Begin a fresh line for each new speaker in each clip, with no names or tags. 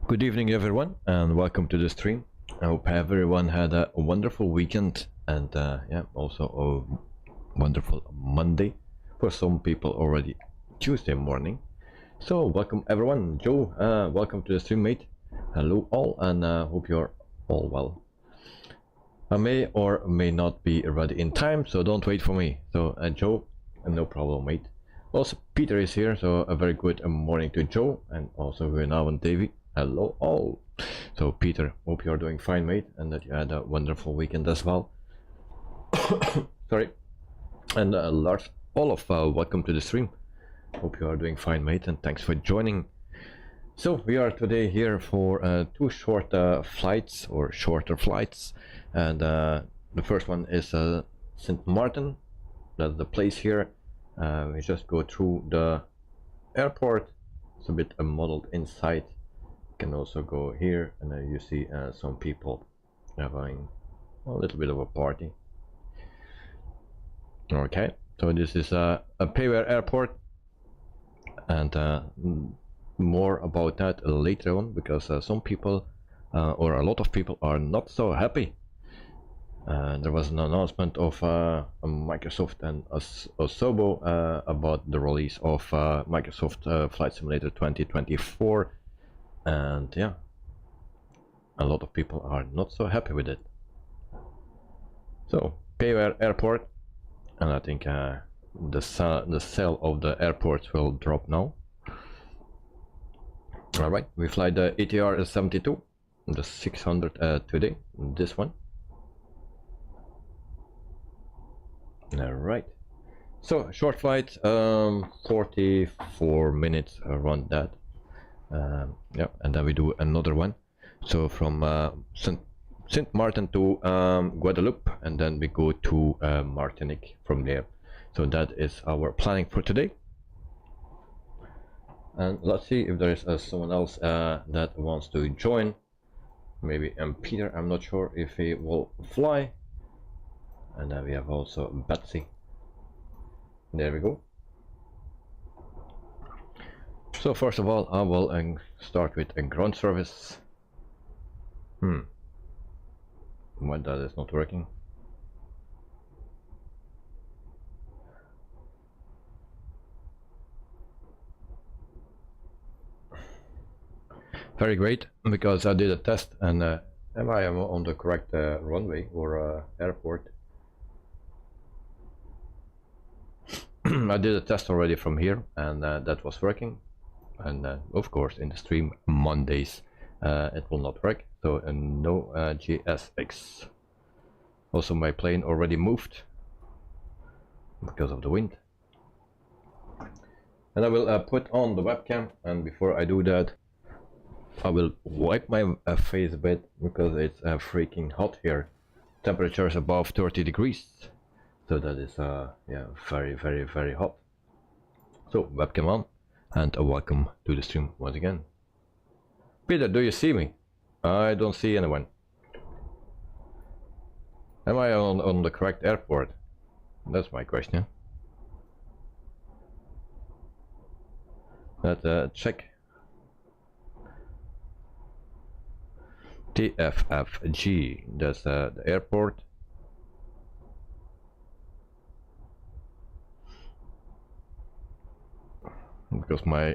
Good evening everyone and welcome to the stream. I hope everyone had a wonderful weekend and yeah, also a wonderful Monday. For some people already Tuesday morning. So welcome everyone. Joe, welcome to the stream, mate. Hello all, and hope you're all well. I may or may not be ready in time, so don't wait for me. So Joe, no problem, mate. Also Peter is here, so a very good morning to Joe, and also Renaud and Davey. Hello all. So Peter, hope you're doing fine, mate, and that you had a wonderful weekend as well. Sorry. And Lars Olaf, welcome to the stream. Hope you are doing fine, mate, and thanks for joining. So we are today here for two short flights, or shorter flights, and the first one is St. Martin. That's the place here. We just go through the airport. It's a bit modeled inside. You can also go here, and you see some people having a little bit of a party. Okay, so this is a Payware airport, and more about that later on, because some people or a lot of people are not so happy. There was an announcement of Microsoft and Asobo about the release of Microsoft Flight Simulator 2024, and yeah, a lot of people are not so happy with it. So Payware airport, and I think the sale of the airports will drop now. All right, we fly the ATR 72, the 600 today, this one. All right, so short flight, 44 minutes around that. Yeah, and then we do another one. So from St. Martin to Guadeloupe, and then we go to Martinique from there. So that is our planning for today. And let's see if there is someone else that wants to join. Maybe Peter, I'm not sure if he will fly. And then we have also Betsy. There we go. So first of all, I will start with a ground service. Why that is not working? Very great, because I did a test, and I am on the correct runway or airport. I did a test already from here, and that was working. and of course in the stream Mondays it will not work, so no GSX. Also my plane already moved because of the wind, and I will put on the webcam, and before I do that I will wipe my face a bit because it's freaking hot here. Temperature is above 30 degrees, so that is yeah, very hot. So webcam on, and welcome to the stream once again. Peter, do you see me? I don't see anyone. Am I on the correct airport? That's my question. Let's check. TFFG, that's the airport. Because my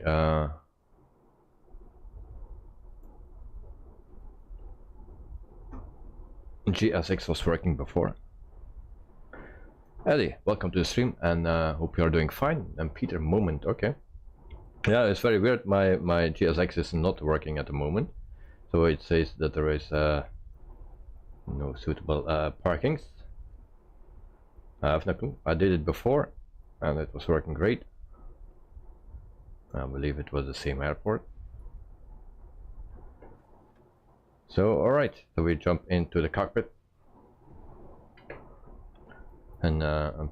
GSX was working before. Eddie, welcome to the stream, and hope you are doing fine. And Peter, moment, okay. Yeah, it's very weird. My GSX is not working at the moment, so it says that there is no suitable parkings. I have no clue. I did it before, and it was working great. I believe it was the same airport. So alright, so we jump into the cockpit, and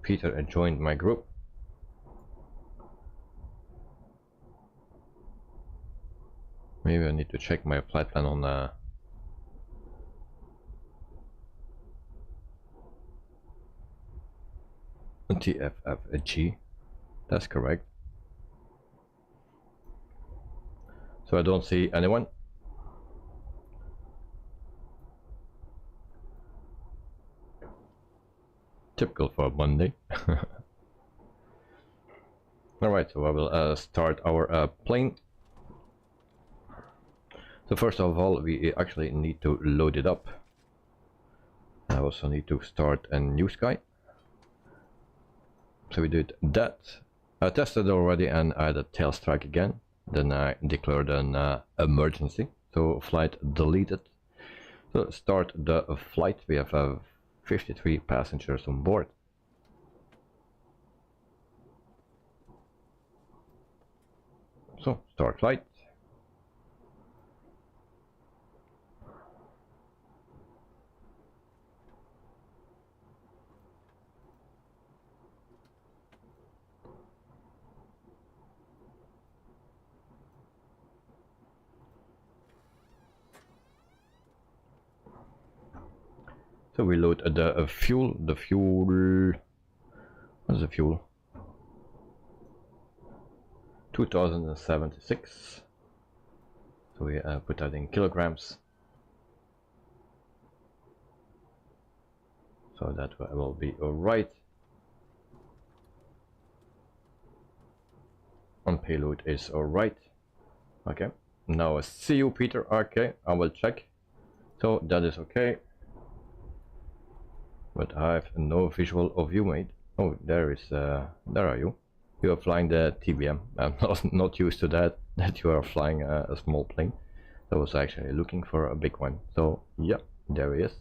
Peter joined my group. Maybe I need to check my flight plan on TFFG. That's correct. So I don't see anyone. Typical for Monday. Alright, so I will start our plane. So first of all, we actually need to load it up. I also need to start a NEWSKY. So we did that. I tested already and I had a tail strike again. Then I declared an emergency. So flight deleted. So start the flight. We have 53 passengers on board. So start flight. So we load the fuel. What's the fuel? 2076. So we put that in kilograms. So that will be alright. On payload is alright. Okay. Now I see you, Peter. Okay, I will check. So that is okay. But I have no visual of you, mate. Oh, there are you. You are flying the TBM. I'm not used to that you are flying a small plane. I was actually looking for a big one. So yeah, there he is.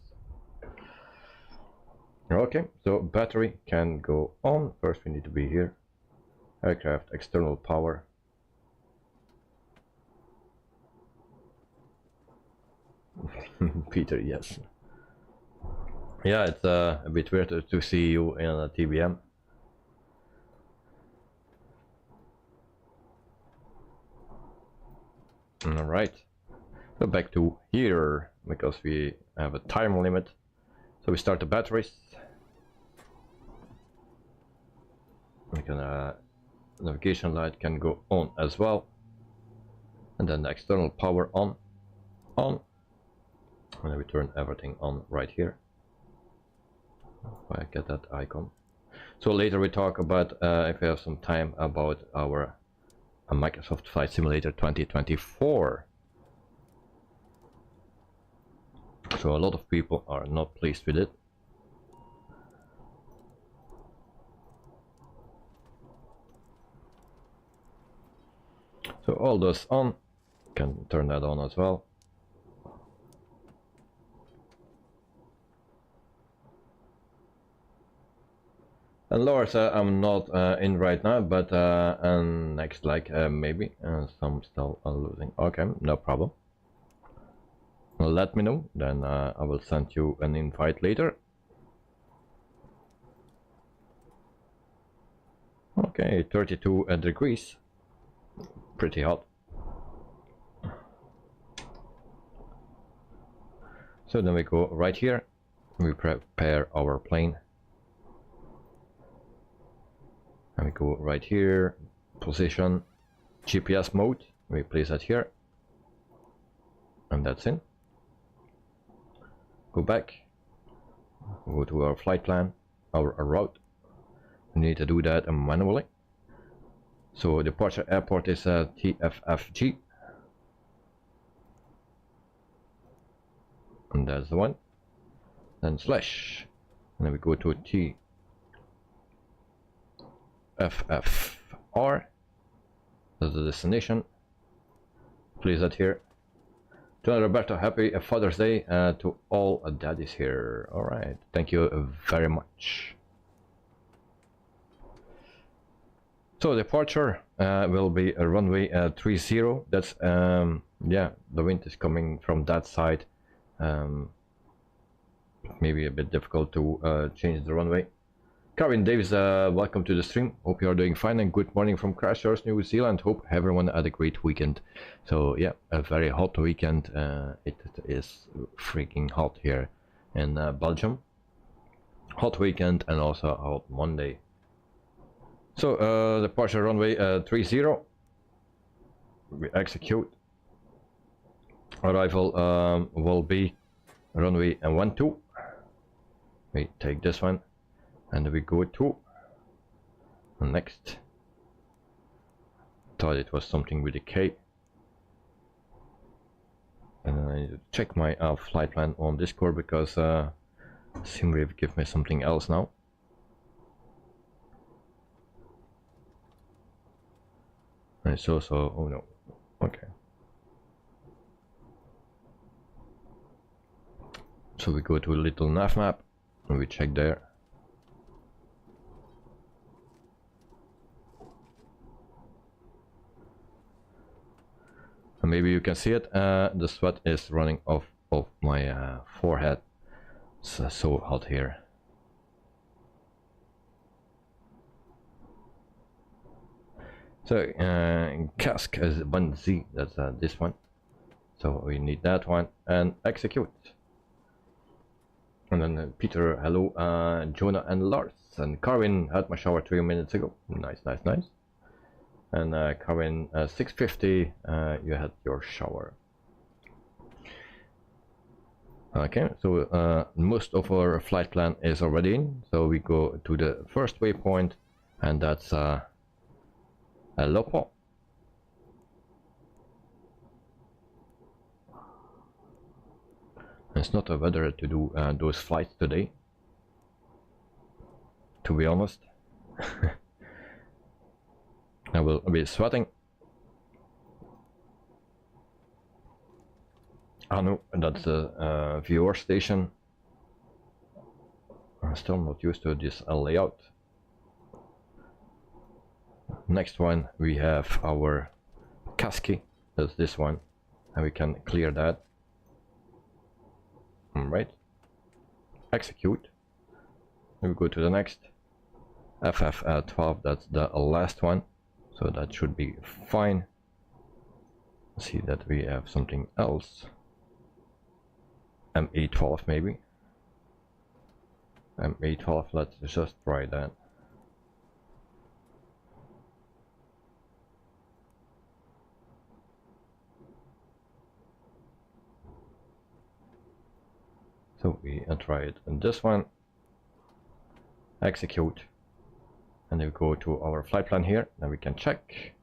Okay, so battery can go on. First we need to be here. Aircraft external power. Peter, yes. Yeah, it's a bit weird to see you in a TBM. Alright, so back to here, because we have a time limit. So we start the batteries. We can, navigation light can go on as well. And then the external power on. And then we turn everything on right here. I get that icon. So later we talk about, if we have some time, about our Microsoft Flight Simulator 2024. So a lot of people are not pleased with it. So all those on, can turn that on as well. And Lars, I'm not in right now, but and next like maybe some still losing. Okay, no problem. Let me know, then I will send you an invite later. Okay, 32 degrees, pretty hot. So then we go right here, we prepare our plane. And we go right here, position, GPS mode, we place that here. And that's in. Go back, go to our flight plan, our route. We need to do that manually. So departure airport is TFFG. And that's the one. Then slash. And then we go to TFFR. That's the destination. Place that here. To Roberto, happy Father's Day to all daddies here. Alright, thank you very much. So departure will be a runway 30. That's yeah, the wind is coming from that side. Maybe a bit difficult to change the runway. Karen Davis, welcome to the stream. Hope you are doing fine and good morning from Christchurch, New Zealand. Hope everyone had a great weekend. So yeah, a very hot weekend. It is freaking hot here in Belgium. Hot weekend and also a hot Monday. So departure runway 30. We execute. Arrival will be runway 12. We take this one. And we go to next. Thought it was something with a K. And I need to check my flight plan on Discord because SimWave give me something else now. And so oh no, okay. So we go to a little nav map and we check there. Maybe you can see it, the sweat is running off of my forehead. It's so hot here. So cask is 1Z, that's this one. So we need that one and execute. And then Peter, hello, Jonah and Lars. And Carvin had my shower 3 minutes ago. Nice, nice, nice. And Karin, 6:50, you had your shower. Okay, so most of our flight plan is already in. So we go to the first waypoint, and that's Lopo. It's not a weather to do those flights today, to be honest. I will be sweating. Ah no, that's a viewer station. I'm still not used to this layout. Next one we have our Kasky, that's this one, and we can clear that. Alright. Execute. We go to the next. FF12, that's the last one. So that should be fine. See that we have something else. MA12 maybe. MA12, let's just try that. So we try it in this one. Execute. And then we go to our flight plan here, then we can check.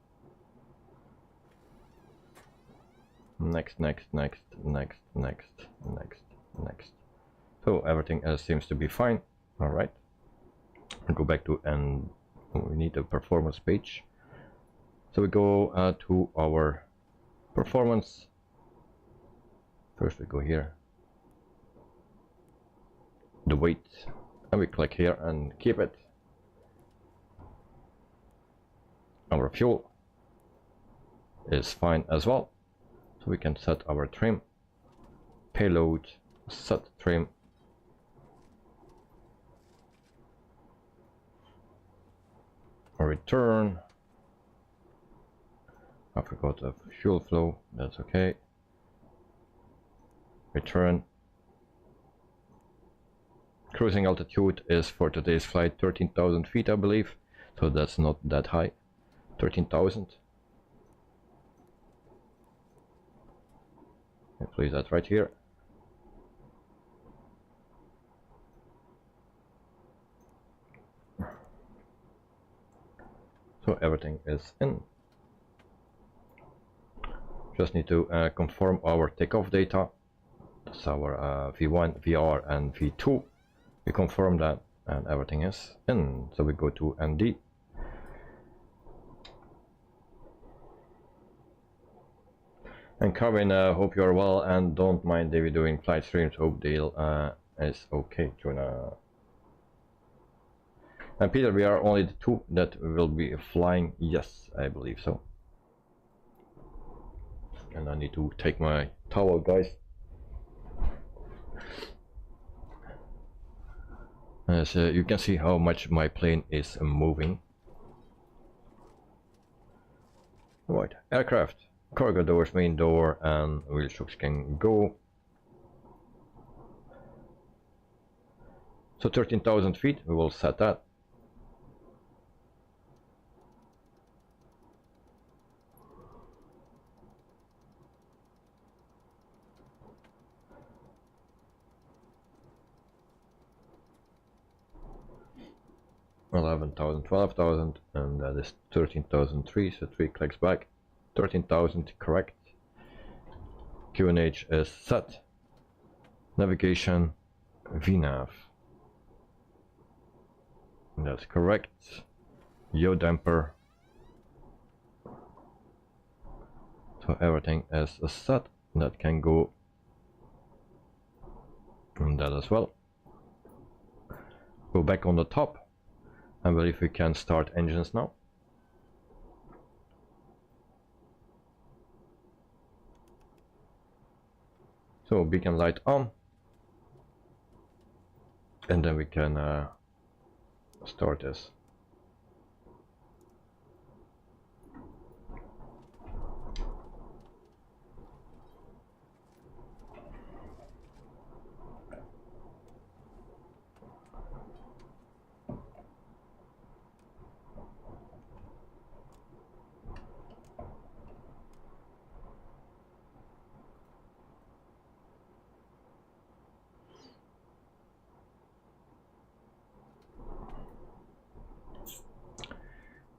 Next, next, next, next, next, next, next. So everything seems to be fine. Alright. Go back to, and we need a performance page. So we go to our performance. First we go here, the weight, and we click here and keep it. Our fuel is fine as well, so we can set our trim, payload, set trim, return. I forgot the fuel flow, that's okay. Return. Cruising altitude is for today's flight 13,000 feet, I believe, so that's not that high. 13,000. Place that right here. So everything is in. Just need to confirm our takeoff data. That's our V1, VR, and V2. We confirm that, and everything is in. So we go to ND. And Carvin, hope you're well and don't mind David doing flight streams. Hope Dale is okay. And Peter, we are only the two that will be flying. Yes, I believe so. And I need to take my towel, guys. As you can see how much my plane is moving. Right, aircraft, cargo doors, main door, and wheel shocks can go. So 13,000 feet, we will set that. $11,000, $12,000, and that is 13,003, so 3 clicks back. 13,000, correct. QNH is set. Navigation, VNAV. That's correct. Yaw damper. So everything is set. That can go and that as well. Go back on the top. I believe we can start engines now. So beacon light on, and then we can start this.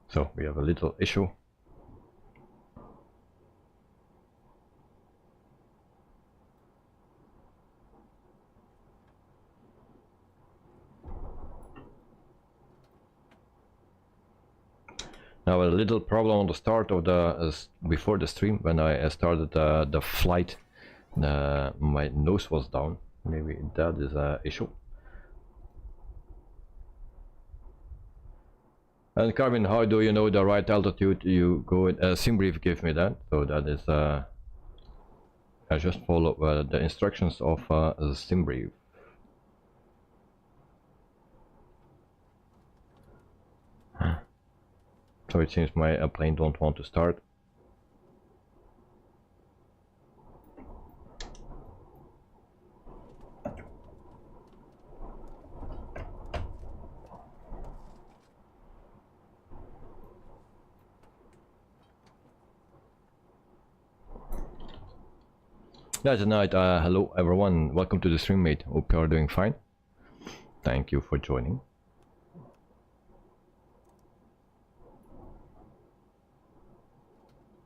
So we have a little issue. Now a little problem on the start of the before the stream when I started the flight, my nose was down. Maybe that is an issue. And Carmen, how do you know the right altitude you go in? SimBrief gave me that, so that is I just follow the instructions of SimBrief. So it seems my plane don't want to start. That's a night. Hello everyone, welcome to the stream, mate. Hope you are doing fine. Thank you for joining.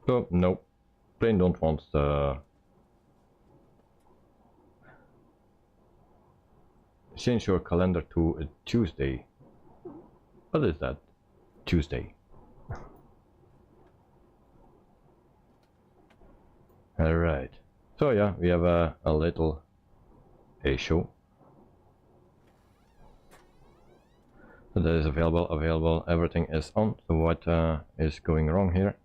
So no, plane don't want the change your calendar to a Tuesday. What is that? Tuesday. Alright, so yeah, we have a little issue. So that is available, everything is on. So what is going wrong here?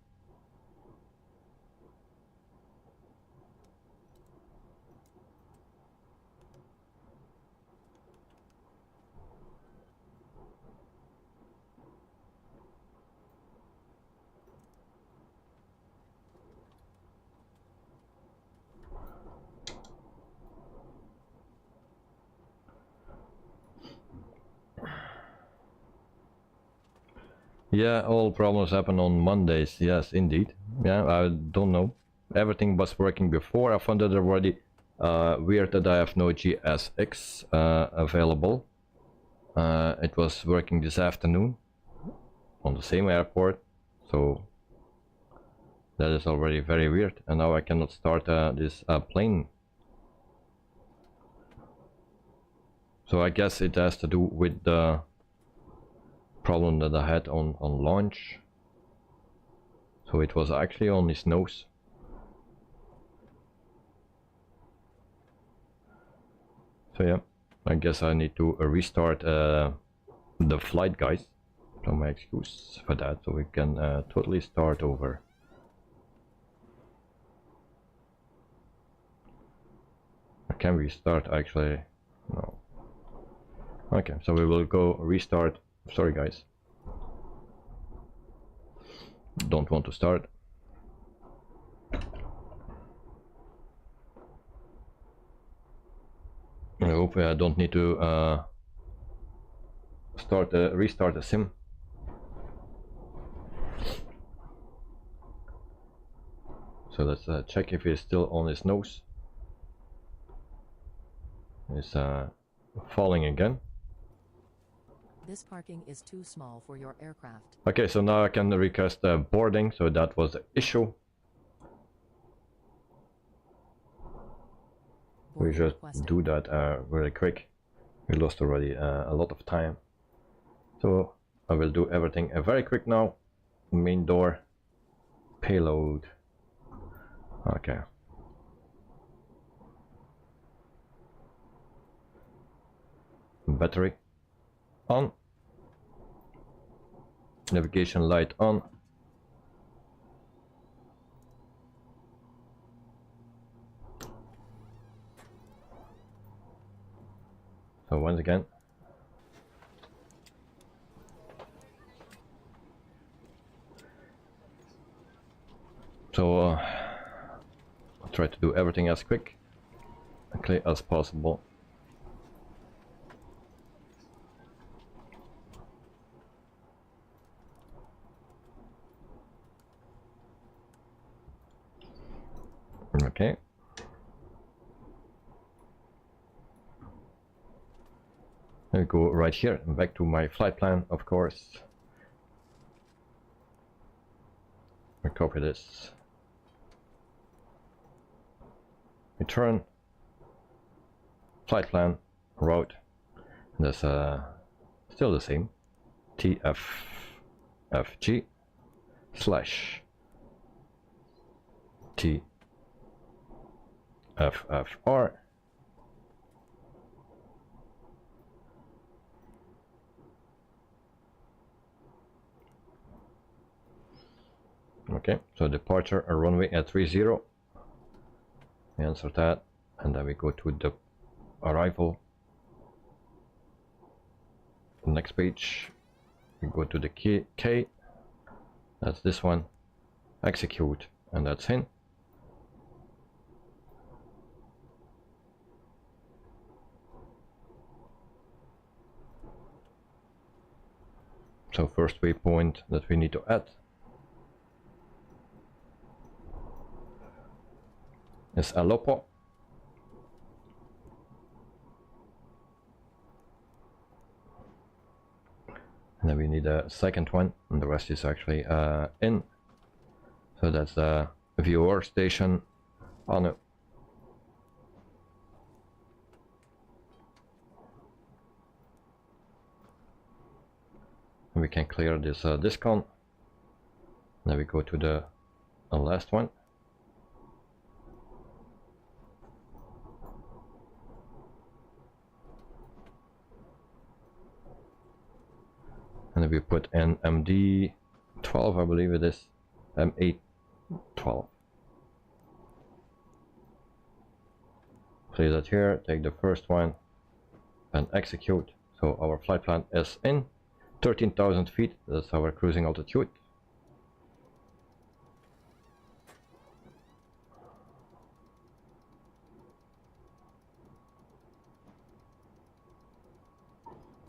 Yeah, all problems happen on Mondays. Yes, indeed. Yeah, I don't know. Everything was working before. I found it already weird that I have no GSX available. It was working this afternoon on the same airport, so that is already very weird. And now I cannot start this plane. So I guess it has to do with the problem that I had on launch. So it was actually on his nose. So yeah, I guess I need to restart the flight, guys. So my excuse for that, so we can totally start over. Can we start actually? No. Okay, so we will go restart. Sorry guys, don't want to start. I hope I don't need to restart the sim. So let's check if he's still on his nose. He's falling again.
This parking is too small for your aircraft.
Okay, so now I can request boarding, so that was the issue. We just do that very quick. We lost already a lot of time. So I will do everything very quick now. Main door, payload. Okay. Battery on. Navigation light on. So once again. So I'll try to do everything as quick and clear as possible. Okay. I go right here and back to my flight plan, of course. I copy this. Return. Flight plan. Route. That's still the same. TFFG / TFFR. Okay, so departure runway at 30. We answer that, and then we go to the arrival. Next page, we go to the K. That's this one. Execute, and that's in. So first waypoint that we need to add is Alopo. And then we need a second one, and the rest is actually in. So that's the viewer station on it. And we can clear this discount. Then we go to the last one. And we put in MD12, I believe it is, M812. Place that here, take the first one and execute. So our flight plan is in 13,000 feet, that's our cruising altitude.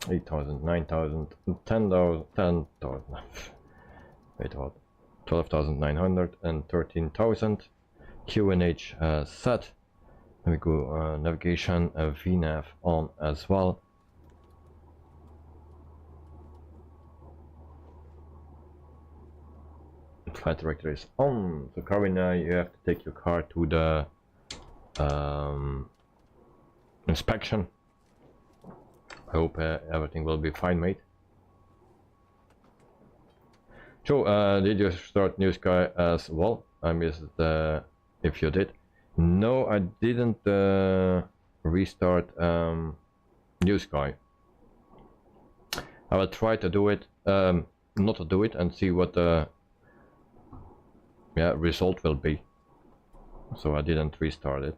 $8,000, $9,000, $10,000, $10,000. Wait, what? 12,900 and 13,000. QNH set. Then we go navigation, VNAV on as well. Flight directory is on. So Carvin, you have to take your car to the inspection. I hope everything will be fine, mate. So, did you start NEWSKY as well? I missed if you did. No, I didn't restart NEWSKY. I will try to do it, not to do it, and see what the result will be. So I didn't restart it.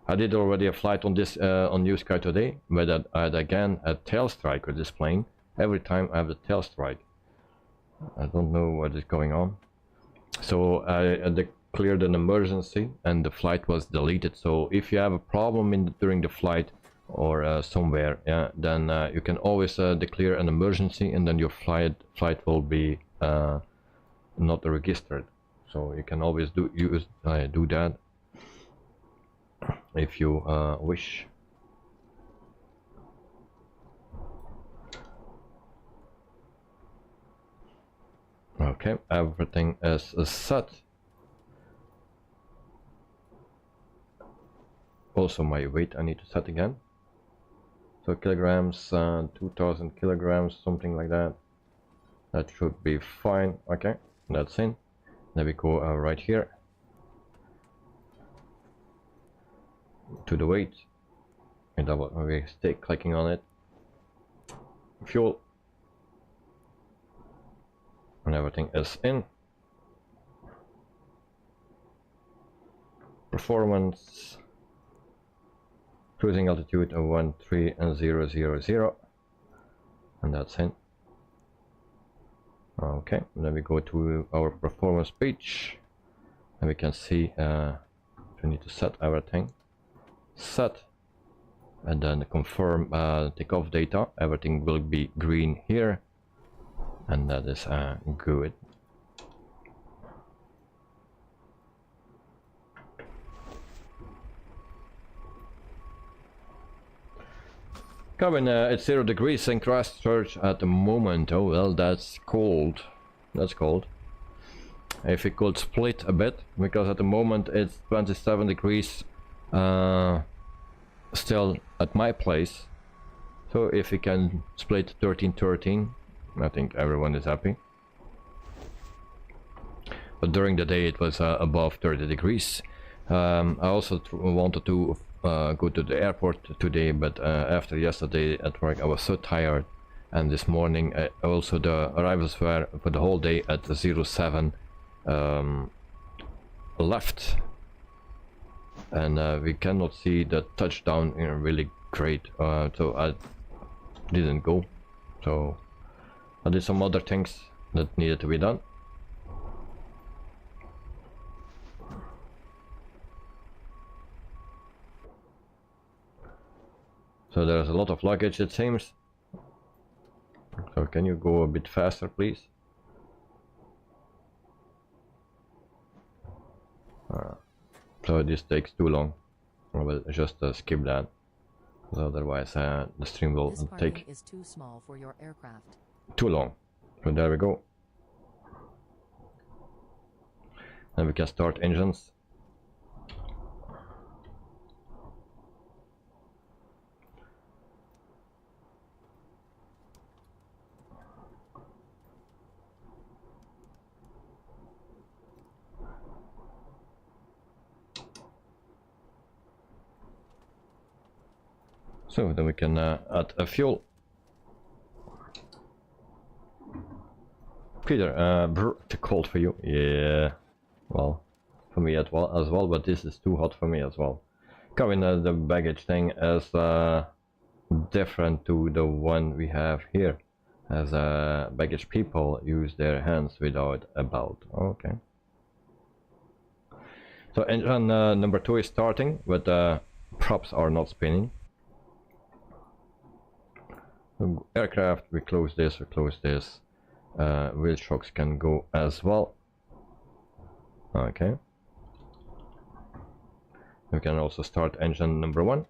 I did already a flight on this on NEWSKY today, but I had again a tail strike with this plane. Every time I have a tail strike. I don't know what is going on. So I declared an emergency and the flight was deleted. So if you have a problem during the flight or somewhere, then you can always declare an emergency, and then your flight will be not registered. So you can always do that if you wish. Okay, everything is set. Also my weight I need to set again. So kilograms, 2000 kilograms, something like that. That should be fine. Okay, that's in. Then we go right here to the weight, and we stay clicking on it. Fuel, and everything is in. Performance, cruising altitude of 13,000, and that's in. Okay, then we go to our performance page, and we can see we need to set everything. Set, and then confirm takeoff data. Everything will be green here, and that is good. Cabin, it's 0 degrees in Christchurch at the moment. Oh well, that's cold. That's cold. If it could split a bit, because at the moment it's 27 degrees still at my place. So if we can split 13-13, I think everyone is happy. But during the day it was above 30 degrees. I also wanted to go to the airport today, but after yesterday at work I was so tired, and this morning also the arrivals were for the whole day at 07 left, and we cannot see the touchdown really great, so I didn't go. So I did some other things that needed to be done. So there's a lot of luggage, it seems. So can you go a bit faster, please? So this takes too long. I will just skip that. So otherwise the stream will take
is too small for your aircraft.
Too long. So there we go. And we can start engines. So then we can add a fuel. Peter, too cold for you. Yeah, well, for me as well, but this is too hot for me as well. Coming the baggage thing is different to the one we have here, as baggage people use their hands without a belt. Okay. So engine number 2 is starting, but props are not spinning. Aircraft, we close this, wheel shocks can go as well. Okay. We can also start engine number 1.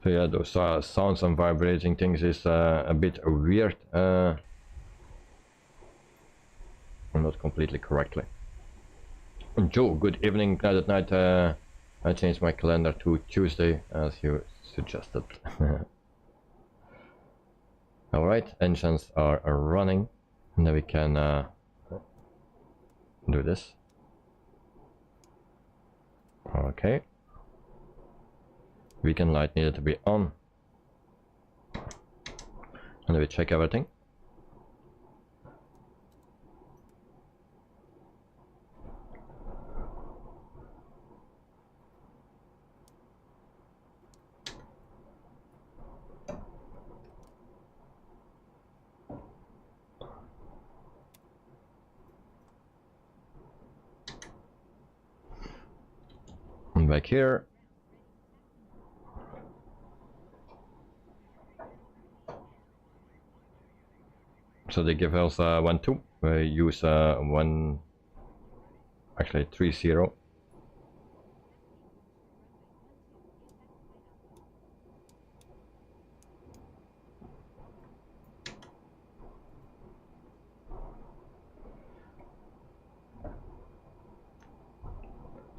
So yeah, those sounds and vibrating things is a bit weird. Not completely correctly. Joe, good evening. Glad at night. I changed my calendar to Tuesday as you suggested. Alright, engines are running. Now we can do this. Okay. Beacon light needed to be on. And we check everything. And back here. So they give us 1-2. We use 1, actually 3-0.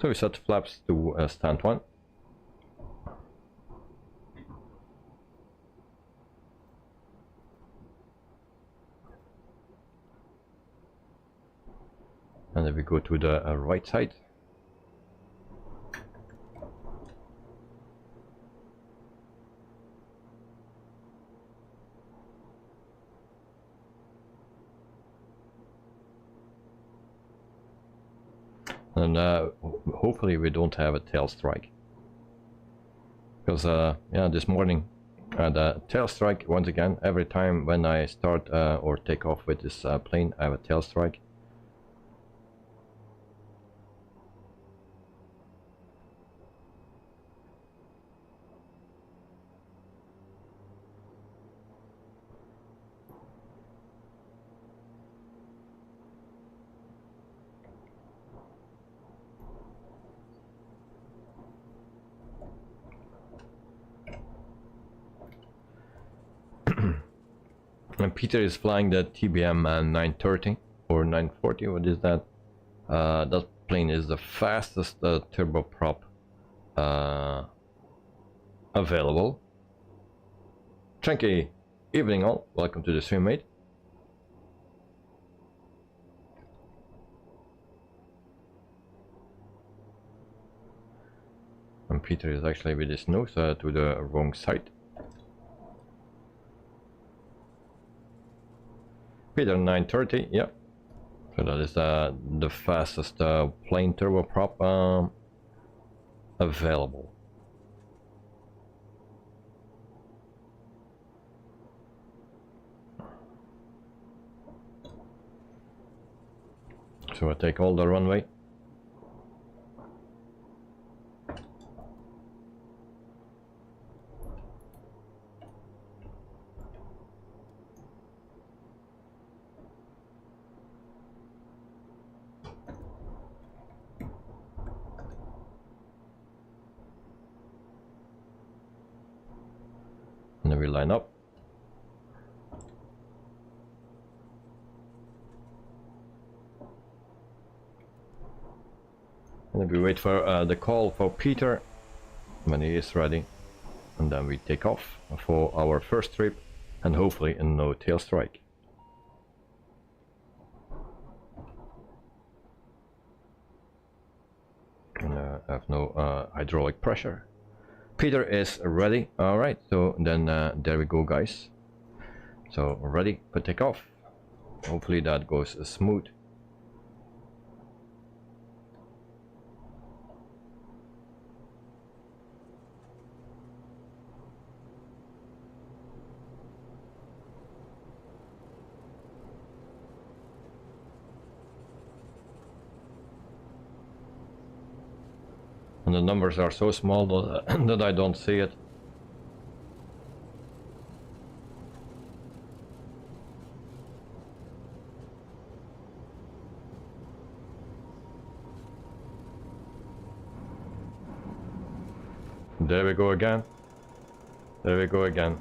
So we set flaps to stand 1. And then we go to the right side. And hopefully we don't have a tail strike. Because yeah, this morning the tail strike, once again, every time when I start or take off with this plane, I have a tail strike. And Peter is flying the TBM 930 or 940. What is that? That plane is the fastest turboprop available. Tranky evening all. Welcome to the stream, mate. And Peter is actually with his nose to the wrong side. Peter 930, yeah. So that is the fastest plane turboprop available. So I take all the runway. And then we line up. And then we wait for the call for Peter when he is ready. And then we take off for our first trip and hopefully a no tail strike. have no hydraulic pressure. Peter is ready. All right, so then there we go, guys. So ready for takeoff. Hopefully that goes smooth. And the numbers are so small that, that I don't see it. There we go again. There we go again.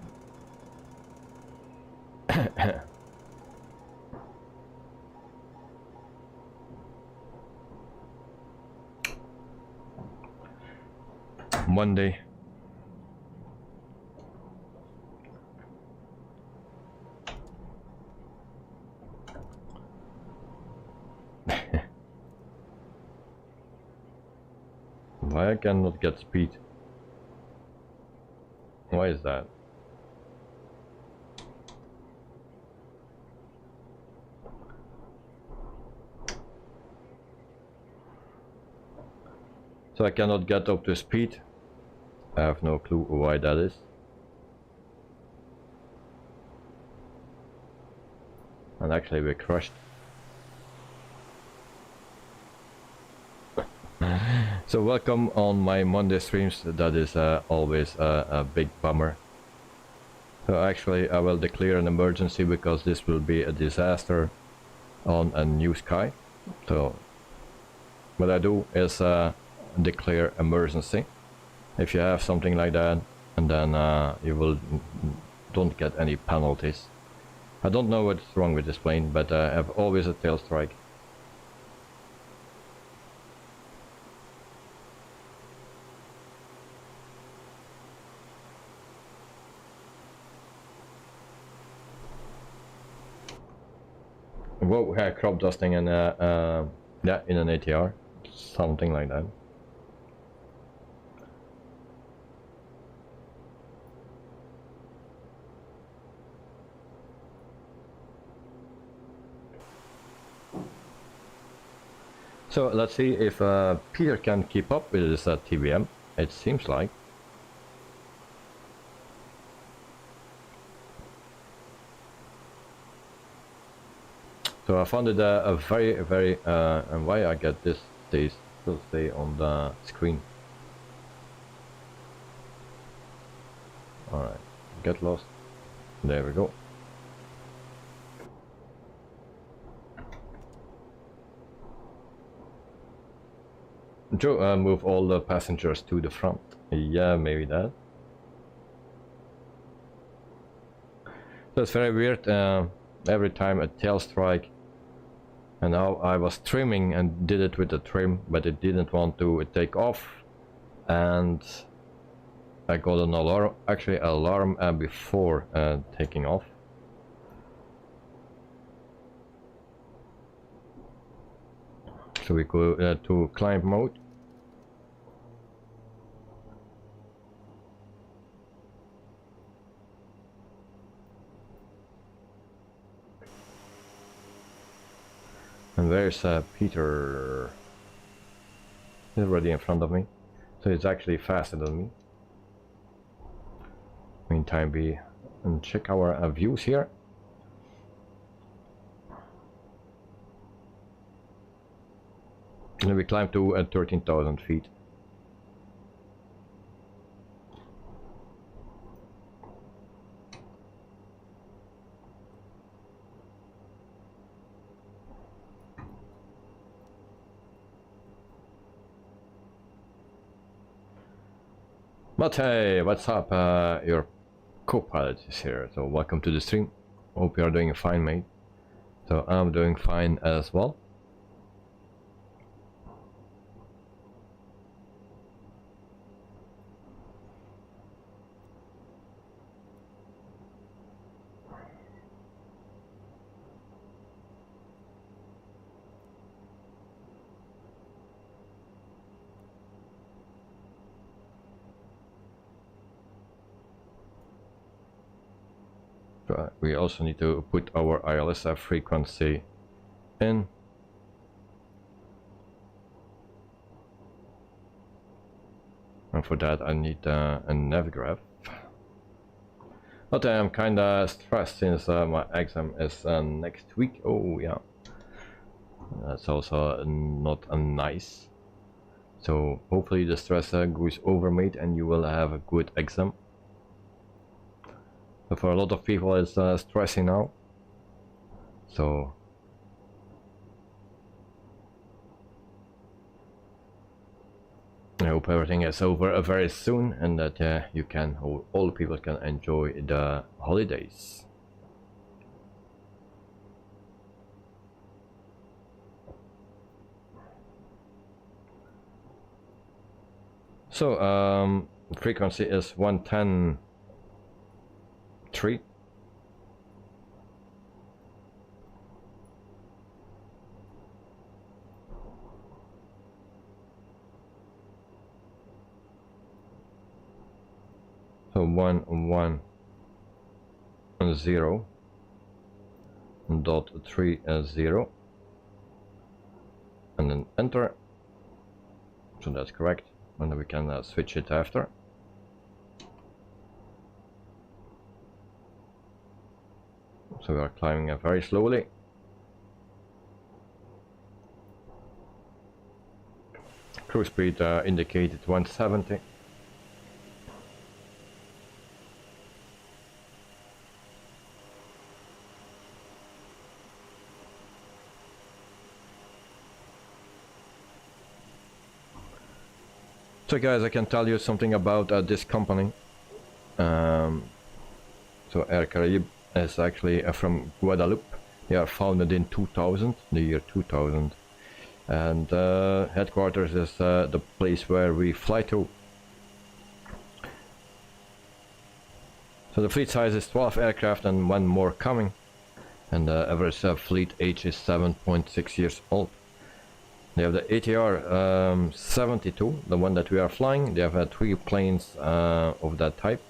Monday. Why I cannot get speed? Why is that? So I cannot get up to speed. I have no clue why that is. And actually we crashed. So welcome on my Monday streams. That is always a big bummer. So actually I will declare an emergency because this will be a disaster on a NEWSKY. So what I do is declare emergency if you have something like that, and then you don't get any penalties. I don't know what's wrong with this plane, but I have always a tail strike. Whoa, crop dusting and yeah, in an ATR, something like that. So let's see if Peter can keep up with this TBM. It seems like. So I found it a very and why I get this still stay on the screen. Alright, get lost. There we go. Joe, move all the passengers to the front. Yeah, maybe that. So it's very weird. Every time a tail strike, and now I was trimming and did it with the trim, but it didn't want to take off, and I got an alarm, actually alarm before taking off. So we go to climb mode. And there's Peter. He's already in front of me, so he's actually faster than me. Meantime, we check our views here. And we climb to 13,000 feet. But hey, what's up? Your co-pilot is here, so welcome to the stream. Hope you are doing fine, mate. So I'm doing fine as well. We also need to put our ILSF frequency in. And for that I need a navgraph. But I am kinda stressed since my exam is next week. Oh yeah, that's also not nice. So hopefully the stress goes over, mate, and you will have a good exam. But for a lot of people it's stressing now. So I hope everything is over very soon, and that you can, all people can enjoy the holidays. So frequency is 110.3. So 110.30 and then enter. So that's correct, and then we can switch it after. So we are climbing very slowly. Cruise speed indicated 170. So guys, I can tell you something about this company. So Air Caraïbes is actually from Guadeloupe. They are founded in 2000, the year 2000. And headquarters is the place where we fly to. So the fleet size is 12 aircraft and one more coming. And the average fleet age is 7.6 years old. They have the ATR 72, the one that we are flying. They have 3 planes of that type.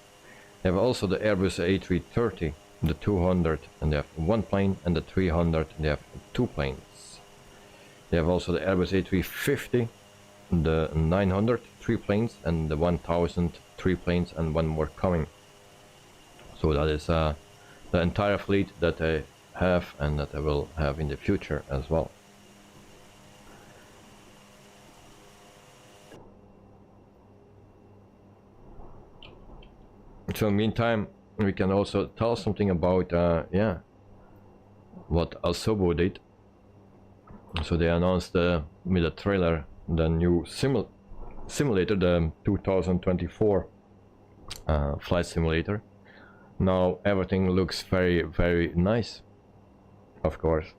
They have also the Airbus A330, the 200, and they have 1 plane, and the 300, they have 2 planes. They have also the Airbus A350, the 900, 3 planes, and the 1000, 3 planes, and 1 more coming. So that is the entire fleet that they have and that they will have in the future as well. So meantime, we can also tell something about yeah, what Asobo did. So they announced with a trailer the new simulator, the 2024 flight simulator. Now everything looks very nice, of course,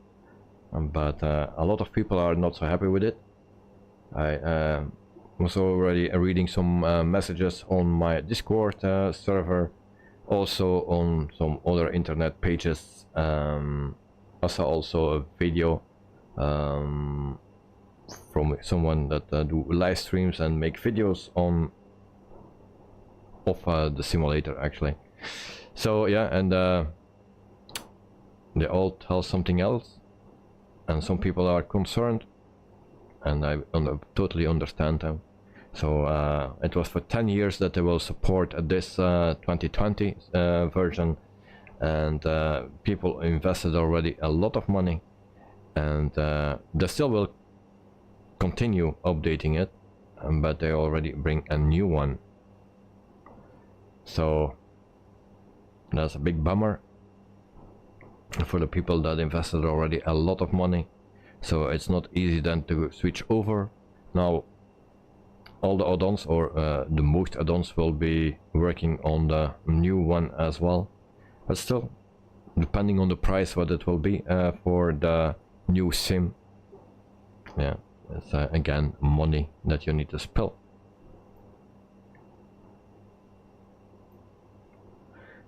but a lot of people are not so happy with it. I was already reading some messages on my Discord server, also on some other internet pages. I saw also a video from someone that do live streams and make videos on of the simulator actually. So yeah, and they all tell something else, and some people are concerned, and I totally understand them. So it was for 10 years that they will support this 2020 version, and people invested already a lot of money, and they still will continue updating it, but they already bring a new one. So that's a big bummer for the people that invested already a lot of money. So it's not easy then to switch over. Now all the add-ons, or the most add-ons, will be working on the new one as well, but still, depending on the price what it will be for the new sim, yeah, it's again money that you need to spill.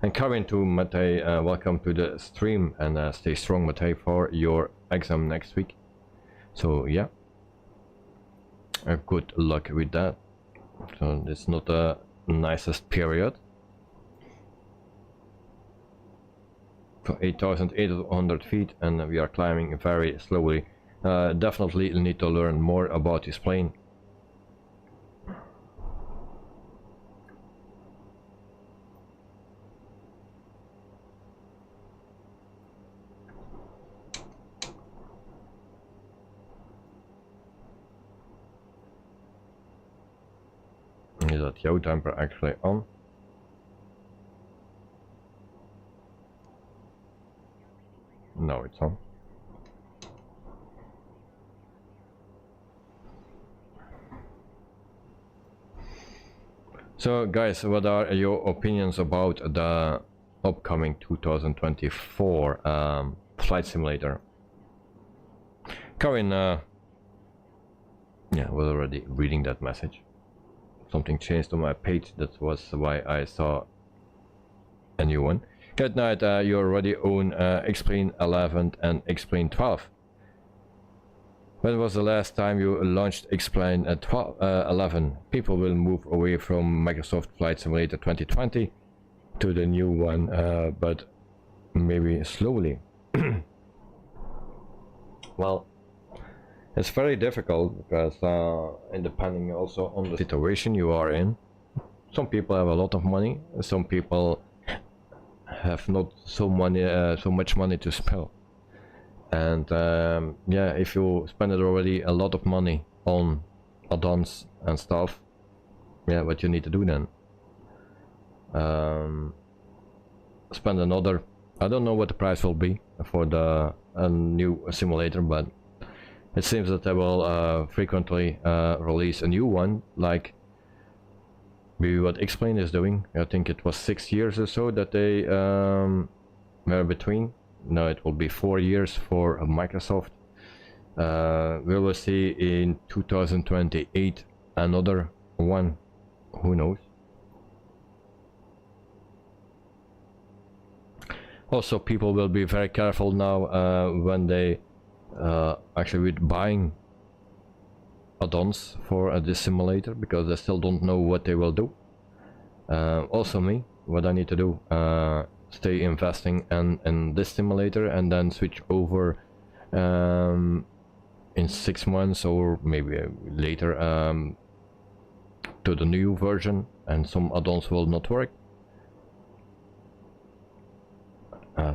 And coming to Matej, welcome to the stream, and stay strong, Matej, for your exam next week. So yeah, good luck with that. So it's not the nicest period. 8,800 feet, and we are climbing very slowly. Definitely need to learn more about this plane. Is that yaw damper actually on? No, it's on. So guys, what are your opinions about the upcoming 2024 flight simulator? Kevin, yeah, was already reading that message. Something changed on my page, that was why I saw a new one. Good night, you already own X-Plane 11 and X-Plane 12. When was the last time you launched X-Plane 11? People will move away from Microsoft Flight Simulator 2020 to the new one, but maybe slowly. Well, it's very difficult because depending also on the situation you are in. Some people have a lot of money, some people have not so much money to spend. And yeah, if you spend already a lot of money on add-ons and stuff, yeah, what you need to do then? Spend another, I don't know what the price will be for the new simulator, but it seems that they will frequently release a new one, like maybe what X-Plane is doing. I think it was 6 years or so that they were between. No, it will be 4 years for Microsoft. We will see in 2028 another one. Who knows? Also, people will be very careful now when they actually with buying add-ons for this simulator, because they still don't know what they will do. Also me, what I need to do, stay investing in this simulator and then switch over in 6 months or maybe later to the new version, and some add-ons will not work.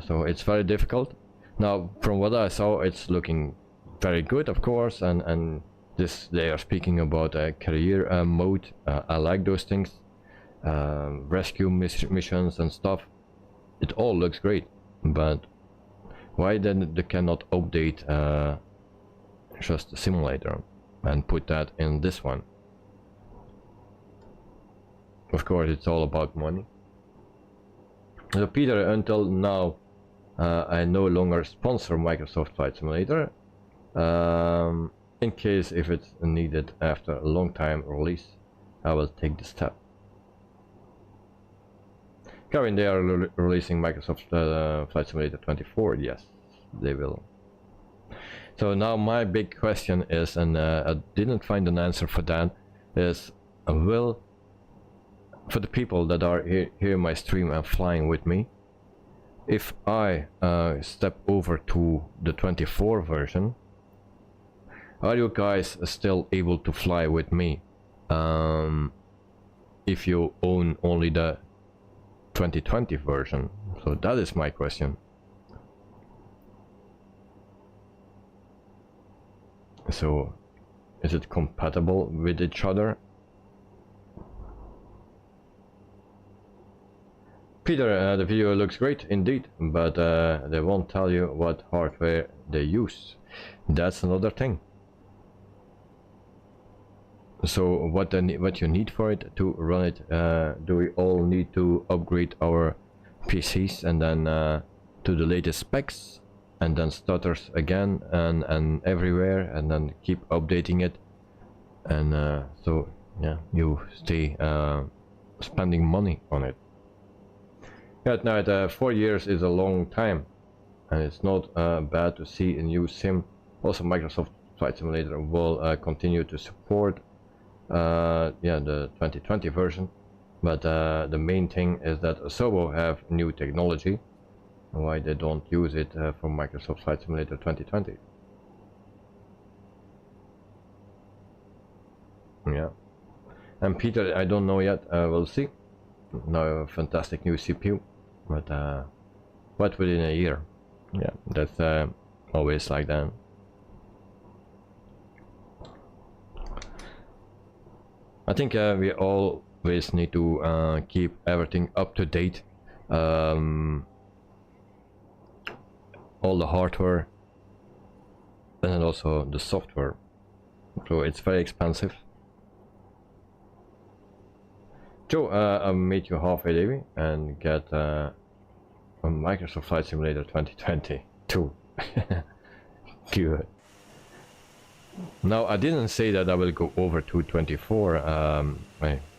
So it's very difficult. Now, from what I saw, it's looking very good, of course, and this, they are speaking about a career mode. I like those things, rescue missions and stuff. It all looks great, but why then they cannot update just the simulator and put that in this one? Of course, it's all about money. So Peter, until now, I no longer sponsor Microsoft Flight Simulator, in case if it's needed after a long time release, I will take the step. Kevin, they are releasing Microsoft Flight Simulator 24, yes, they will. So now my big question is, and I didn't find an answer for that, is will, for the people that are here in my stream and flying with me, if I step over to the 24 version, are you guys still able to fly with me if you own only the 2020 version? So that is my question. So is it compatible with each other? Peter, the video looks great indeed, but they won't tell you what hardware they use. That's another thing. So what you need for it to run it, do we all need to upgrade our PCs and then to the latest specs, and then stutters again and everywhere, and then keep updating it, and so yeah, you stay spending money on it. Right now, 4 years is a long time, and it's not bad to see a new sim. Also, Microsoft Flight Simulator will continue to support yeah, the 2020 version, but the main thing is that Asobo have new technology, why they don't use it for Microsoft Flight Simulator 2020. Yeah, and Peter, I don't know yet. We'll see. Now a fantastic new CPU, but within a year. Yeah, that's always like that. I think we always need to keep everything up to date. All the hardware and also the software. So it's very expensive. Joe, I'll meet you halfway, Davey, and get a Microsoft Flight Simulator 2020 too. Good. Now, I didn't say that I will go over to 24.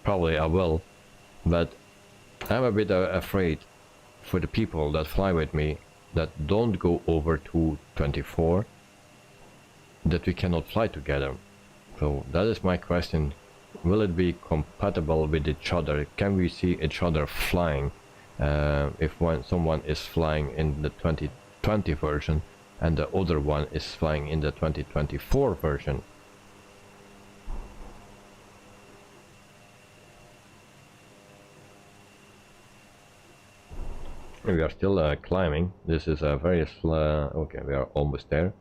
Probably I will, but I'm a bit afraid for the people that fly with me that don't go over to 24, that we cannot fly together. So that is my question. Will it be compatible with each other? Can we see each other flying if someone is flying in the 2020 version and the other one is flying in the 2024 version? We are still climbing. This is a very slow. Okay, we are almost there.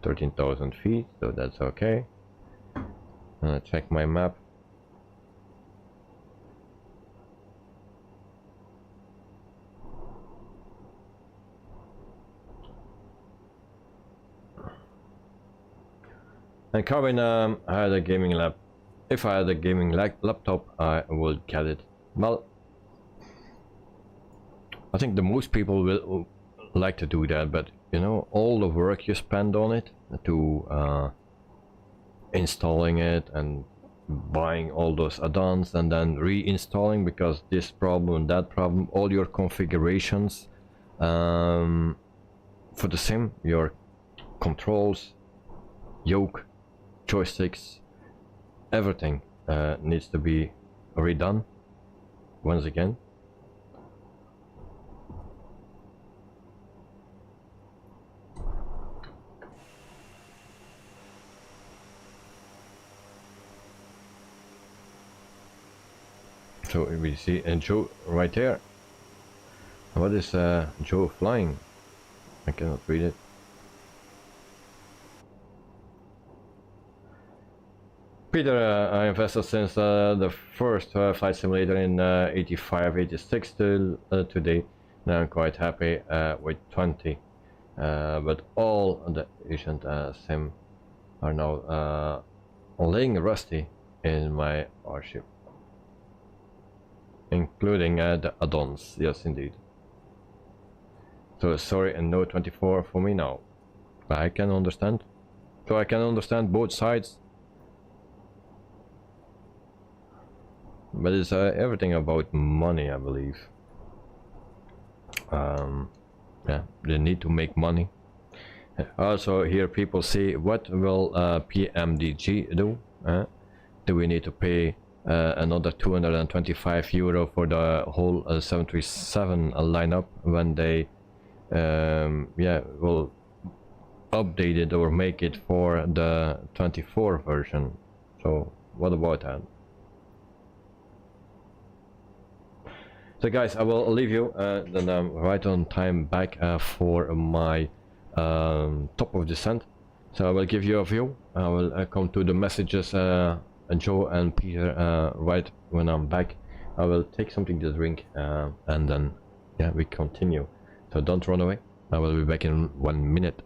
13,000 feet, so that's okay. Check my map. And Carvin, I had a gaming lab. If I had a gaming laptop, I would get it. Well, I think the most people will like to do that, but you know, all the work you spend on it to installing it and buying all those add-ons and then reinstalling because this problem, that problem, all your configurations for the sim, your controls, yoke, joysticks, everything needs to be redone once again. So we see Joe right there. What is Joe flying? I cannot read it. Peter, I invested since the first flight simulator in 85, 86 till today. Now I'm quite happy with 20. But all the ancient sim are now laying rusty in my airship. Including the add-ons, yes indeed. So sorry, and no 24 for me now. I can understand. So I can understand both sides. But it's everything about money, I believe. Yeah, they need to make money. Also here people say, what will PMDG do? Do we need to pay another 225 euro for the whole 737 lineup when they yeah, will update it or make it for the 24 version? So what about that? So guys, I will leave you then I'm right on time back for my top of descent. So I will give you a view. I will come to the messages Joe and Peter right when I'm back. I will take something to drink and then yeah, we continue. So don't run away. I will be back in 1 minute.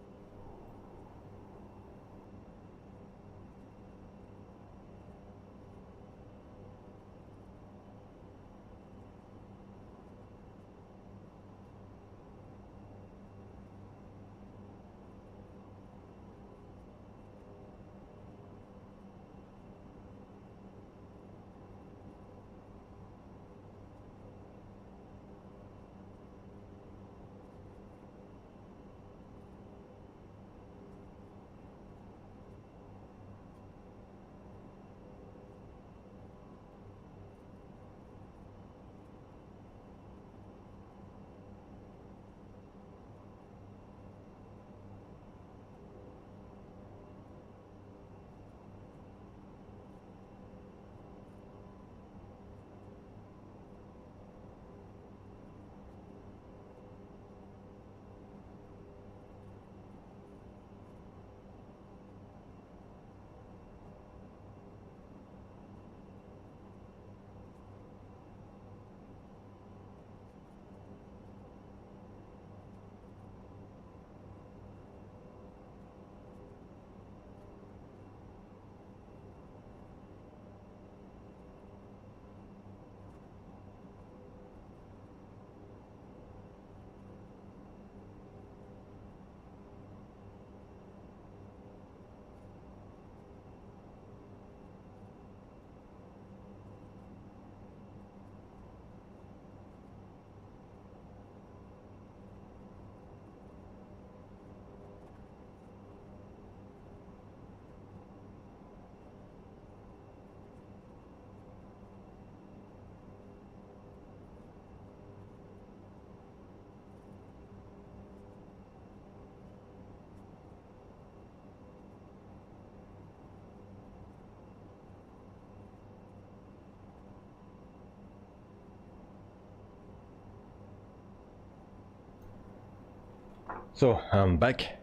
So I'm back.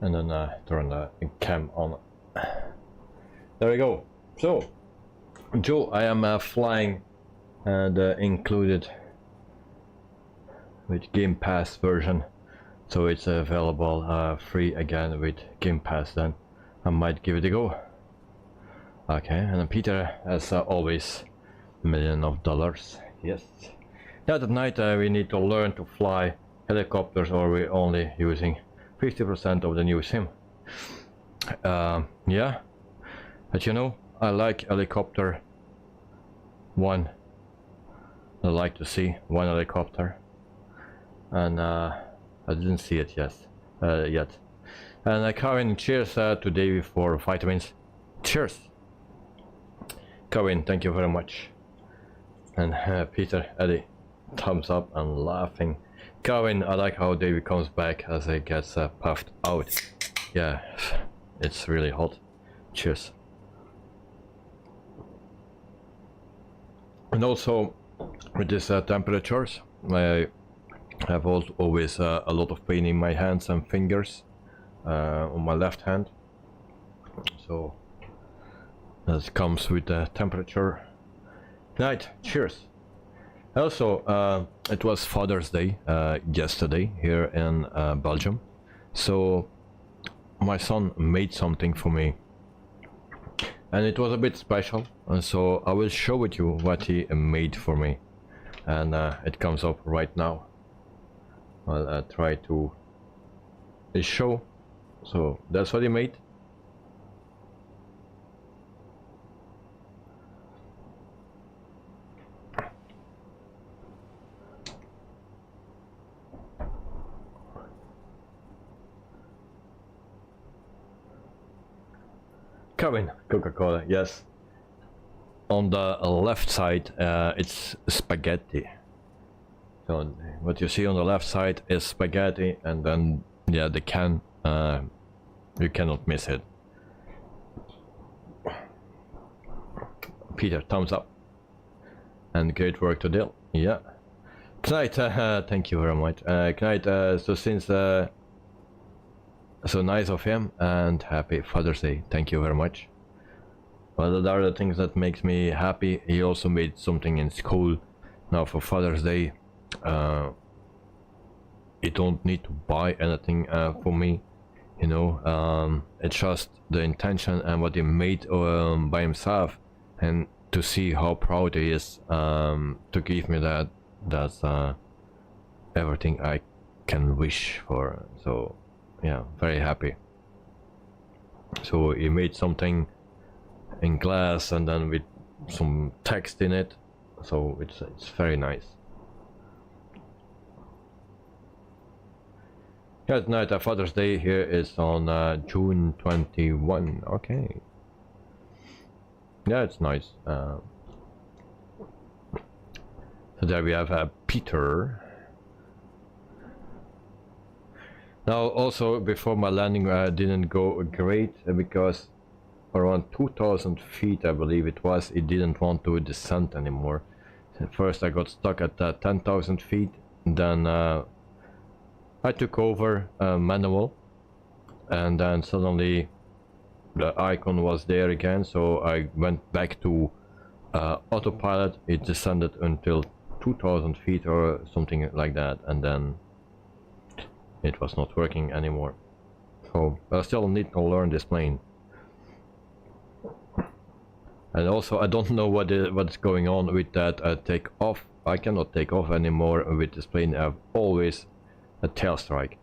And then turn the cam on. There we go. So, Joe, I am flying and included with Game Pass version. So it's available free again with Game Pass then. I might give it a go. Okay, and then Peter, as always, $1 million. Yes. Now at night we need to learn to fly helicopters, or we're only using 50% of the new sim. Yeah, but you know, I like helicopter one. I like to see one helicopter, and I didn't see it yet. And Karen, cheers today for vitamins. Cheers, Karen. Thank you very much. And Peter, Eddie, thumbs up and laughing. Karen, I like how David comes back as he gets puffed out. Yeah, it's really hot. Cheers. And also, with these temperatures, I have always a lot of pain in my hands and fingers on my left hand. So that comes with the temperature. Night. Cheers. Also, it was Father's Day yesterday here in Belgium, so my son made something for me, and it was a bit special, and so I will show it you what he made for me, and it comes up right now. I'll try to show. So that's what he made. Kevin, Coca-Cola, yes. On the left side, it's spaghetti. So what you see on the left side is spaghetti, and then yeah, the can, you cannot miss it. Peter, thumbs up. And great work today. Yeah. Knight, thank you very much. Knight, so since so nice of him, and happy Father's Day. Thank you very much. Well, there are the things that makes me happy. He also made something in school. Now for Father's Day, you don't need to buy anything for me, you know. It's just the intention and what he made by himself, and to see how proud he is to give me that. That's everything I can wish for. So yeah, very happy. So he made something in glass and then with some text in it, so it's very nice. Yeah, tonight Father's Day here is on June 21. Okay. Yeah, it's nice. So there we have Peter. Now also, before my landing didn't go great because around 2,000 feet, I believe it was, it didn't want to descend anymore. So first I got stuck at 10,000 feet, then I took over manual, and then suddenly the icon was there again, so I went back to autopilot. It descended until 2,000 feet or something like that, and then it was not working anymore. So I still need to learn this plane. And also I don't know what's going on with that takeoff. I cannot take off anymore with this plane. I have always a tail strike.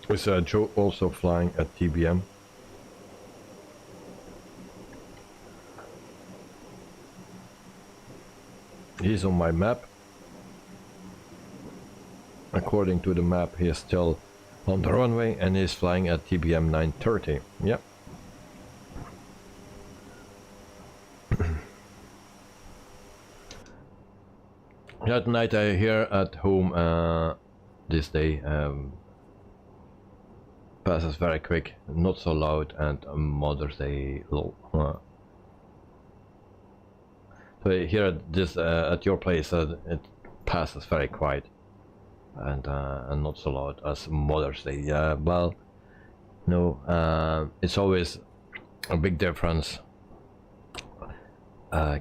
Is Joe also flying at TBM? He's on my map. According to the map, he is still on the runway and is flying at TBM 930. Yep. That night I here at home this day passes very quick, not so loud, and Mother's Day low. So here at this at your place it passes very quiet and not so loud as Mother's Day. Well, no, it's always a big difference.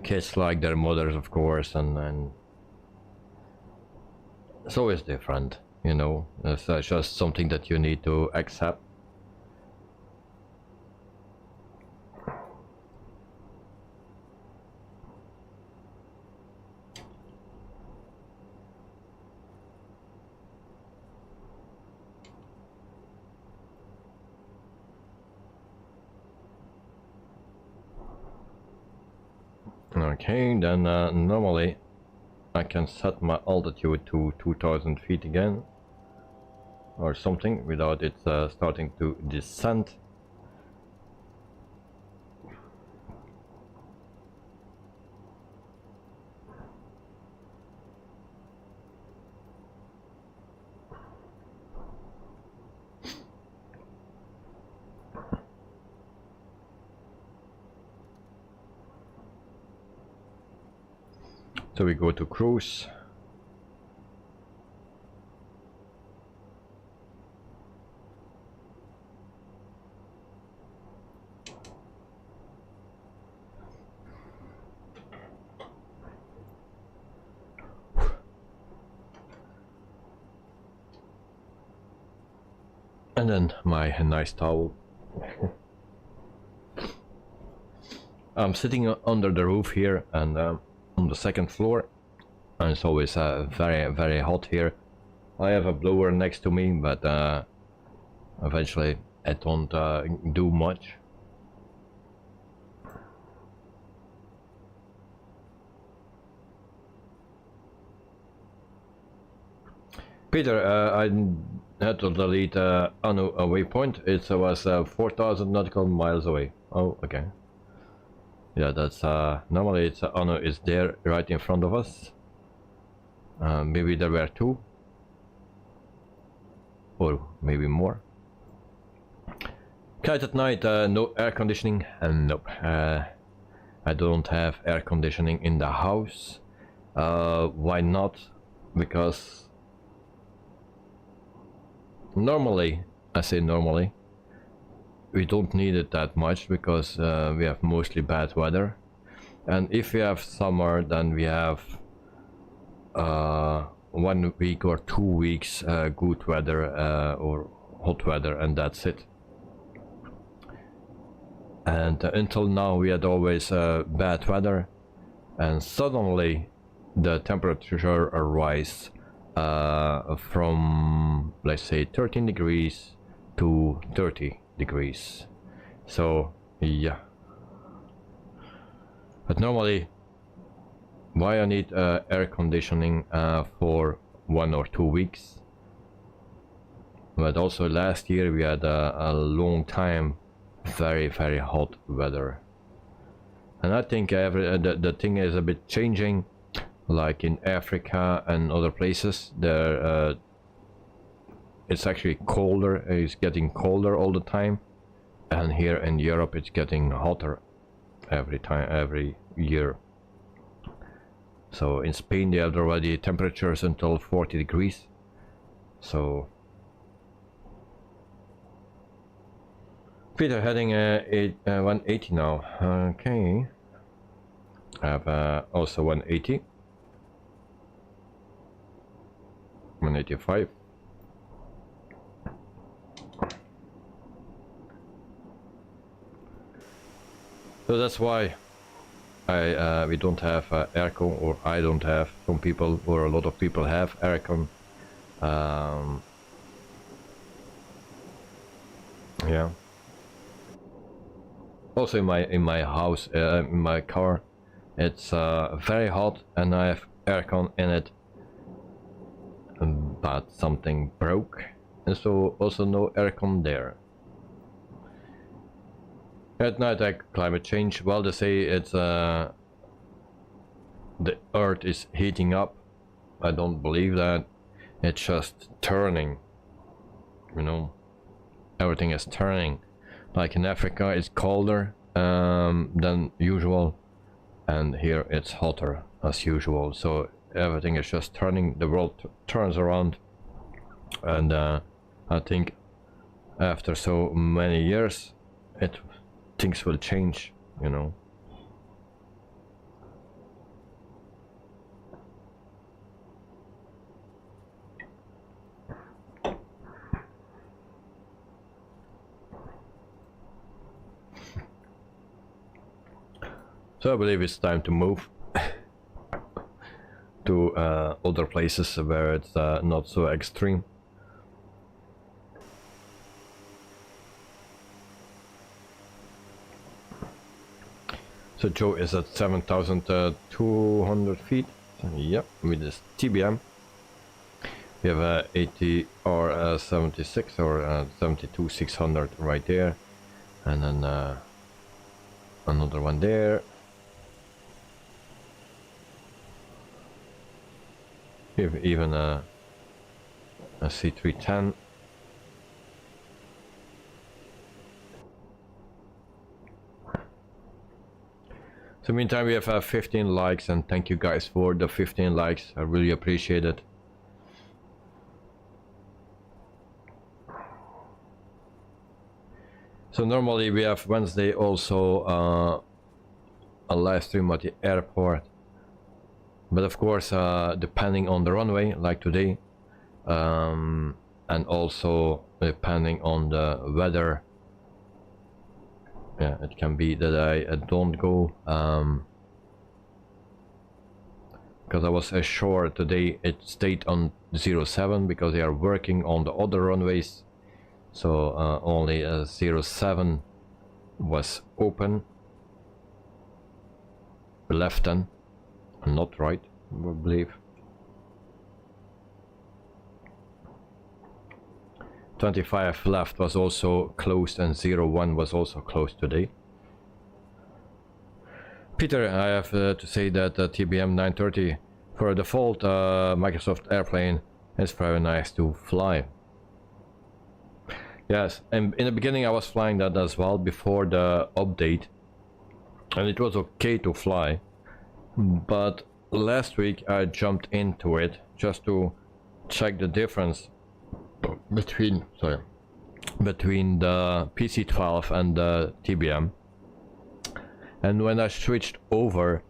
Kids like their mothers, of course, and it's always different, you know. It's just something that you need to accept. Okay, then normally I can set my altitude to 2000 feet again or something without it starting to descend. So we go to cruise. And then my nice towel. I'm sitting under the roof here and on the second floor, and it's always very hot here. I have a blower next to me, but eventually I don't do much. Peter, I had to delete Anu waypoint. It was 4,000 nautical miles away. Oh, okay. Yeah, that's normally it's Anu is there right in front of us. Maybe there were two, or maybe more. Kite at night, no air conditioning, and nope. I don't have air conditioning in the house. Why not? Because normally, I say normally, we don't need it that much because we have mostly bad weather, and if we have summer, then we have 1 week or 2 weeks good weather or hot weather, and that's it. And until now we had always bad weather, and suddenly the temperature rise from, let's say, 13 degrees to 30 degrees. So yeah, but normally why I need air conditioning for 1 or 2 weeks, but also last year we had a long time very hot weather, and I think the thing is a bit changing, like in Africa and other places there it's actually colder. It's getting colder all the time, and here in Europe it's getting hotter every year. So in Spain they have already temperatures until 40 degrees. So Peter heading 180 now. Okay, I have also 180, 185. So that's why we don't have aircon, or I don't have. Some people, or a lot of people, have aircon. Yeah. Also in my house, in my car, it's very hot, and I have aircon in it. But something broke, and so also no aircon there. At night, climate change. Well, they say it's the Earth is heating up. I don't believe that. It's just turning. You know, everything is turning. Like in Africa, it's colder than usual, and here it's hotter as usual. So everything is just turning. The world turns around, and I think after so many years, things will change. You know. So I believe it's time to move to other places where it's not so extreme. So Joe is at 7,200 feet. Yep, with this TBM. We have a ATR 76 or 72,600 right there, and then another one there. We have even a C310. So meantime, we have 15 likes, and thank you guys for the 15 likes. I really appreciate it. So normally we have Wednesday also a live stream at the airport, but of course depending on the runway, like today, and also depending on the weather, yeah, it can be that I don't go, because I was assured today it stayed on 07 because they are working on the other runways. So only 07 was open, left then, not right, I believe. 25 left was also closed, and 01 was also closed today. Peter, I have to say that the TBM 930 for a default Microsoft airplane is very nice to fly. Yes, and in the beginning I was flying that as well before the update, and it was okay to fly, but last week I jumped into it just to check the difference between the PC-12 and the TBM. And when I switched over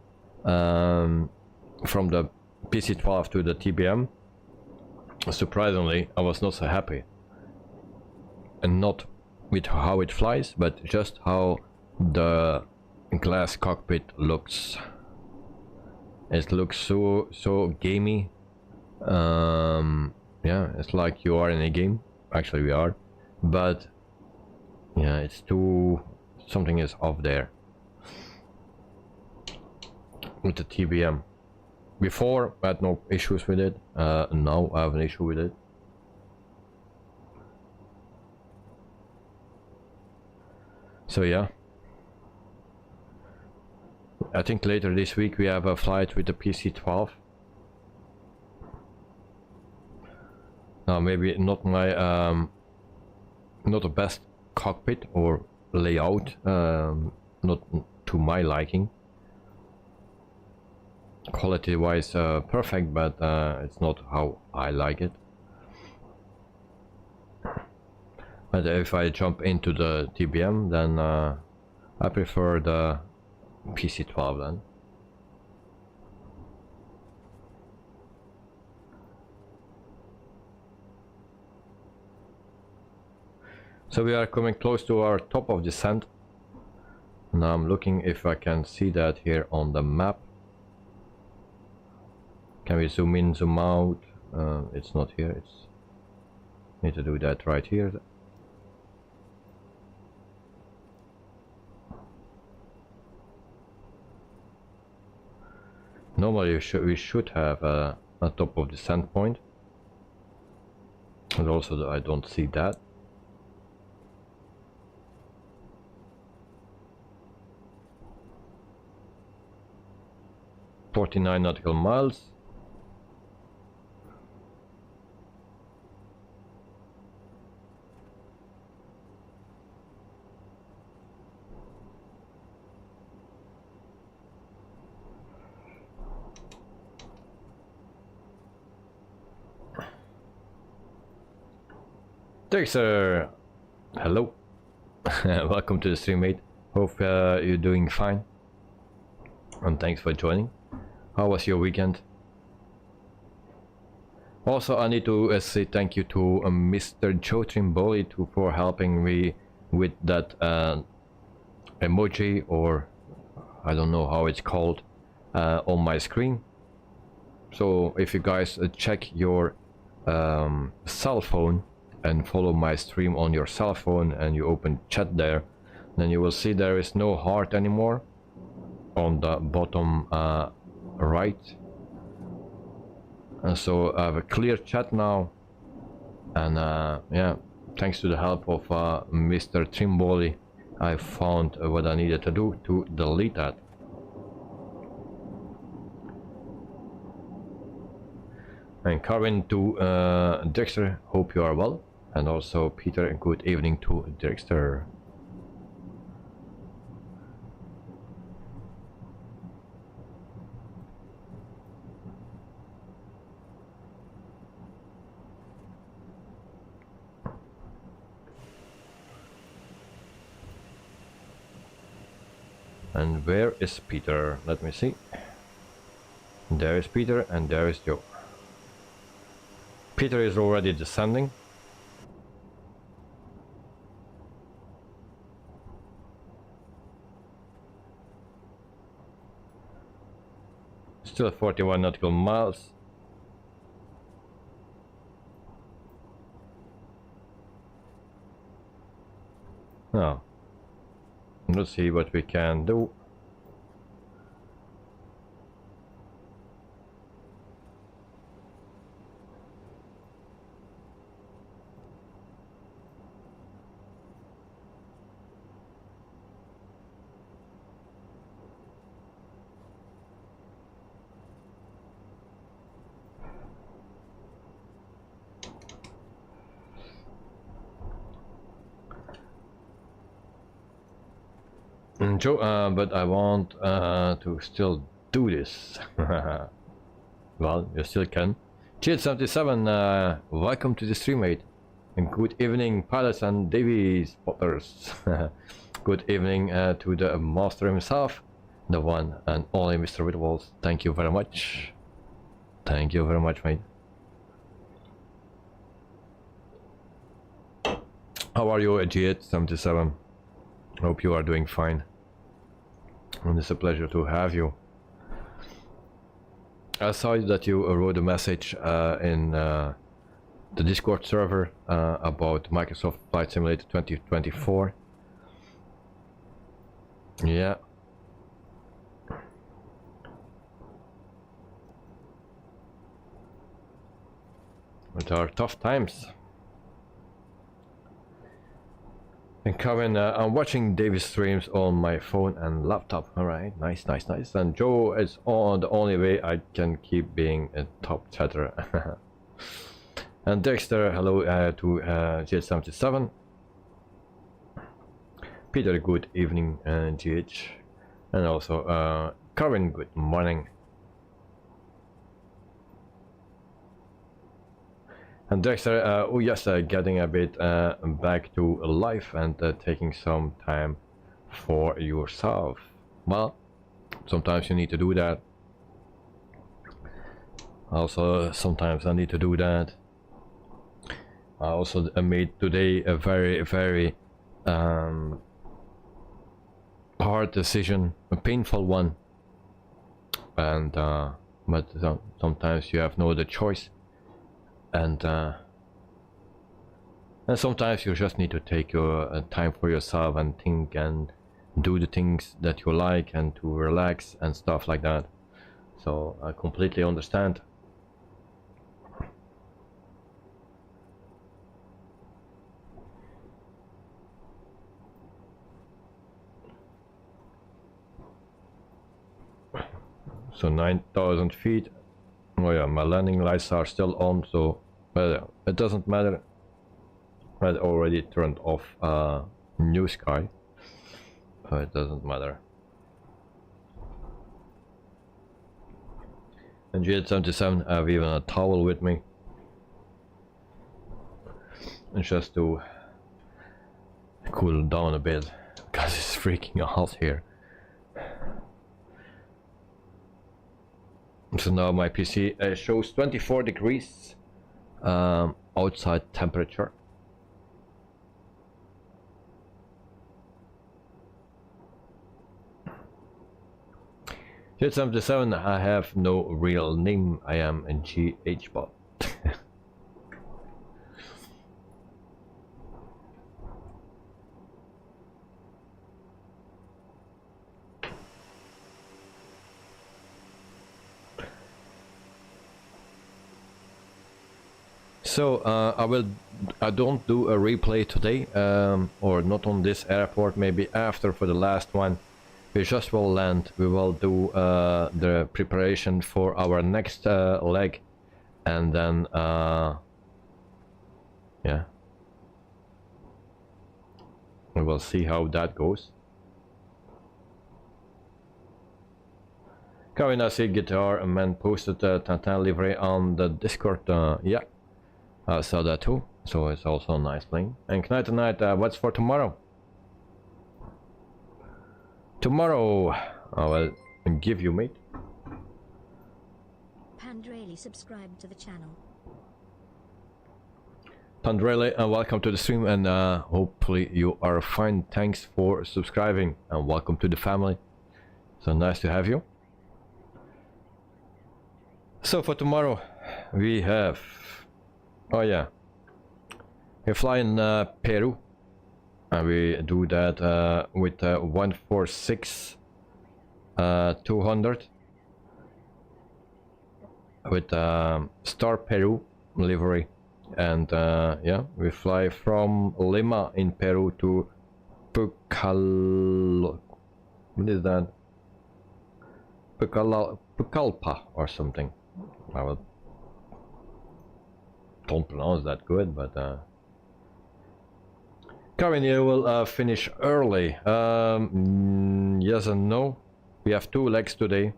from the PC-12 to the TBM, surprisingly I was not so happy. And not with how it flies, but just how the glass cockpit looks. It looks so gamey. Yeah, it's like you are in a game. Actually we are, but yeah, it's too, something is off there with the TBM. Before I had no issues with it, now I have an issue with it. So yeah, I think later this week we have a flight with the PC-12. Now maybe not my not the best cockpit or layout, not to my liking. Quality wise perfect, but it's not how I like it. But if I jump into the TBM, then I prefer the PC-12 then. So we are coming close to our top of descent. Now I'm looking if I can see that here on the map. Can we zoom in, zoom out? It's not here. It's need to do that right here. Normally we should have a top of descent point. And also I don't see that. "49 nautical miles. Dexter, hello. Welcome to the stream, mate. Hope you're doing fine. And thanks for joining. How was your weekend? Also, I need to say thank you to Mr. Joe Trimboli for helping me with that emoji, or I don't know how it's called, on my screen. So if you guys check your cell phone and follow my stream on your cell phone and you open chat there, then you will see there is no heart anymore on the bottom right. And so I have a clear chat now, and yeah, thanks to the help of Mr. Trimboli, I found what I needed to do to delete that. And Carvin to Dexter, hope you are well. And also Peter, and good evening to Dexter. And where is Peter? Let me see. There is Peter, and there is Joe. Peter is already descending. Still 41 nautical miles. Now, let's see what we can do. Joe, but I want to still do this. Well, you still can. GL77, welcome to the stream, mate. And good evening, pilots and Davy spotters. Good evening to the master himself, the one and only Mr. Whitwalls. Thank you very much. Thank you very much, mate. How are you, G877? Hope you are doing fine. And it's a pleasure to have you. I saw that you wrote a message in the Discord server about Microsoft Flight Simulator 2024. Yeah. It are tough times. And Kevin, I'm watching David's streams on my phone and laptop. Alright, nice, nice, nice. And Joe is on the only way I can keep being a top chatter. And Dexter, hello to GH77. Peter, good evening, GH. And also Kevin, good morning. And Dexter, oh yes, getting a bit back to life and taking some time for yourself. Well, sometimes you need to do that. Also, sometimes I need to do that. I also made today a very, very hard decision, a painful one. And but sometimes you have no other choice. And sometimes you just need to take your time for yourself and think and do the things that you like and to relax and stuff like that. So I completely understand. So 9,000 feet. Oh yeah, my landing lights are still on, so it doesn't matter. I already turned off NEWSKY, so it doesn't matter. And G77, I have even a towel with me, and just to cool down a bit, because it's freaking hot here. So now my PC shows 24 degrees outside temperature. G77, I have no real name, I am a GHbot. So I don't do a replay today, or not on this airport, maybe after for the last one. We just will land, we will do the preparation for our next leg, and then yeah, we will see how that goes. Kevin, I see guitar and man posted Tintin livery on the Discord. Yeah, I saw that too, so it's also nice playing. And Knight tonight, what's for tomorrow? Tomorrow, I will give you, mate.
Pandrali subscribed to the channel.
Pandrali, welcome to the stream, and hopefully you are fine. Thanks for subscribing, and welcome to the family. So nice to have you. So for tomorrow, we have... Oh yeah. We fly in Peru. And we do that with 146 200 with Star Peru livery, and yeah, we fly from Lima in Peru to what is that? Pucallpa or something. I don't pronounce that good, but Karen, you will finish early. Yes and no. We have 2 legs today.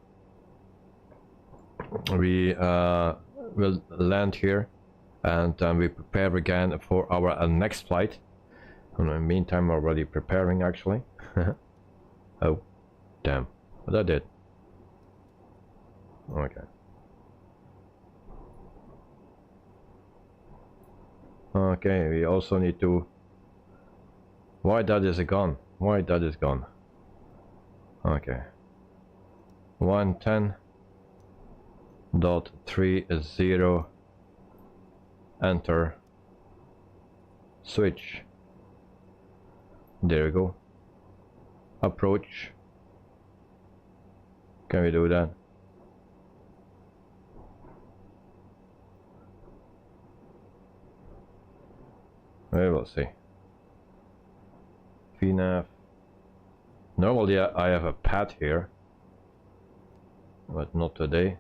We will land here, and we prepare again for our next flight. In the meantime, already preparing actually. Oh, damn! What I did. Okay. Okay, we also need to... Why that is gone? Why that is gone? Okay. 110.30 enter switch. There we go. Approach. Can we do that? We will see. VNAV. Normally I have a pad here, but not today.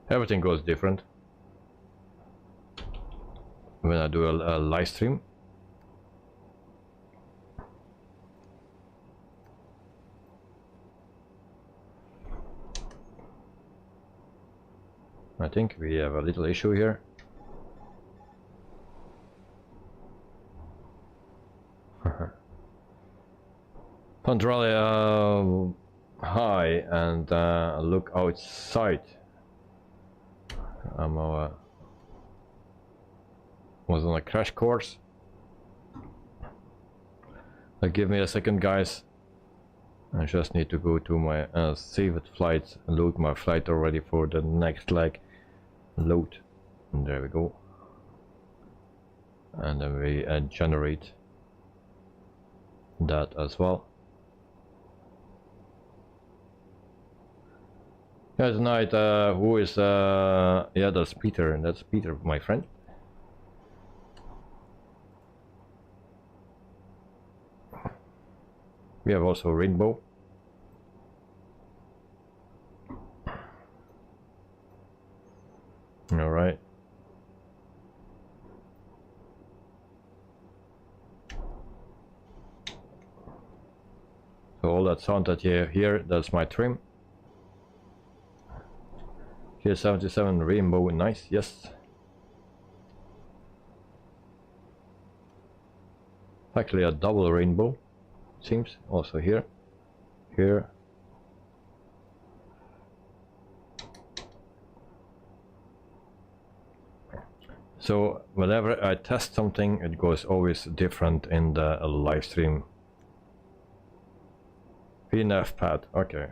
Everything goes different when I do a live stream. I think we have a little issue here. Pandrali, hi, and look outside. I'm was on a crash course. Give me a second, guys. I just need to go to my saved flights, load my flight already for the next leg. Load, and there we go, and then we generate that as well. Yeah, tonight, who is, yeah, that's Peter, my friend. We have also Rainbow. All right. So all that sound that you hear, that's my trim. Here's 77 Rainbow, nice, yes. Actually a double rainbow, seems, also here, here. So whenever I test something, it goes always different in the live stream. VNF pad, okay.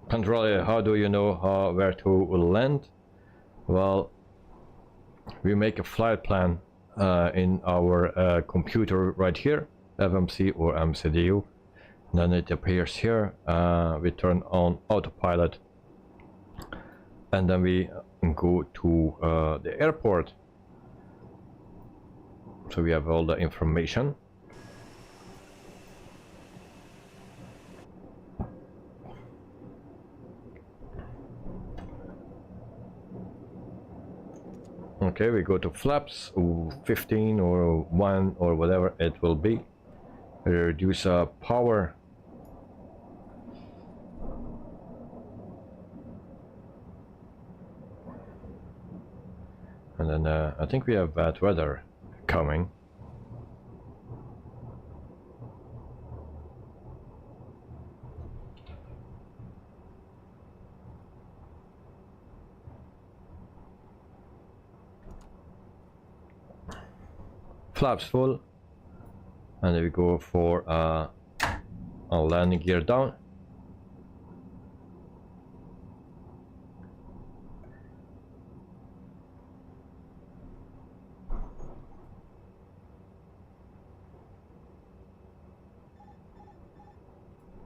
Controller, how do you know where to land? Well, we make a flight plan in our computer right here, FMC or MCDU. Then it appears here. We turn on autopilot, and then we go to the airport. So we have all the information. Okay, we go to flaps 15 or 1 or whatever it will be. We reduce power. And then I think we have bad weather coming. Flaps full, and then we go for a landing gear down.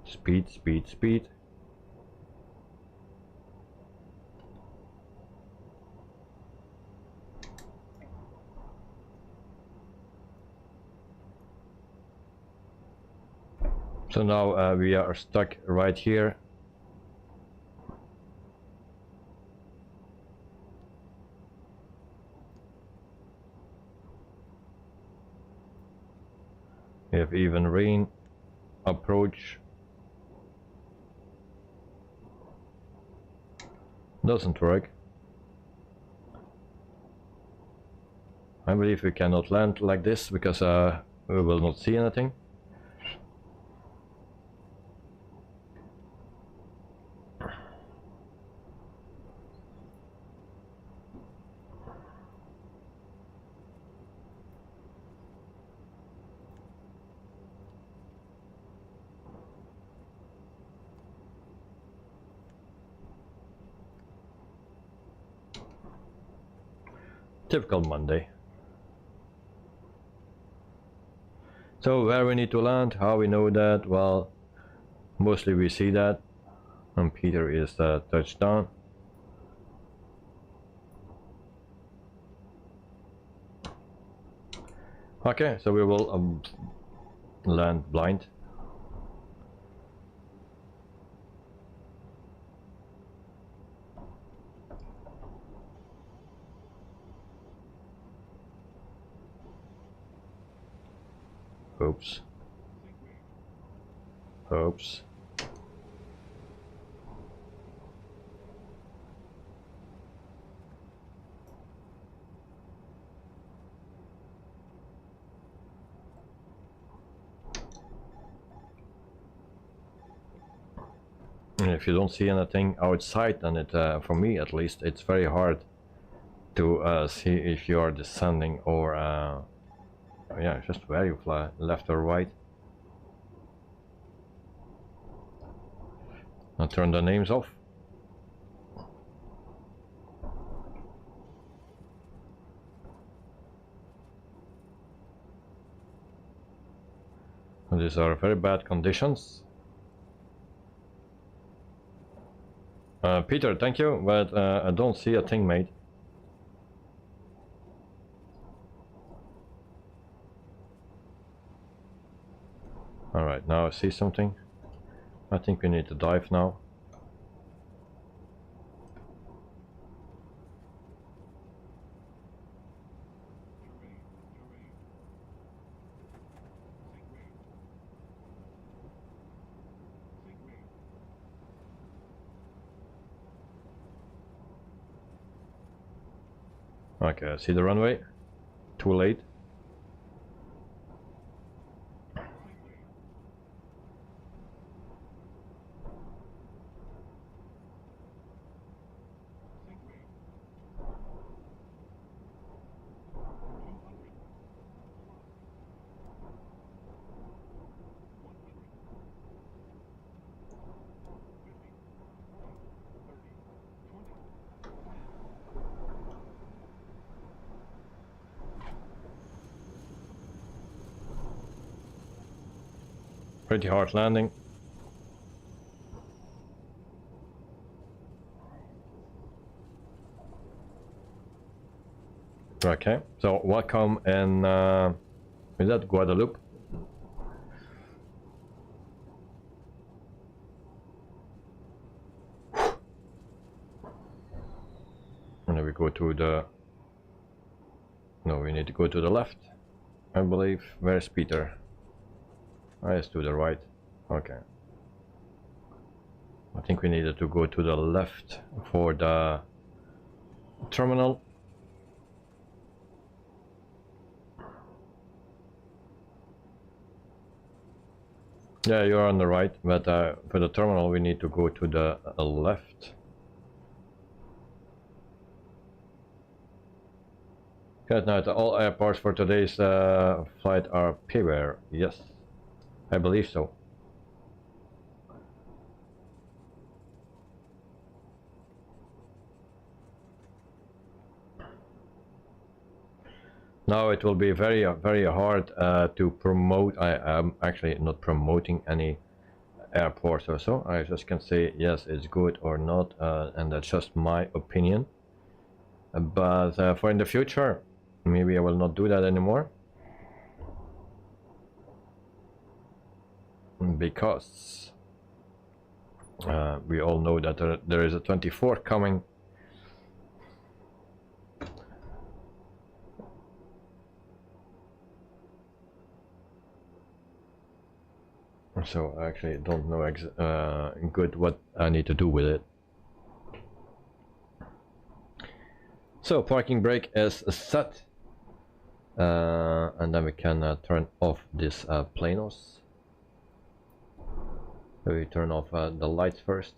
Speed, speed, speed. So now we are stuck right here. We have even rain approach. Doesn't work. I believe we cannot land like this because we will not see anything. Typical Monday. So where we need to land, how we know that? Well, mostly we see that. And Peter is the touchdown. Okay, so we will land blind. Oops. Oops. And if you don't see anything outside, then it, for me at least, it's very hard to see if you are descending or yeah, just where you fly, left or right. I'll turn the names off. These are very bad conditions. Peter, thank you, but I don't see a thing, mate. Alright, now I see something. I think we need to dive now. Okay, I see the runway. Too late. Pretty hard landing. Okay, so welcome in, is that Guadeloupe? And then we go to the, no, we need to go to the left, I believe. Where's Peter? It's to the right. Okay. I think we needed to go to the left for the terminal. Yeah, you're on the right, but for the terminal we need to go to the left. Good night. All airports for today's flight are payware. Yes. I believe so. Now it will be very hard to promote. I am actually not promoting any airports or so. I just can say yes, it's good or not, and that's just my opinion. But for in the future, maybe I will not do that anymore. Because we all know that there is a 24 coming. So I actually don't know good what I need to do with it. So parking brake is set, and then we can turn off this planos. So we turn off the lights first.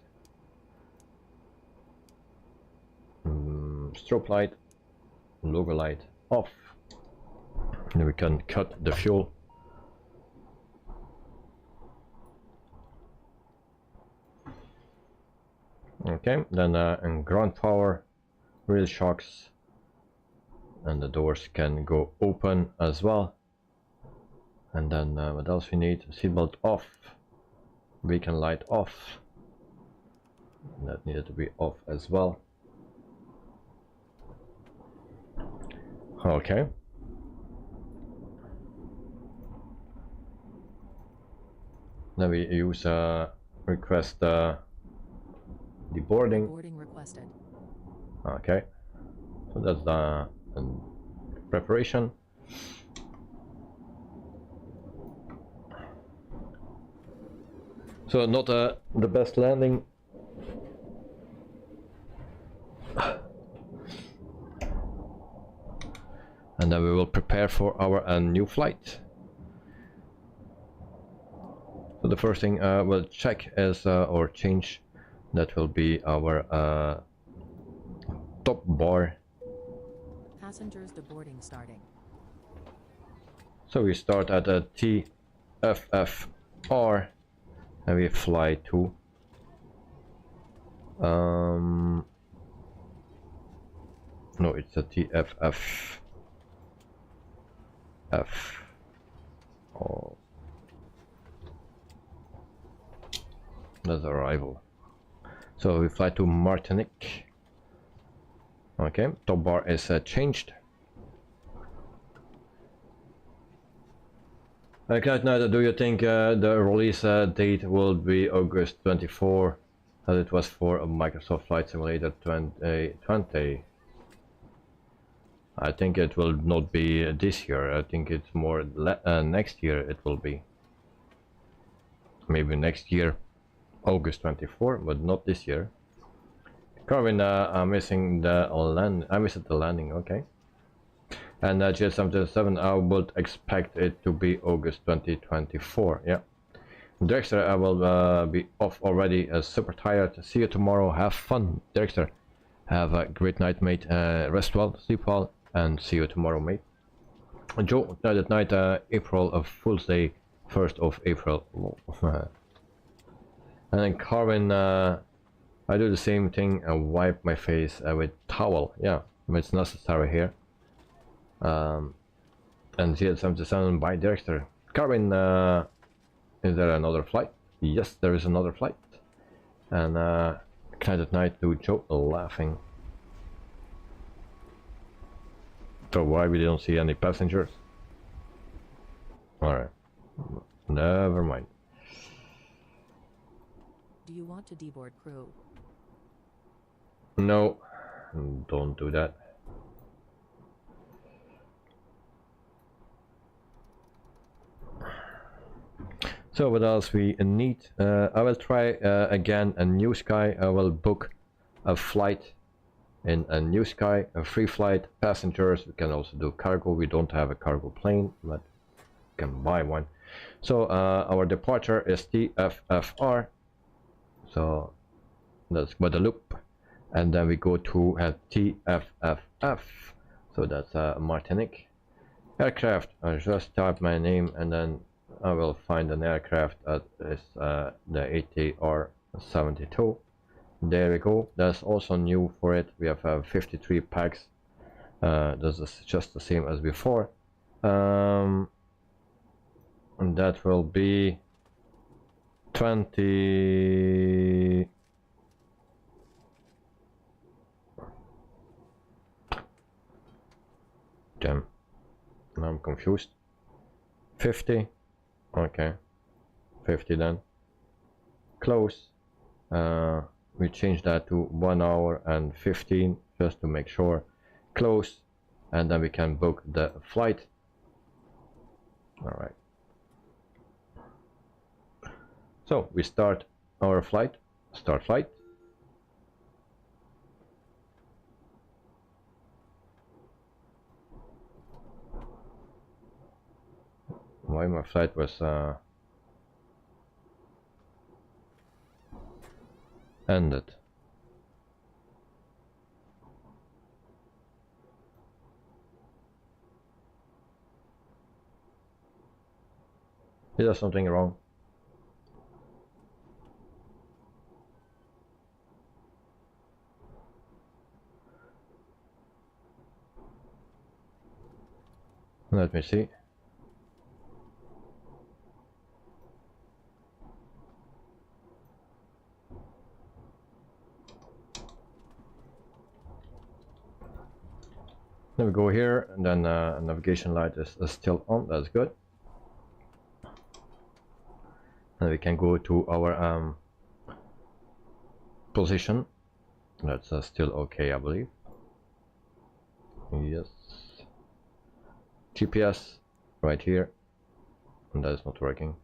Strobe light, logo light off. And we can cut the fuel. Okay, then in ground power, wheel shocks, and the doors can go open as well. And then what else we need? Seatbelt off. Beacon light off. That needed to be off as well. Okay. Then we use request deboarding.
Boarding requested.
Okay. So that's the preparation. So not the best landing. And then we will prepare for our new flight. So the first thing we'll check is or change, that will be our top bar.
Passengers deboarding starting.
So we start at a TFFR. And we fly to no, it's a TFFF. Oh. That's arrival. So we fly to Martinique. Okay, top bar is changed. Now, do you think the release date will be August 24, as it was for Microsoft Flight Simulator 2020? I think it will not be this year. I think it's more next year it will be. Maybe next year, August 24, but not this year. Carvin, I'm missing the land. I missed the landing. Okay. And GS77, I would expect it to be August 2024. Yeah. Dexter, I will be off already. Super tired. See you tomorrow. Have fun, Dexter. Have a great night, mate. Rest well, sleep well, and see you tomorrow, mate. Joe, night at night. April, Fool's Day, 1st of April. And then Carvin, I do the same thing and wipe my face with towel. Yeah, it's necessary here. And GS77 by Dexter. Carvin, is there another flight? Yes, there is another flight. And night at night to Joe laughing. So why we don't see any passengers? Alright, never mind.
Do you want to deboard crew?
No, don't do that. So what else we need? I will try again a NEWSKY. I will book a flight in a NEWSKY, a free flight, passengers. We can also do cargo. We don't have a cargo plane, but we can buy one. So our departure is TFFR. So that's Guadeloupe. And then we go to TFFF. So that's Martinique. Aircraft, I just type my name and then I will find an aircraft that is the ATR 72. There we go. That's also new for it. We have 53 packs. This is just the same as before. And that will be 20. Damn. Now I'm confused. 50. Okay. 50 then. Close. We change that to 1 hour and 15 just to make sure. Close. And then we can book the flight. Alright. So we start our flight. Start flight. Why my flight was ended. Is there something wrong? Let me see. Then we go here, and then navigation light is still on. That's good. And we can go to our position. That's still okay, I believe. Yes. GPS right here, and that is not working.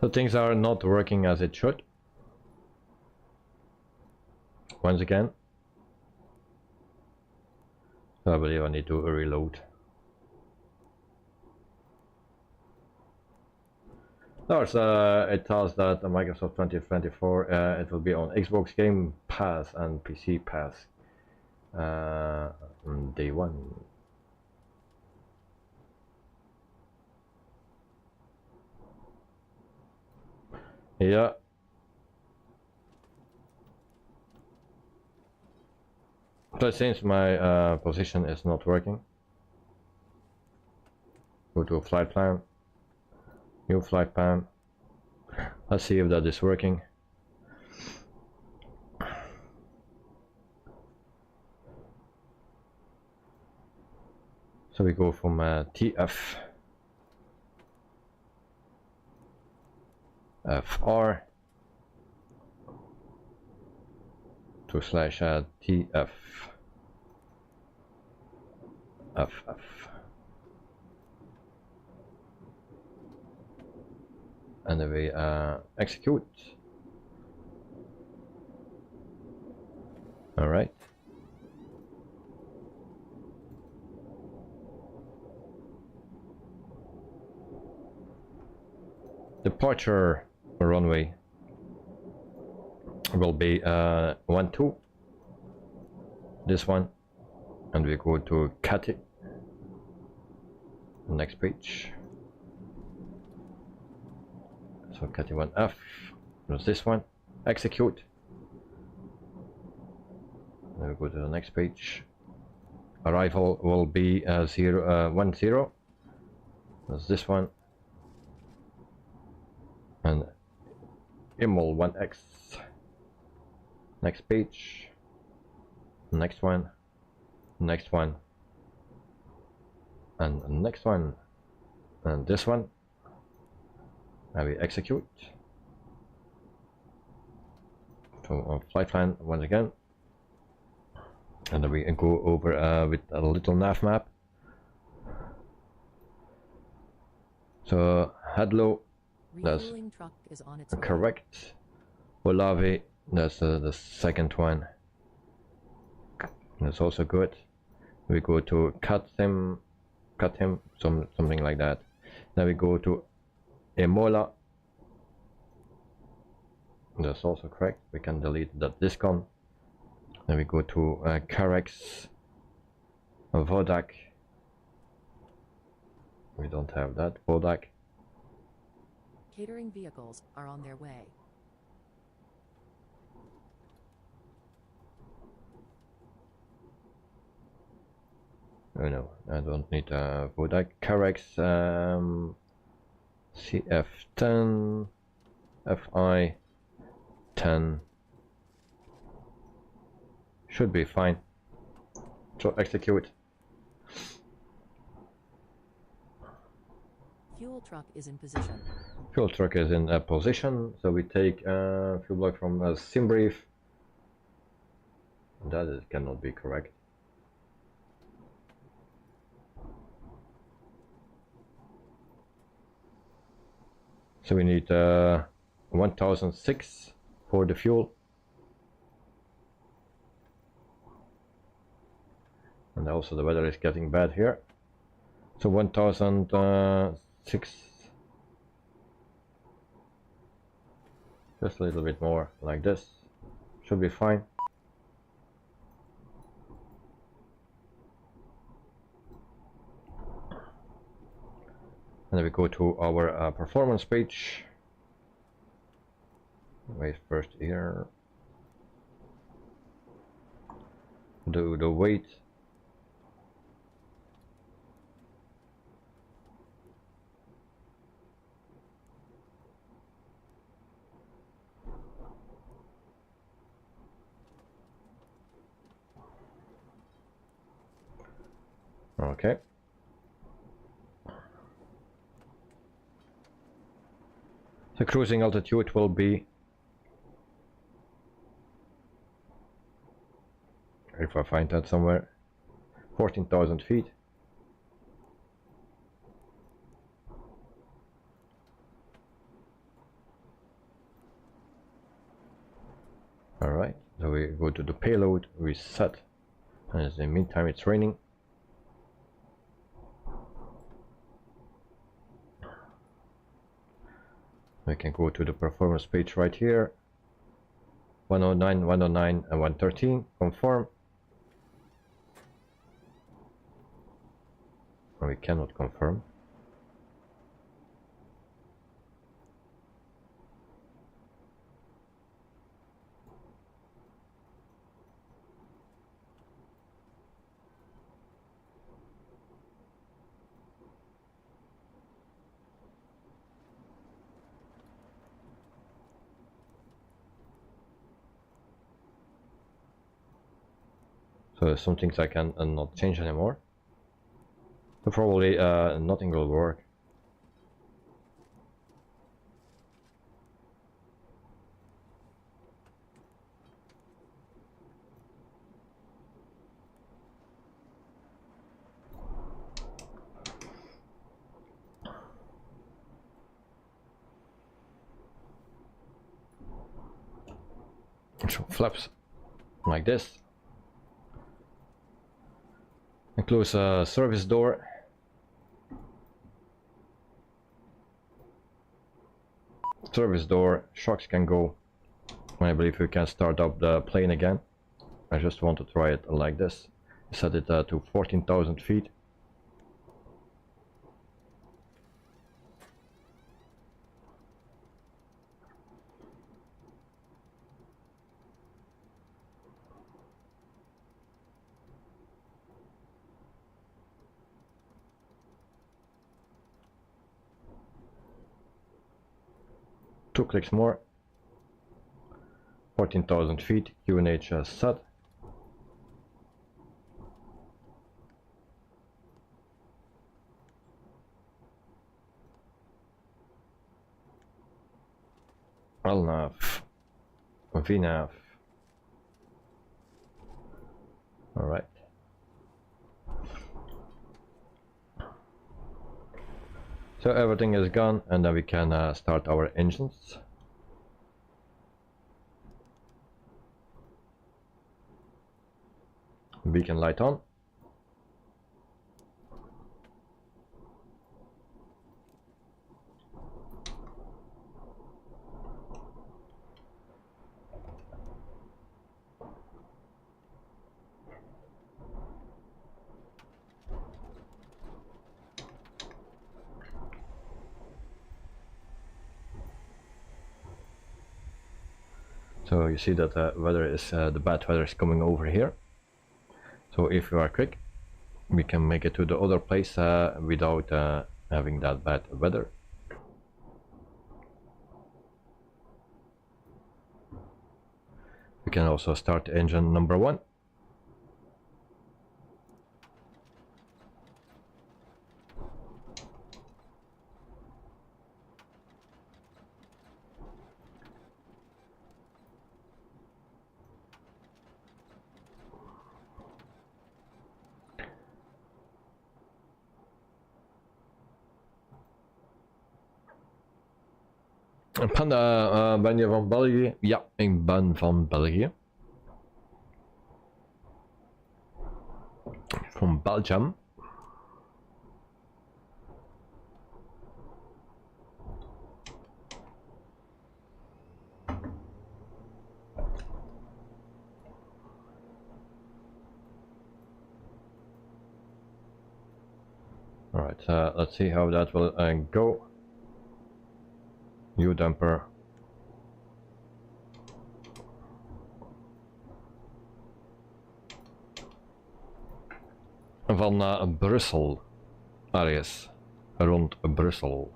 So things are not working as it should. Once again. So I believe I need to reload. So it tells that the Microsoft 2024 it will be on Xbox Game Pass and PC Pass on day 1. Yeah. So since my position is not working, go to flight plan, new flight plan. Let's see if that is working. So we go from TFFR to / TFFF. And then we execute. All right. Departure runway will be 12. This one, and we go to Cathy. Next page. So Cathy 1F. There's this one. Execute. Then we go to the next page. Arrival will be 10. There's this one. And Imol 1X. Next page. Next one. Next one. And next one. And this one. Now we execute. So flight plan once again. And then we go over with a little nav map. So Hadlow. That's
Refueling truck is on its way.
correct. Olavi, that's the second one. That's also good. We go to cut him, something like that. Then we go to Emola. That's also correct. We can delete that discon. Then we go to Carex, Vodak. We don't have that. Vodak.
Catering vehicles are on their way.
Oh no, I don't need Vodak. Carex CF10 FI 10 should be fine. So execute.
Fuel truck is in position.
Fuel truck is in a position, so we take fuel block from a sim brief. That cannot be correct. So we need 1006 for the fuel. And also the weather is getting bad here. So 1006. Just a little bit more like this. Should be fine. And then we go to our performance page. Wait first here. Do the weight. Okay. The cruising altitude will be, if I find that somewhere, 14,000 feet. Alright, so we go to the payload, we set, and in the meantime it's raining. We can go to the performance page right here. 109, 109, and 113. Confirm. We cannot confirm. So some things I can not change anymore. So probably nothing will work. So flaps like this. And close a service door. Service door, shocks can go. I believe we can start up the plane again. I just want to try it like this. Set it to 14,000 feet. Two clicks more. 14,000 feet, UNH set. LNAV, VNAV. Alright. So everything is gone, and then we can start our engines. Beacon light on. So you see that weather is the bad weather is coming over here. So if you are quick, we can make it to the other place without having that bad weather. We can also start engine number 1. Panda, ben je van België? Ja, ik ben van België. From Belgium. Alright, let's see how that will go. New damper. Van Brussel, ergens rond Brussel.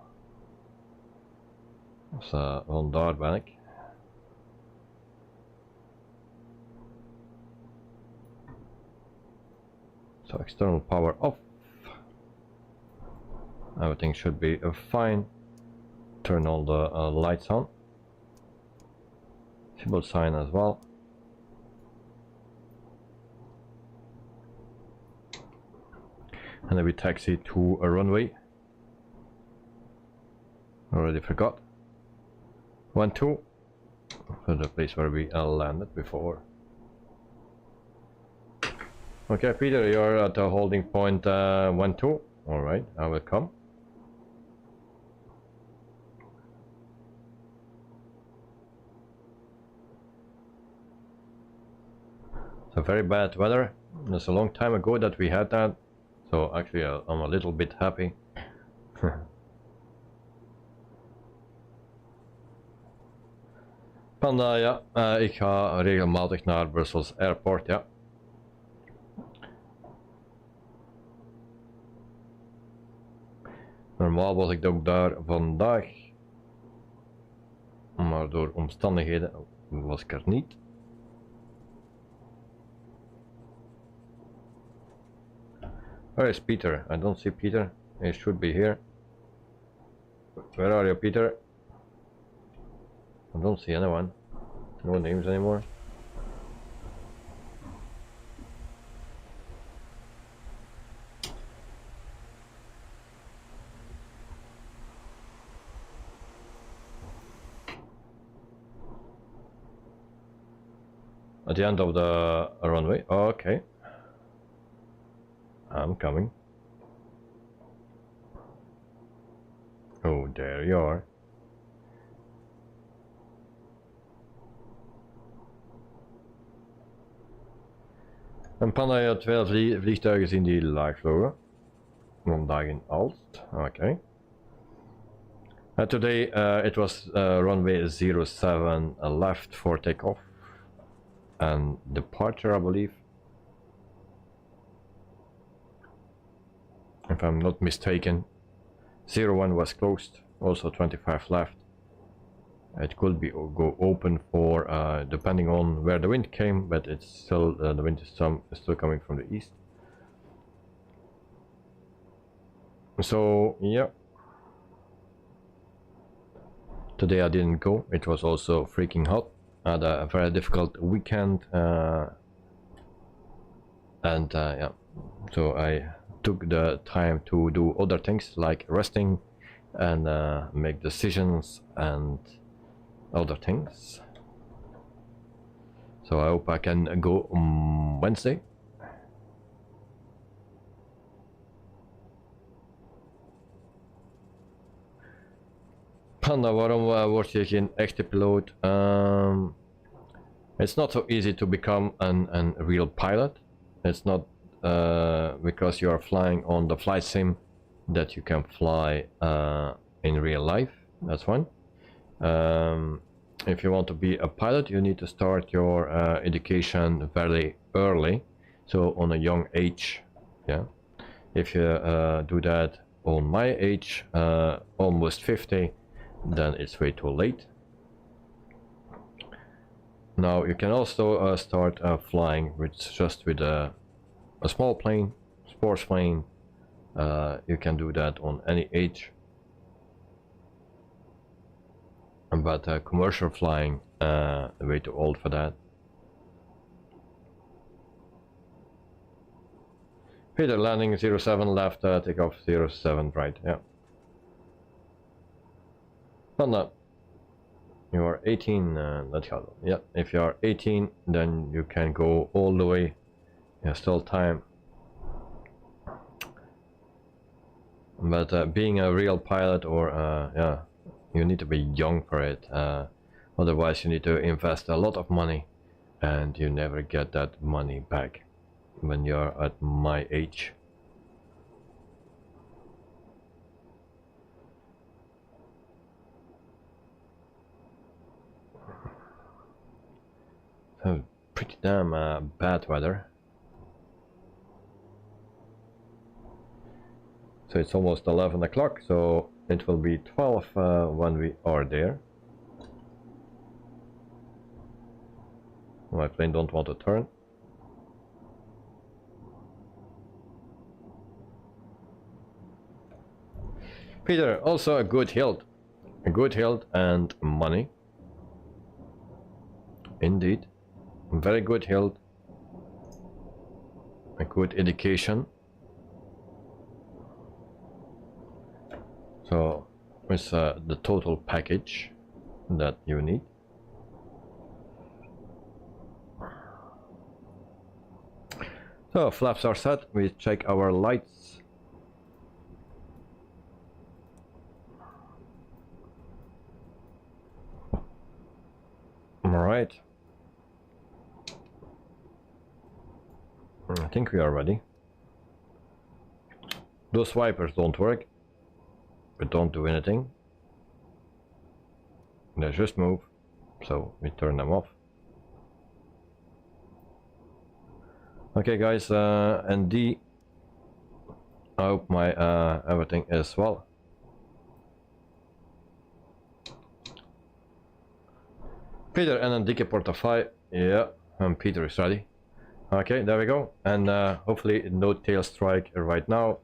Dus van daar ben ik. So external power off. Everything should be fine. Turn all the lights on. Seatbelt sign as well. And then we taxi to a runway. Already forgot. 1-2 for the place where we landed before. Okay, Peter, you're at the holding point 1-2. Alright, I will come. So very bad weather. It's a long time ago that we had that. So actually I'm a little bit happy. Panda, ja, ik ga regelmatig naar Brussels Airport, ja. Normaal was ik ook daar vandaag. Maar door omstandigheden was ik er niet. Where is Peter? I don't see Peter. He should be here. Where are you, Peter? I don't see anyone. No names anymore. At the end of the runway. Okay. I'm coming. Oh, there you are. Een Panda 2 vliegtuigen zien die laag vlogen. Vandaag in Aalst. Okay. Today it was runway 07 left for takeoff and departure, I believe. If I'm not mistaken. 01 was closed, also 25 left. It could be go open for depending on where the wind came, but it's still the wind is still coming from the east. So yeah, today I didn't go. It was also freaking hot. I had a very difficult weekend, and yeah, so I took the time to do other things like resting and make decisions and other things. So I hope I can go Wednesday. Panda, waarom word je geen echte piloot? It's not so easy to become a real pilot. It's not because you are flying on the flight sim that you can fly in real life. That's one. If you want to be a pilot, you need to start your education very early, so on a young age. Yeah, if you do that on my age, almost 50, then it's way too late. Now you can also start flying with just with a small plane, sports plane. You can do that on any age. But commercial flying, way too old for that. Peter, landing 07 left, takeoff 07 right, yeah. Panda, you are 18, that's how, yeah, if you are 18, then you can go all the way, yeah, still time. But being a real pilot or, yeah, you need to be young for it, otherwise you need to invest a lot of money and you never get that money back when you're at my age. So pretty damn bad weather. So it's almost 11 o'clock, so it will be 12 when we are there. My plane don't want to turn. Peter, also a good hilt and money. Indeed, very good hilt, a good education. So it's the total package that you need. So flaps are set, we check our lights. Alright. I think we are ready. Those wipers don't work, but don't do anything. They just move, so we turn them off. Okay guys, and D, I hope my everything is well. Peter en een dikke portefeuille. Ja, and Peter is ready. Okay, there we go. And hopefully no tail strike right now.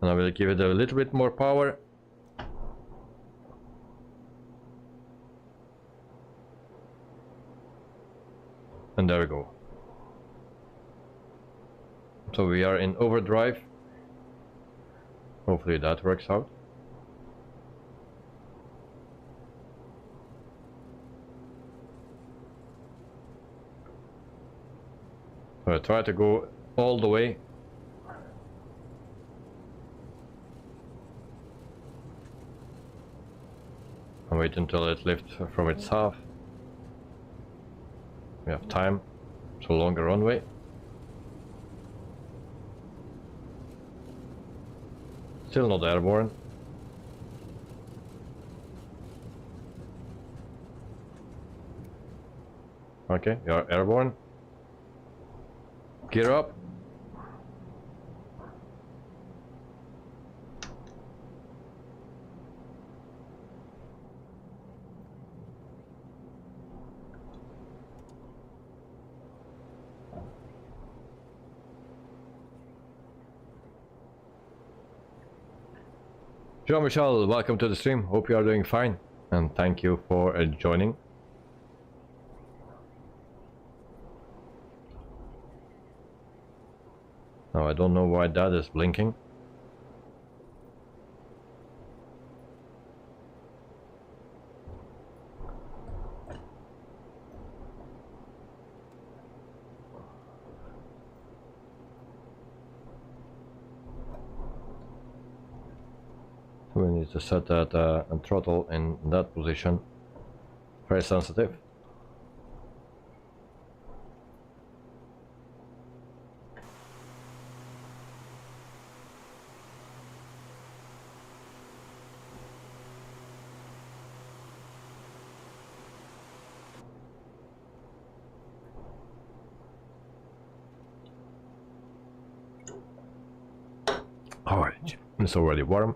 And I will give it a little bit more power. And there we go. So we are in overdrive. Hopefully that works out. So I try to go all the way. And wait until it lifts from its half. We have time, so longer runway. Still not airborne. Okay, we are airborne. Gear up. Jean-Michel, welcome to the stream. Hope you are doing fine, and thank you for joining. Now I don't know why that is blinking. We need to set that throttle in that position. Very sensitive. Alright, it's already warm.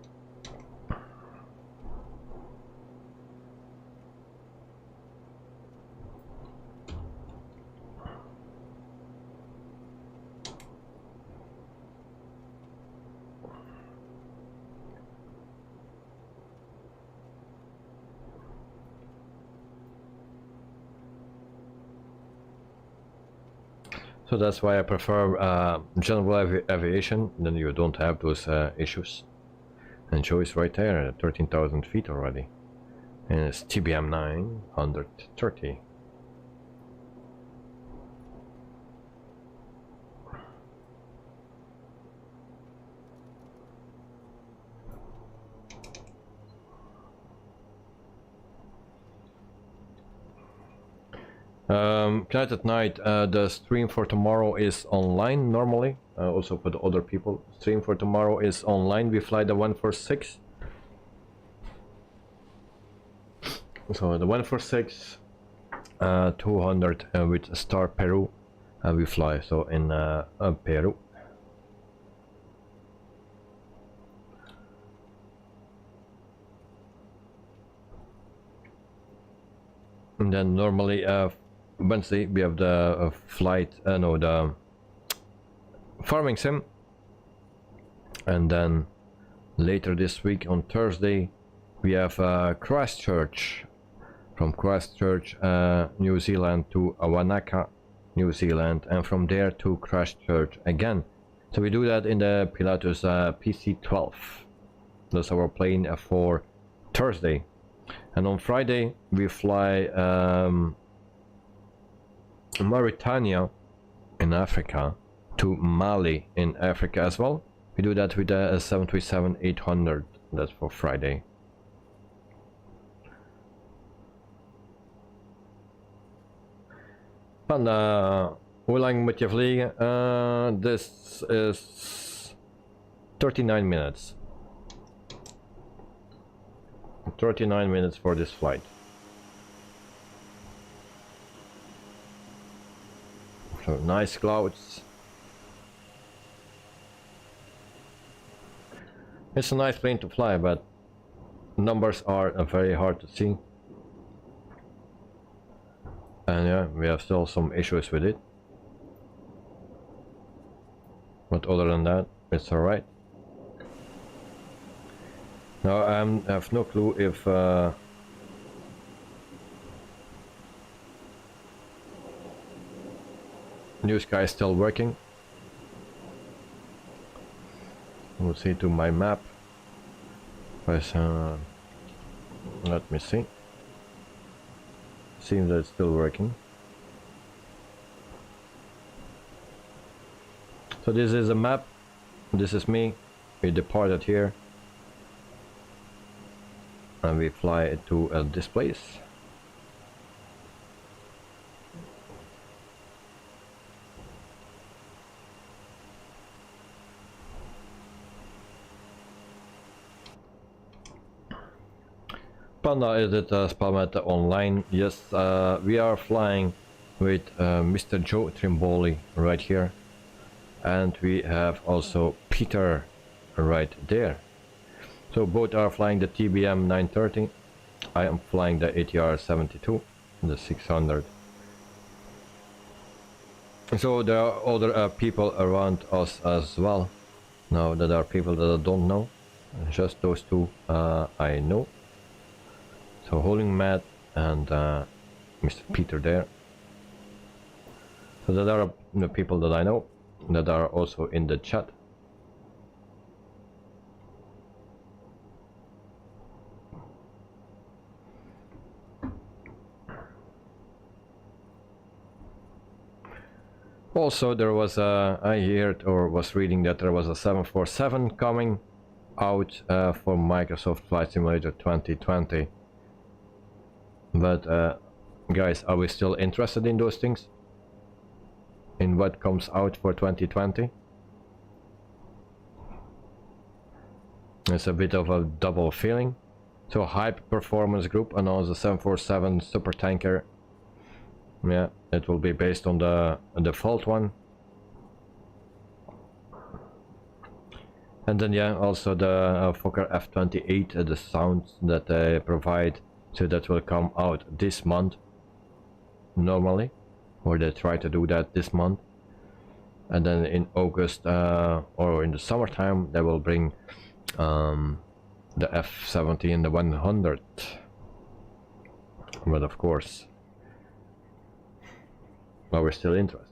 So that's why I prefer general aviation, then you don't have those issues. And Joe is right there at 13,000 feet already. And it's TBM 930. Tonight at night, the stream for tomorrow is online normally. Also for the other people, stream for tomorrow is online. We fly the 146. So the 146, 200 with Star Peru, we fly. So in Peru. And then normally Wednesday we have the flight, no, the farming sim, and then later this week on Thursday we have Christchurch, from Christchurch, New Zealand to Wanaka, New Zealand, and from there to Christchurch again. So we do that in the Pilatus PC-12. That's our plane for Thursday. And on Friday we fly Mauritania in Africa to Mali in Africa as well. We do that with the 737-800. That's for Friday. Panda, hoe lang moet je vliegen? This is 39 minutes. 39 minutes for this flight. So nice clouds. It's a nice plane to fly, but numbers are very hard to see. And yeah, we have still some issues with it. But other than that, it's alright. Now I have no clue if NEWSKY is still working. We'll see to my map. Let me see. Seems that it's still working. So this is a map. This is me. We departed here. And we fly to this place. Panda, is it Spalmette online? Yes, we are flying with Mr. Joe Trimboli right here. And we have also Peter right there. So both are flying the TBM 930. I am flying the ATR 72, the 600. So there are other people around us as well. Now there are people that I don't know. Just those two I know. So Holding Matt and Mr. Peter there. So there are the people that I know that are also in the chat. Also there was I heard or was reading that there was a 747 coming out for Microsoft Flight Simulator 2020. But guys, are we still interested in those things? In what comes out for 2020? It's a bit of a double feeling. So Hype Performance Group announced a 747 super tanker. Yeah, it will be based on the default one. And then yeah, also the Fokker F-28, the sounds that they provide. So that will come out this month normally, or they try to do that this month. And then in August or in the summertime they will bring the F-70 and the 100. But of course, are we still interested?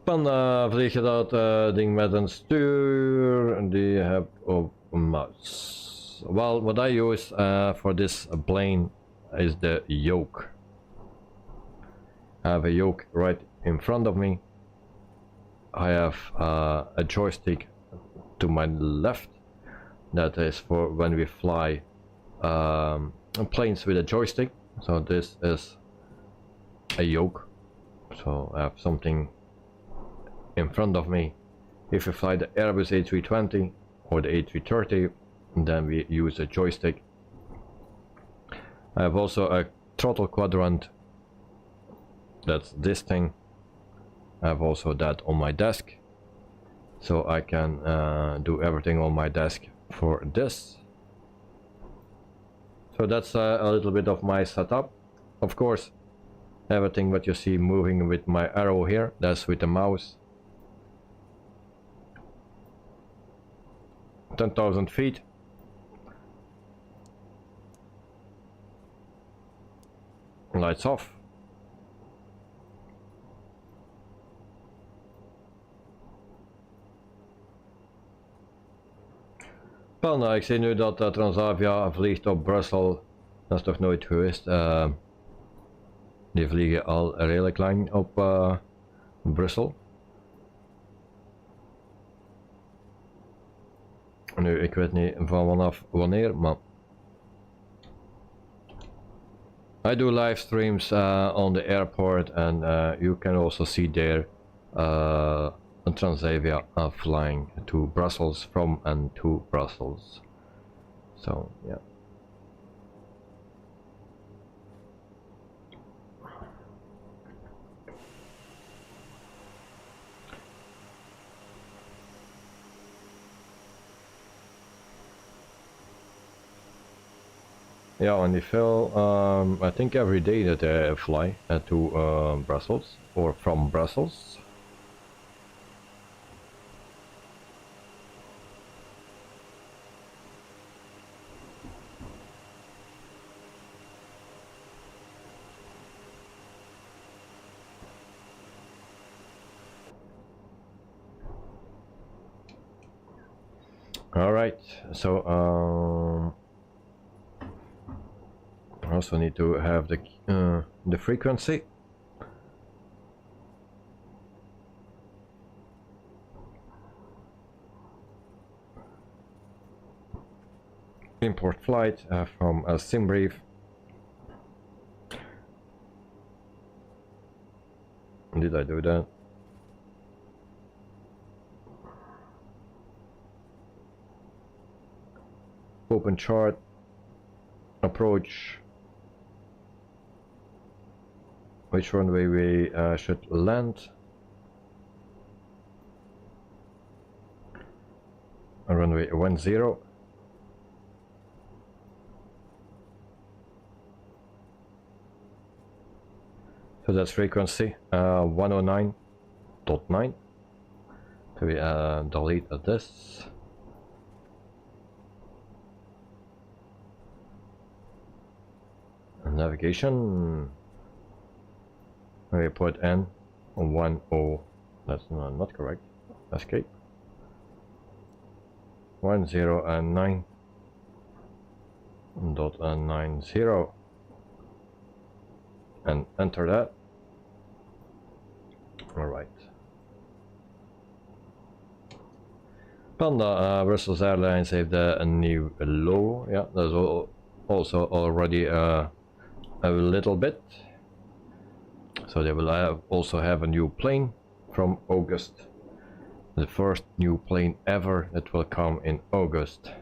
Dan vlieg je dat ding met een stuur en die heb op een muis. Well, what I use for this plane is the yoke. I have a yoke right in front of me. I have a joystick to my left. That is for when we fly planes with a joystick. So this is a yoke. So I have something in front of me. If we fly the Airbus A320 or the A330, then we use a joystick. I have also a throttle quadrant. That's this thing. I have also that on my desk, so I can do everything on my desk for this. So that's a little bit of my setup. Of course, everything that you see moving with my arrow here, that's with the mouse. 10,000 feet. Lights off. Panda, ik zie nu dat Transavia vliegt op Brussel. Dat is toch nooit geweest. Die vliegen al redelijk lang op Brussel. Nu, ik weet niet van vanaf wanneer, maar I do live streams on the airport, and you can also see there Transavia flying to Brussels, from and to Brussels. So yeah. Yeah, and they fell, I think every day that they fly to Brussels, or from Brussels. Alright, so I also need to have the frequency. Import flight from a sim brief. Did I do that? Open chart, approach, which runway we should land. Runway 10. So that's frequency 109.9. So we delete this. Navigation. We put N 10. That's not correct. Escape. 109.90 and enter that. All right. Panda Brussels Airlines have a new low. Yeah, there's also already a little bit. So they will also have a new plane from August. The first new plane ever that will come in August.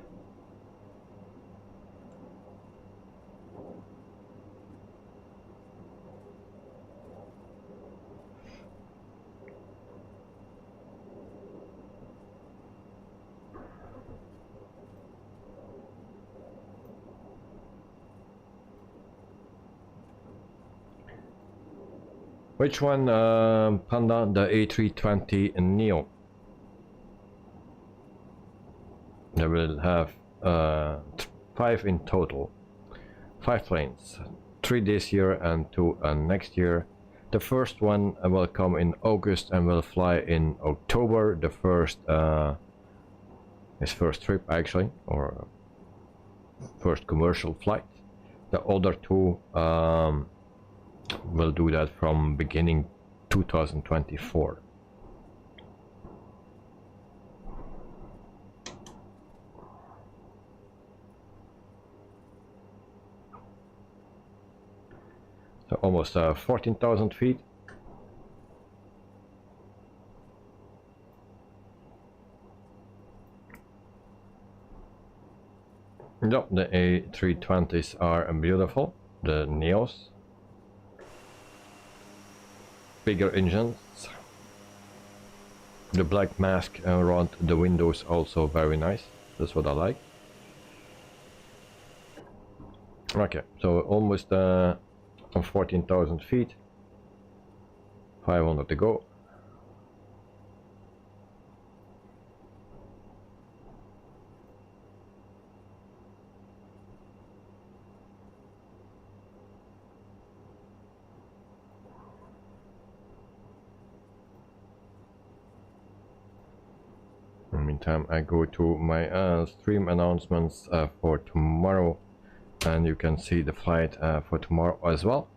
Which one, Panda? The A320 Neo. They will have 5 in total. 5 planes. 3 this year and 2 next year. The first one will come in August and will fly in October. The first, his first trip actually, or first commercial flight. The other 2 will do that from beginning 2024. So almost 14,000 feet. Yep, the A320s are beautiful, the Neos. Bigger engines. The black mask around the windows also very nice. That's what I like. Okay, so almost on 14,000 feet. 500 to go. In the meantime, I go to my stream announcements for tomorrow, and you can see the flight for tomorrow as well.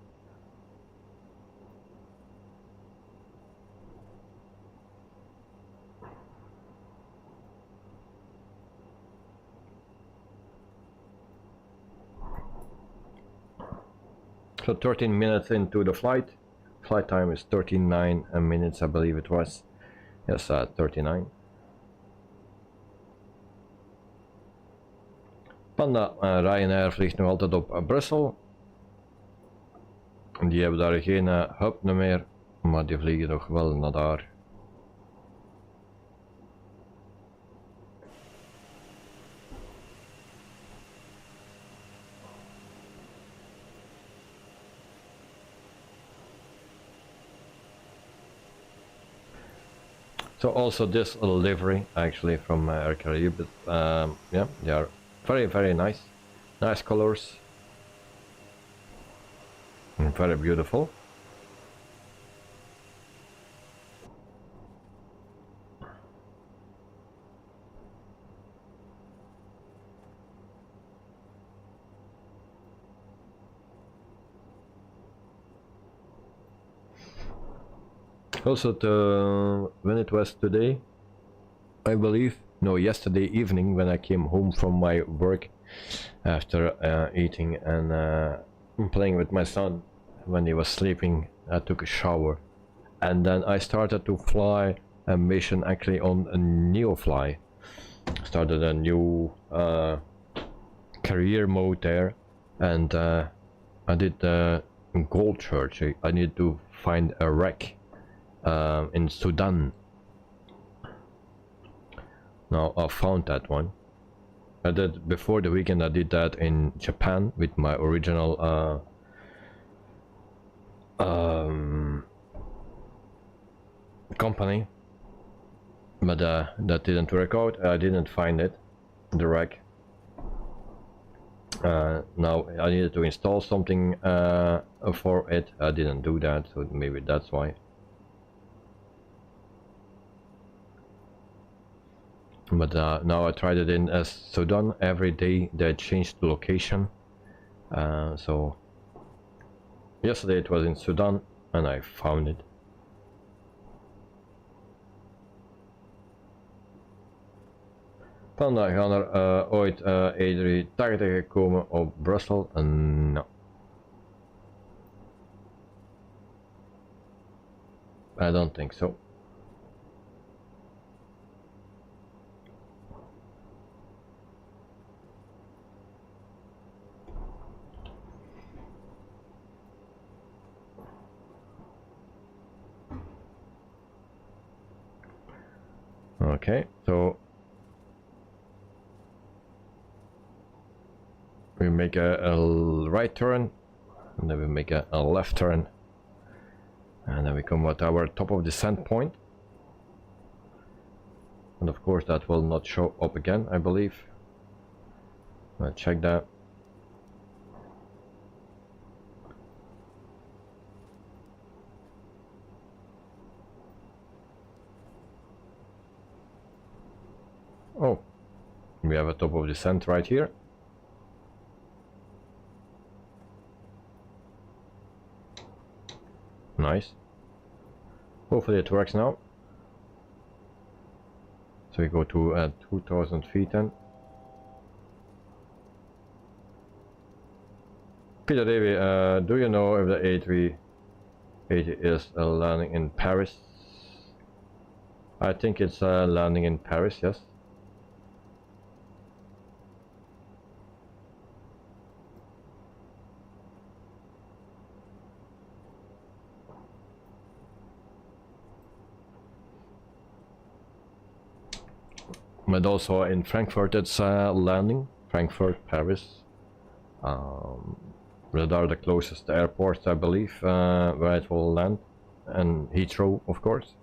So 13 minutes into the flight. Flight time is 39 minutes, I believe it was. Yes, 39. Panda, Ryanair vliegt nog altijd op Brussel. Die hebben daar geen hub meer, maar die vliegen nog wel naar daar. So also this livery actually from Air Caribbean, yeah, they are very nice, nice colors, and very beautiful. Also, when it was today, I believe, no, yesterday evening when I came home from my work after eating and playing with my son when he was sleeping, I took a shower and then I started to fly a mission actually on a NEWSKY. Started a new career mode there, and I did gold search. I need to find a wreck in Sudan. Now I found that one. I did before the weekend. I did that in Japan with my original company, but that didn't work out. I didn't find it, the wreck. Now I needed to install something for it. I didn't do that, so maybe that's why. But now I tried it in Sudan. Every day they changed the location. So yesterday it was in Sudan and I found it. Vandaag gaan er ooit E380 komen op Brussel? No. I don't think so. Okay, so we make a right turn, and then we make a left turn, and then we come at our top of descent point. And of course that will not show up again, I believe. I'll check that. Oh, we have a top of descent right here. Nice. Hopefully it works now. So we go to 2000 feet then. Peter Davy, do you know if the A380 is landing in Paris? I think it's landing in Paris, yes. But also in Frankfurt it's landing. Frankfurt, Paris. That are the closest airports, I believe, where it will land. And Heathrow, of course.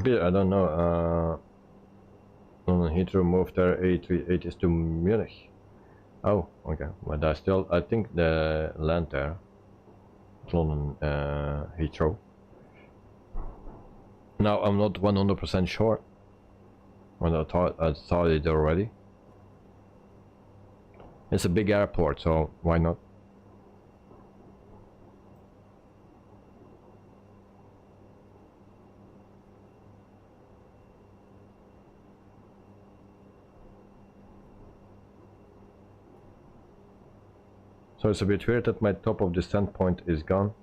I don't know. London Heathrow moved their A380s to Munich. Oh, okay. But I think the land there. London Heathrow. Now I'm not 100% sure. Well, I saw it already. It's a big airport, so why not? So it's a bit weird that my top of descent point is gone.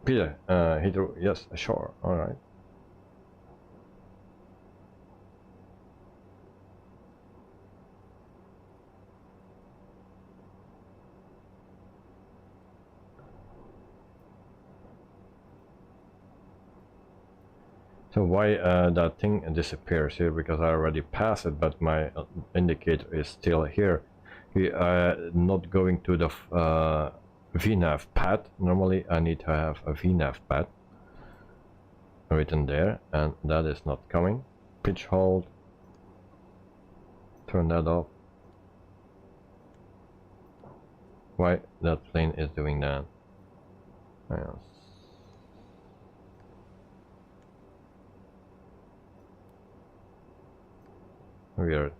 Peter, Heathrow, yes, sure, alright. So why that thing disappears here? Because I already passed it, but my indicator is still here. We are not going to the VNAV pad. Normally I need to have a VNAV pad written there, and that is not coming. Pitch hold. Turn that off. Why that plane is doing that? Yes. Weird.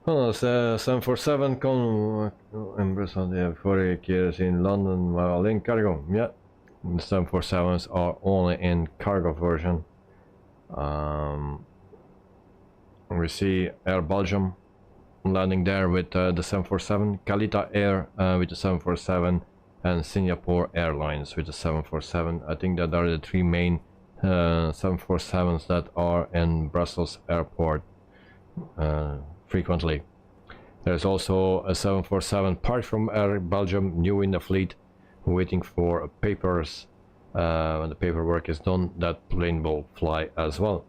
Well, 747 con in Brussels, they have 48 years in London while in cargo. Yeah, the 747s are only in cargo version. We see Air Belgium landing there with the 747, Kalita Air with the 747, and Singapore Airlines with the 747. I think that are the three main 747s that are in Brussels airport frequently. There's also a 747 part from Air Belgium, new in the fleet, waiting for papers. When the paperwork is done, that plane will fly as well.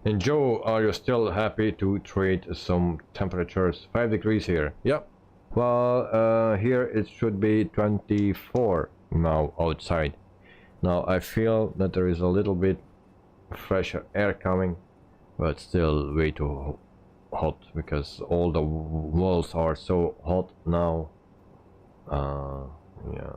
And Joe, are you still happy to trade some temperatures? 5 degrees here. Yeah. Well, here it should be 24 now outside. Now I feel that there is a little bit fresher air coming, but still way too hot because all the walls are so hot now. Yeah.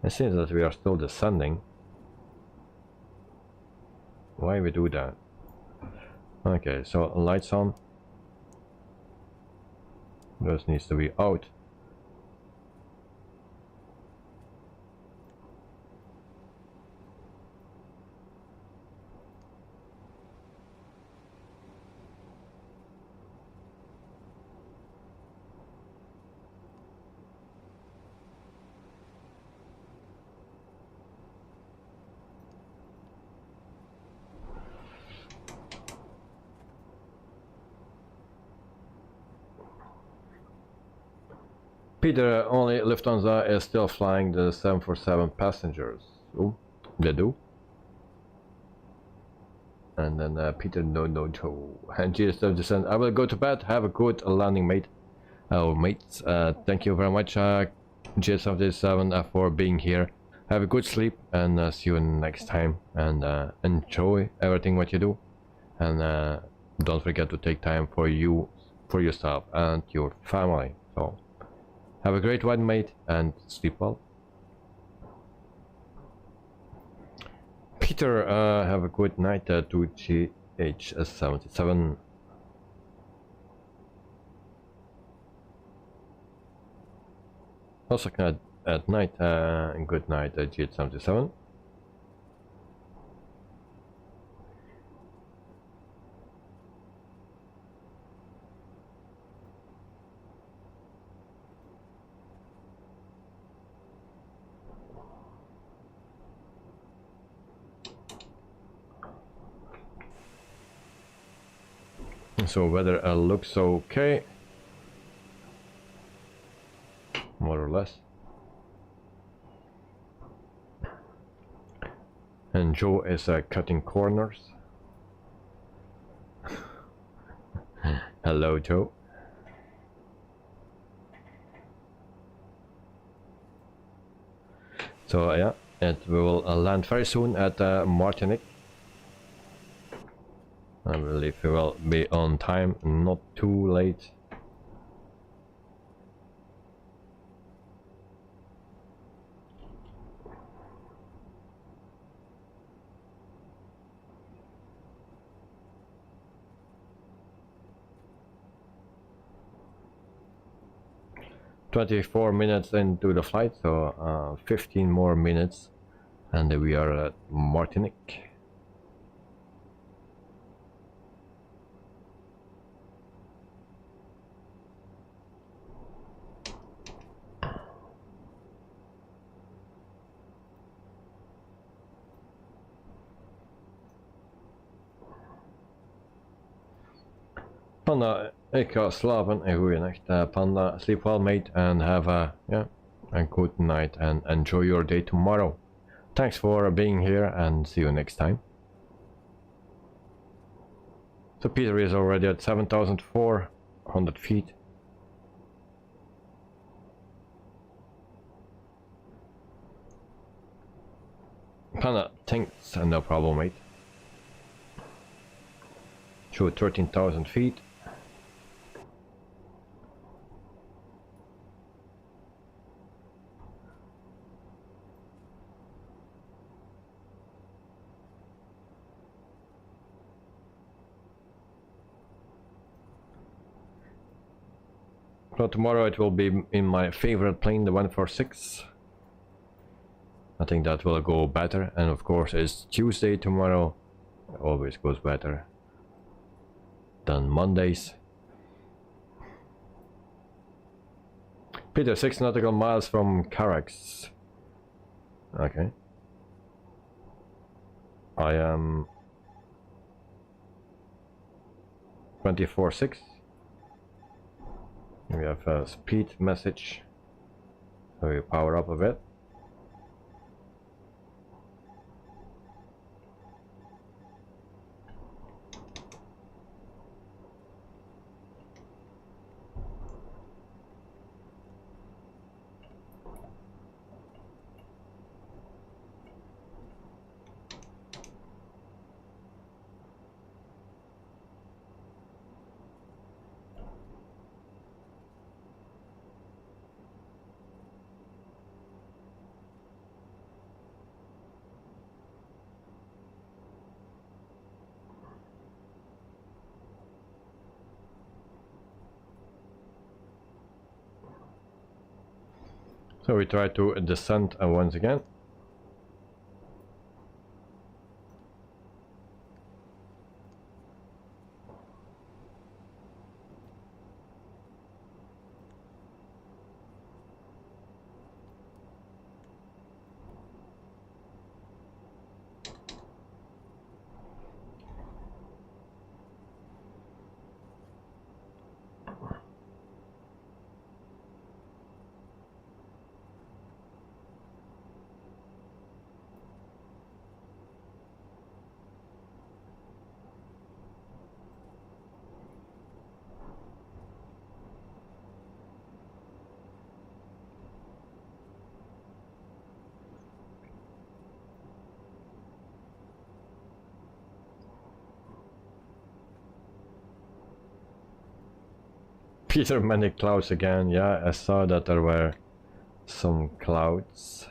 It seems that we are still descending. Why we do that? Okay, so lights on. Those needs to be out. Peter, only Lufthansa is still flying the 747 passengers. Oh, they do. And then Peter, no, and GS77, I will go to bed. Have a good landing, mate. Oh, mates, thank you very much, GS77, for being here. Have a good sleep, and see you next time. And enjoy everything what you do. And don't forget to take time for you, for yourself, and your family. So. Have a great one, mate, and sleep well. Peter, have a good night to GH77. Also at night, good night GH77. So weather looks okay, more or less. And Joe is cutting corners. Hello, Joe. So yeah, it will land very soon at Martinique. I believe we will be on time, not too late. 24 minutes into the flight, so 15 more minutes, and we are at Martinique. Panda, ik ga slapen en goeie nacht. Panda, sleep well mate and have a good night and enjoy your day tomorrow. Thanks for being here and see you next time. So Peter is already at 7,400 feet. Panda, thanks, no problem mate. Show 13,000 feet. So tomorrow it will be in my favorite plane, the 146. I think that will go better, and of course it's Tuesday tomorrow. It always goes better than Mondays. Peter, 6 nautical miles from Carax. Okay. I am 24.6. We have a speed message, so we power up a bit. So we try to descend once again. Peter, many clouds again. Yeah, I saw that there were some clouds.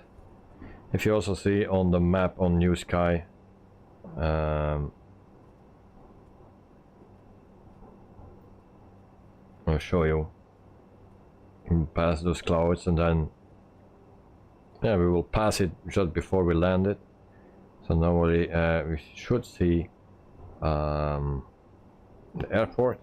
If you also see on the map on NEWSKY, I'll show you. We pass those clouds and then we will pass it just before we land it. So normally we should see the airport.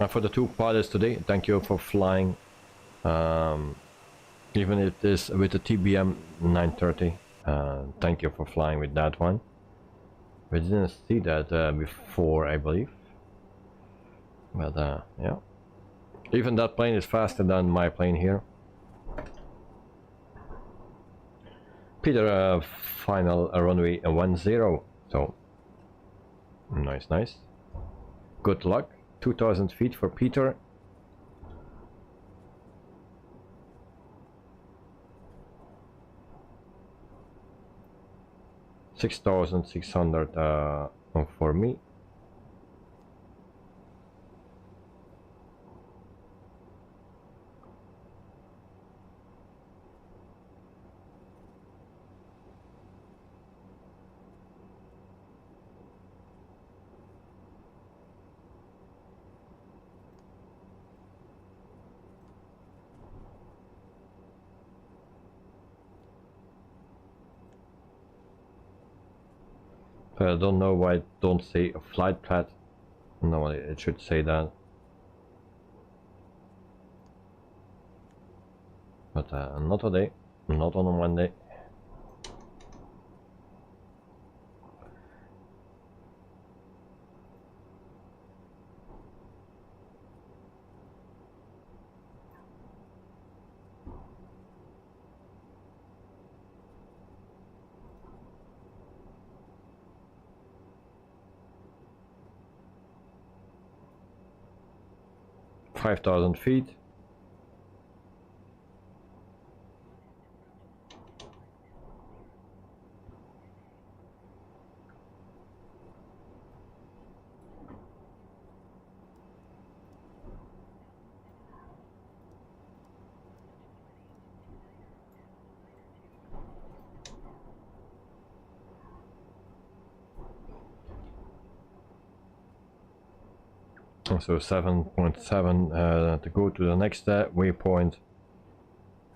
For the two pilots today, thank you for flying, even if it is with the TBM 930. Thank you for flying with that one. We didn't see that before, I believe. But yeah, even that plane is faster than my plane here. Peter, final runway 10. So nice. Good luck. 2,000 feet for Peter. $6,600 for me. I don't know why it don't say a flight path. No, it should say that. But not today, not on a Monday. $5,000 feet. So 7.7 to go to the next waypoint,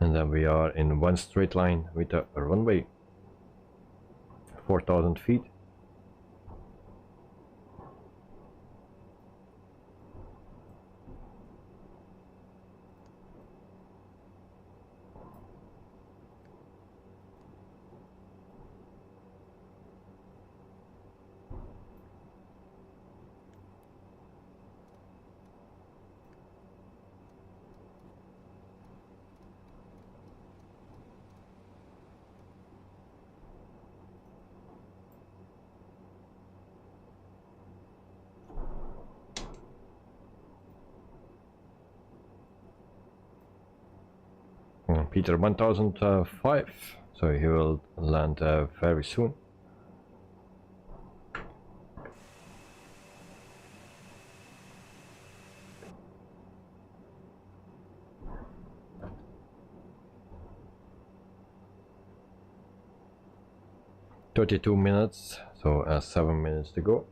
and then we are in one straight line with a runway 4,000 feet. Peter 1005, so he will land very soon. $32 minutes, so 7 minutes to go.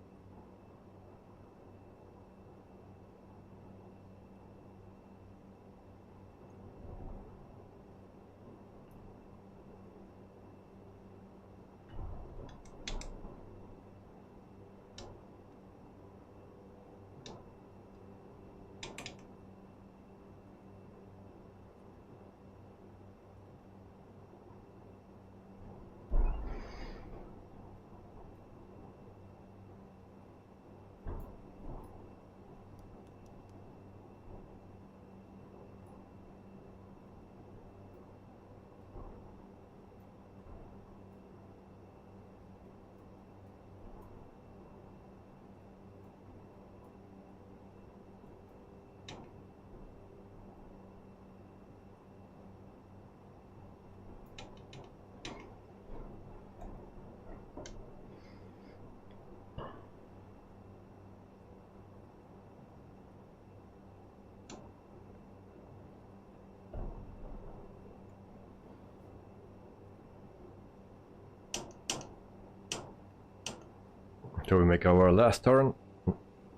So we make our last turn,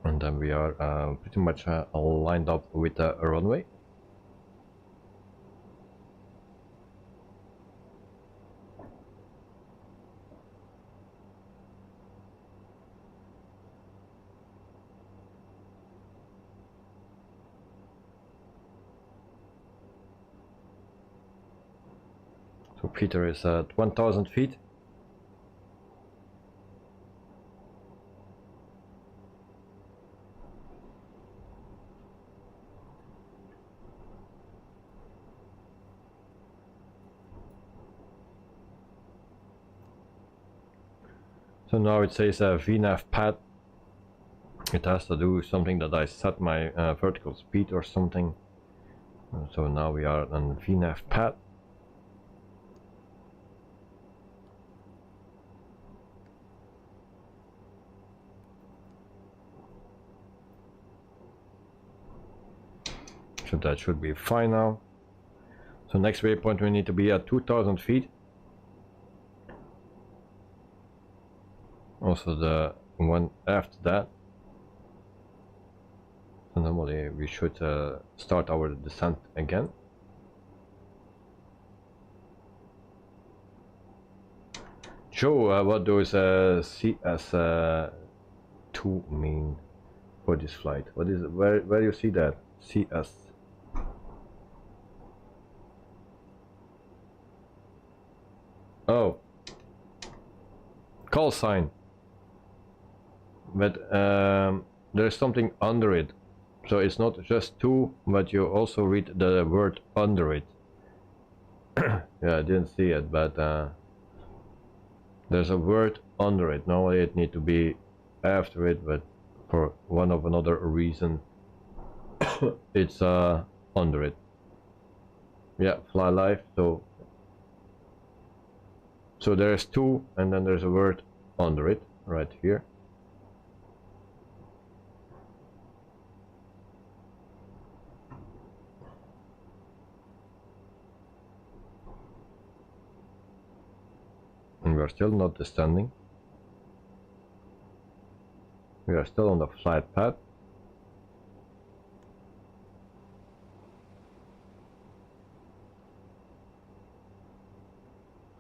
and then we are pretty much lined up with a runway. So Peter is at 1,000 feet. So now it says VNAV pad. It has to do something that I set my vertical speed or something. So now we are on VNAV pad. So that should be fine now. So next waypoint we need to be at 2,000 feet. Also the one after that. So normally we should start our descent again. Joe, what those CS2 mean for this flight? What is it? Where you see that? CS. Oh. Call sign. But there's something under it. So it's not just 2, but you also read the word under it. Yeah, I didn't see it, but there's a word under it. Normally it need to be after it, but for one of another reason it's under it. Yeah, fly live. So there's 2 and then there's a word under it right here. And we're still not descending. We are still on the flight path.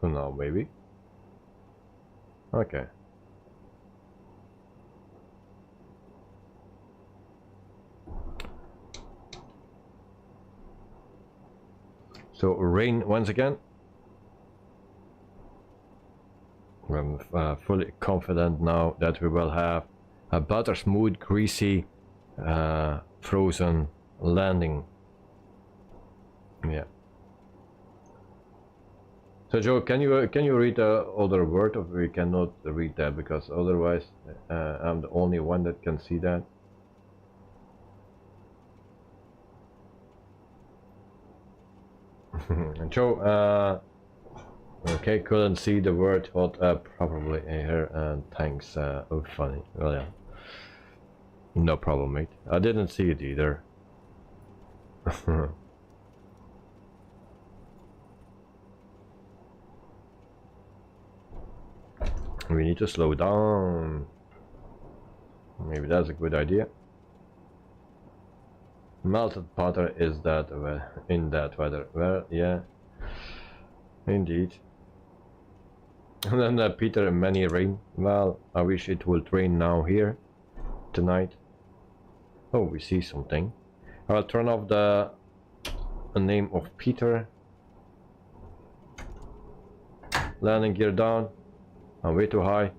So now maybe. Okay. So rain once again. I'm fully confident now that we will have a butter smooth, greasy, frozen landing. Yeah. So Joe, can you read the other word, or we cannot read that because otherwise I'm the only one that can see that. Joe, okay, couldn't see the word, but probably here, and thanks. Oh, funny. Well, yeah, no problem, mate. I didn't see it either. We need to slow down. Maybe that's a good idea. Melted butter is that in that weather? Well, yeah, indeed. And then Peter, many rain. Well, I wish it would rain now here tonight. Oh, we see something. I'll turn off the name of Peter. Landing gear down. I'm way too high.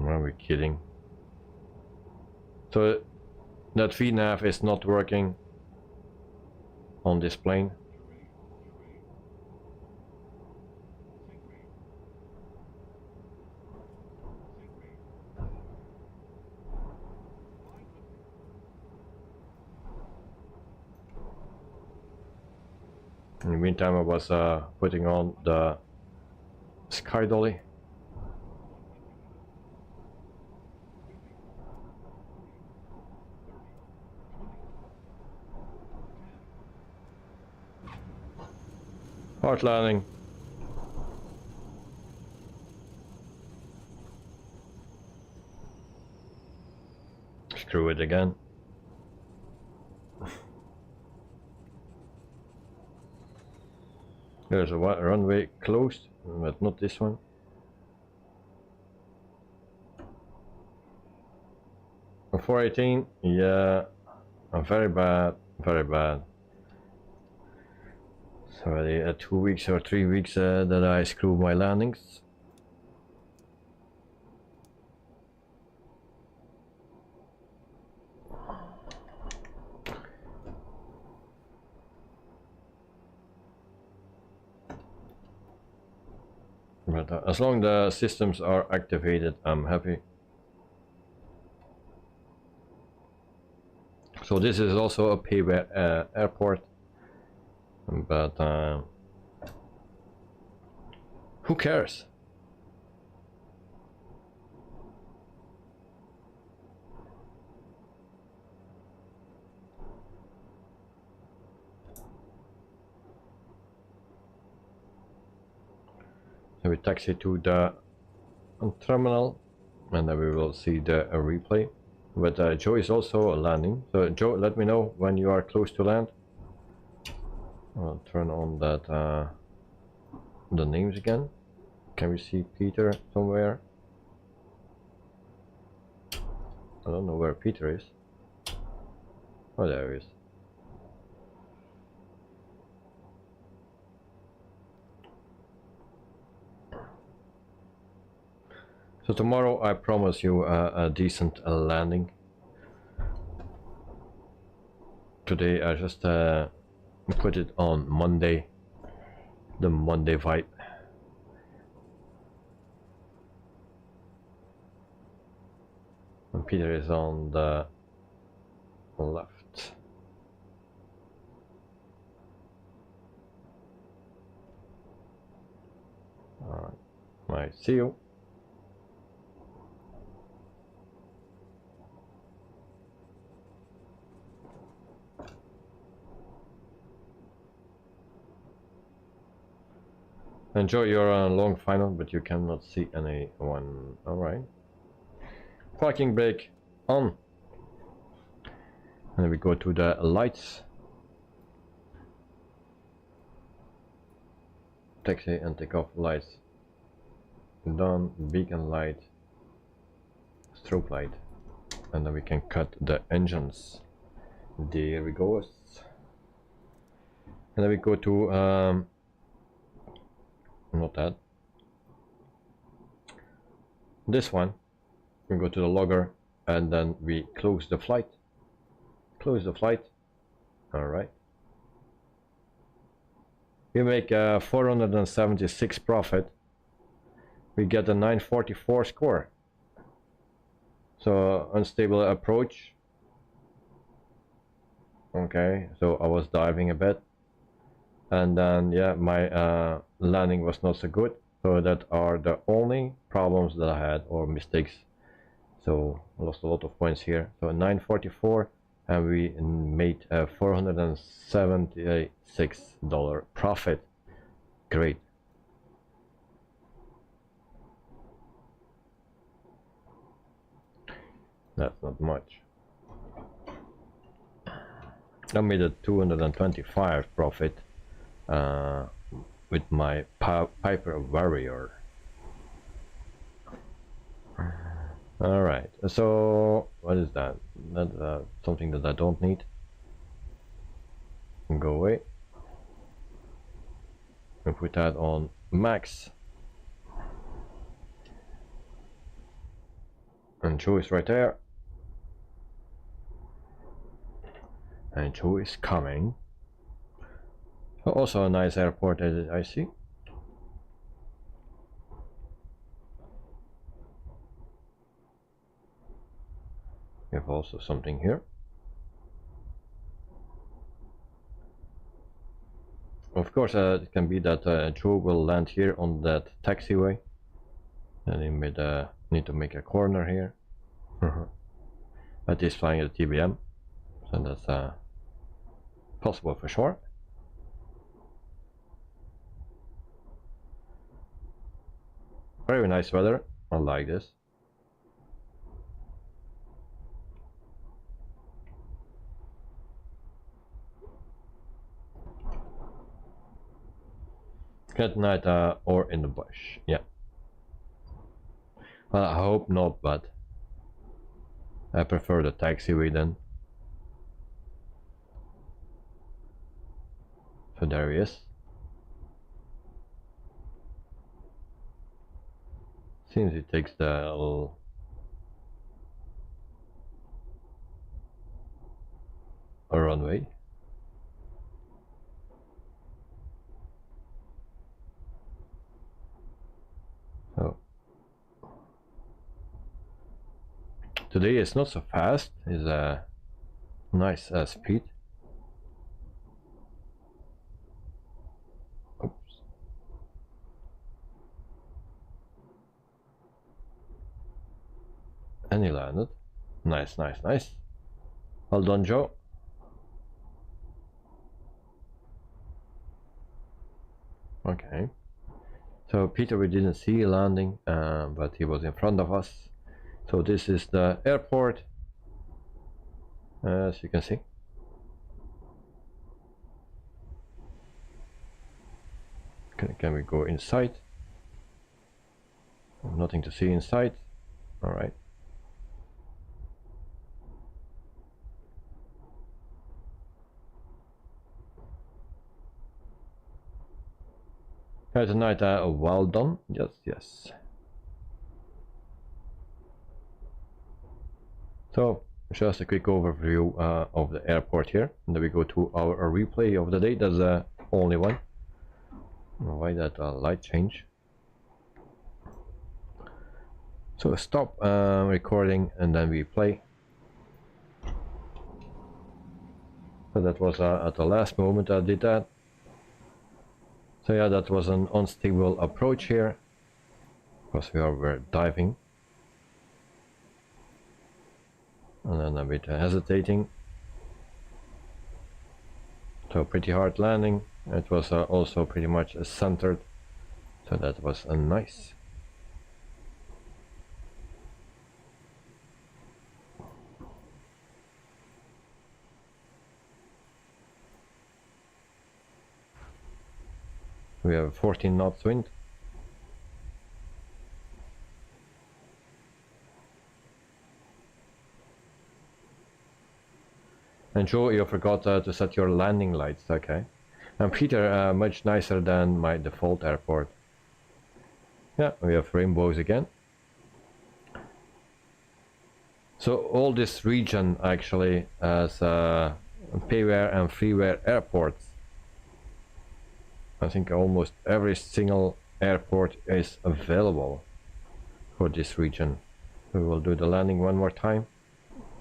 Are we kidding? So that VNAV is not working on this plane. In the meantime, I was putting on the sky dolly. Hard landing. Screw it again. There's a runway closed, but not this one. A 418, yeah, very bad, very bad. It's already 2 weeks or 3 weeks that I screw my landings. But as long as the systems are activated, I'm happy. So this is also a payware airport, but who cares? So we taxi to the terminal. and then we will see the replay. But Joe is also landing. So Joe, let me know when you are close to land. I'll turn on that the names again. Can we see Peter somewhere? I don't know where Peter is. Oh, there he is. So tomorrow I promise you a decent landing. Today I just put it on Monday, the Monday vibe. And Peter is on the left. Alright, I see you. Enjoy your long final, but you cannot see anyone. Alright. Parking brake on. And then we go to the lights. Taxi and takeoff lights. Done. Beacon light. Strobe light. And then we can cut the engines. There we go. And then we go to not that. This one. We go to the logger and then we close the flight. Close the flight. Alright. We make a 476 profit. We get a 944 score. So unstable approach. Okay, so I was diving a bit. And then yeah, my landing was not so good. So that are the only problems that I had, or mistakes. So I lost a lot of points here. So 944, and we made a $476 profit. Great. That's not much. I made a 225 profit with my Piper Warrior. Alright, so what is that? That's something that I don't need. Go away. And put that on max. And Joe is right there. And Joe is coming. Also a nice airport that I see. We have also something here. Of course, it can be that Joe will land here on that taxiway, and he made need to make a corner here. But he's flying at TBM, so that's possible for sure. Very nice weather. I like this. At night or in the bush, yeah. Well, I hope not, but I prefer the taxiway then. So there he is. Seems he takes the little runway. So today is not so fast. It's a nice speed. Oops. And he landed. Nice, nice, nice. Well done, Joe. Okay. So Peter we didn't see landing, but he was in front of us. So this is the airport, as you can see. Can we go inside? Nothing to see inside. All right. Tonight, well done. Yes, yes. So just a quick overview of the airport here, and then we go to our replay of the day. That's the only one. Why that light change? So stop recording and then we play. So that was at the last moment I did that. So yeah, that was an unstable approach here because we were diving. And then a bit hesitating. So pretty hard landing. It was also pretty much centered. So that was nice. We have 14 knots wind. And Joe, you forgot to set your landing lights, okay. And Peter, much nicer than my default airport. Yeah, we have rainbows again. So all this region actually has payware and freeware airports. I think almost every single airport is available for this region. We will do the landing one more time.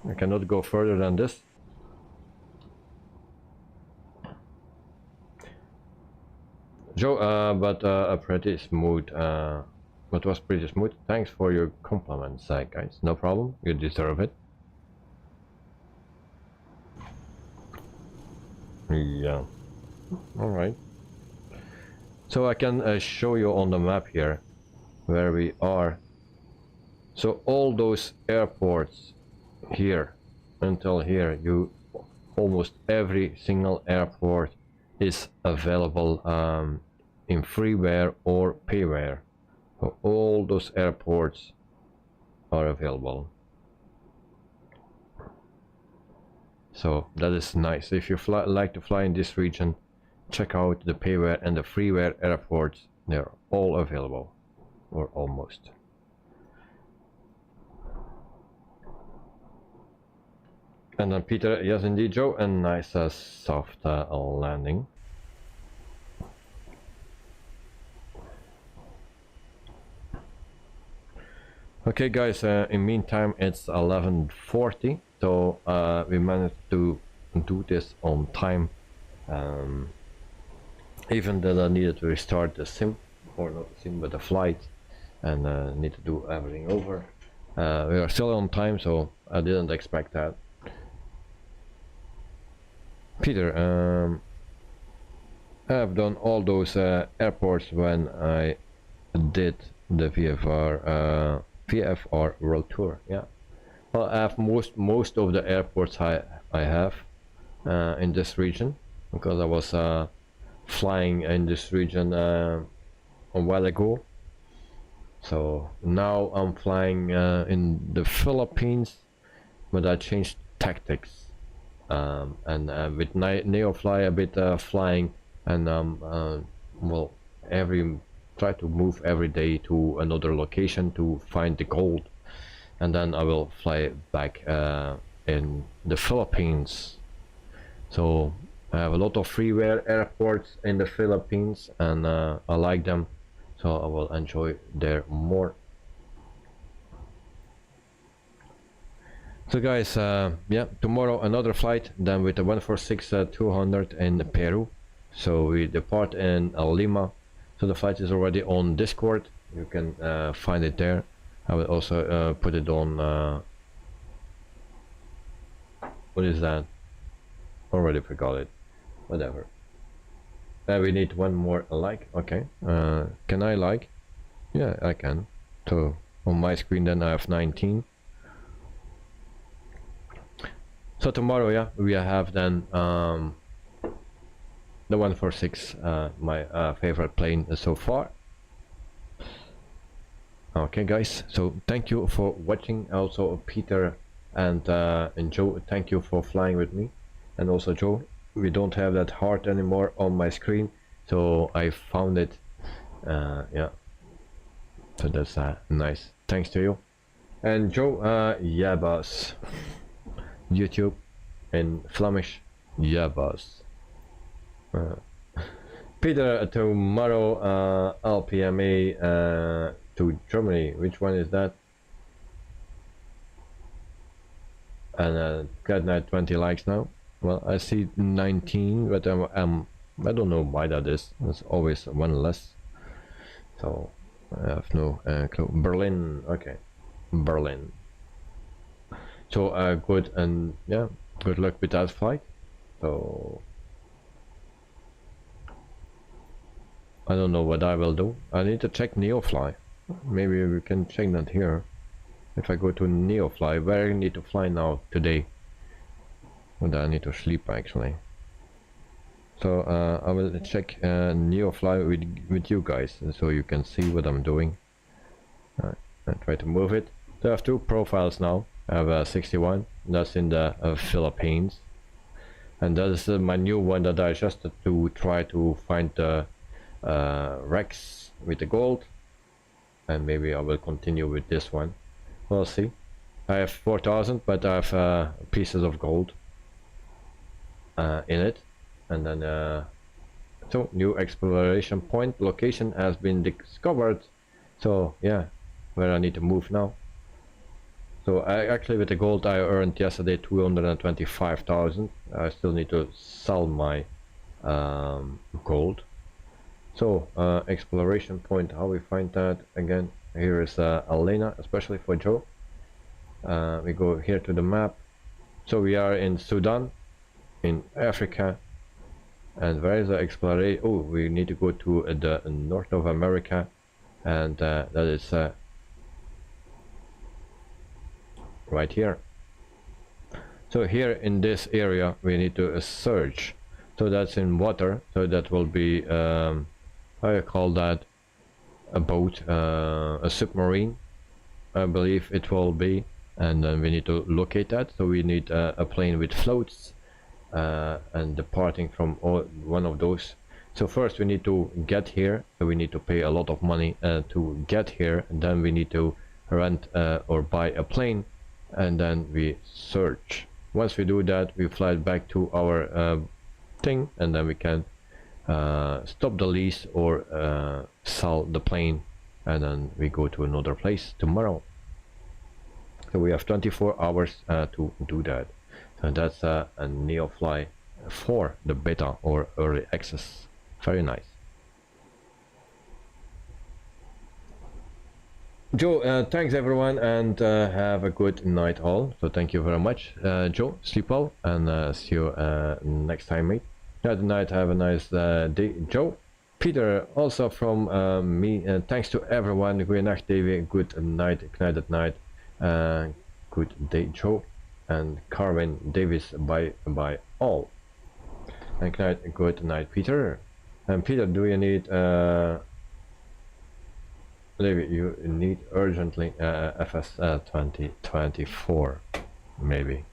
I cannot go further than this. Joe, but a pretty smooth, but was pretty smooth. Thanks for your compliments, guys. No problem, you deserve it. Yeah, alright. So I can show you on the map here where we are. So all those airports here until here, almost every single airport is available in freeware or payware. So all those airports are available. So that is nice. If you like to fly in this region, check out the payware and the freeware airports. They're all available, or almost. And then Peter, yes indeed Joe, a nice soft landing. Okay guys, in meantime it's 11:40, so we managed to do this on time. Even that I needed to restart the sim, or not the sim but the flight, and need to do everything over. We are still on time, so I didn't expect that. Peter, I have done all those airports when I did the VFR World Tour. Yeah, well, I have most of the airports I have in this region, because I was flying in this region a while ago. So now I'm flying in the Philippines, but I changed tactics, and with NeoFly a bit flying, and well, try to move every day to another location to find the gold, and then I will fly back in the Philippines. So I have a lot of freeware airports in the Philippines, and I like them, so I will enjoy there more. So guys, yeah, tomorrow another flight, then with the 146-200 in Peru. So we depart in Lima. So the flight is already on Discord, you can find it there. I will also put it on what is that? Already forgot it. Whatever. We need one more like. Okay. Can I like? Yeah, I can. So on my screen then I have 19. So tomorrow, yeah, we have then the 146, my favorite plane so far. Okay guys, so thank you for watching. Also Peter and Joe, thank you for flying with me. And also Joe, we don't have that heart anymore on my screen, so I found it. Yeah, so that's nice, thanks to you. And Joe, yeah boss. YouTube in Flemish, yeah boss. Peter, tomorrow LPMA to Germany. Which one is that? And got 20 likes now. Well, I see 19, but I don't know why that is. There's always one less. So I have no clue. Berlin, okay, Berlin. So good, and yeah, good luck with that flight. So I don't know what I will do. I need to check NeoFly. Maybe we can check that here. If I go to NeoFly, where I need to fly now today? Well, I need to sleep actually. So I will check NeoFly with you guys, so you can see what I'm doing. I try to move it. So I have two profiles now. I have 61. That's in the Philippines, and that is my new one that I adjusted to try to find the Rex with the gold. And maybe I will continue with this one. We'll see. I have 4,000, but I have pieces of gold in it. And then so new exploration point location has been discovered. So yeah, where I need to move now. So I actually, with the gold I earned yesterday 225,000. I still need to sell my gold. So exploration point, how we find that again? Here is Elena, especially for Joe. We go here to the map. So we are in Sudan, in Africa. And where is the exploration? Oh, we need to go to the north of America, and that is right here. So here in this area we need to search. So that's in water. So that will be how you call that, a boat, a submarine, I believe it will be. And then we need to locate that. So we need a plane with floats and departing from one of those. So first we need to get here. So we need to pay a lot of money to get here, and then we need to rent or buy a plane, and then we search. Once we do that, we fly back to our thing, and then we can stop the lease or sell the plane, and then we go to another place tomorrow. So we have 24 hours to do that. So that's a NeoFly for the beta or early access. Very nice. Joe, thanks everyone, and have a good night all. So thank you very much. Joe, sleep well, and see you next time, mate. Good night, have a nice day, Joe. Peter, also from me, thanks to everyone. Goeienacht, David. Good night, Knight night. Good day, Joe. And Carmen Davis, bye all. And good night, Peter. And Peter, do you need David, you need urgently FS 2024, maybe.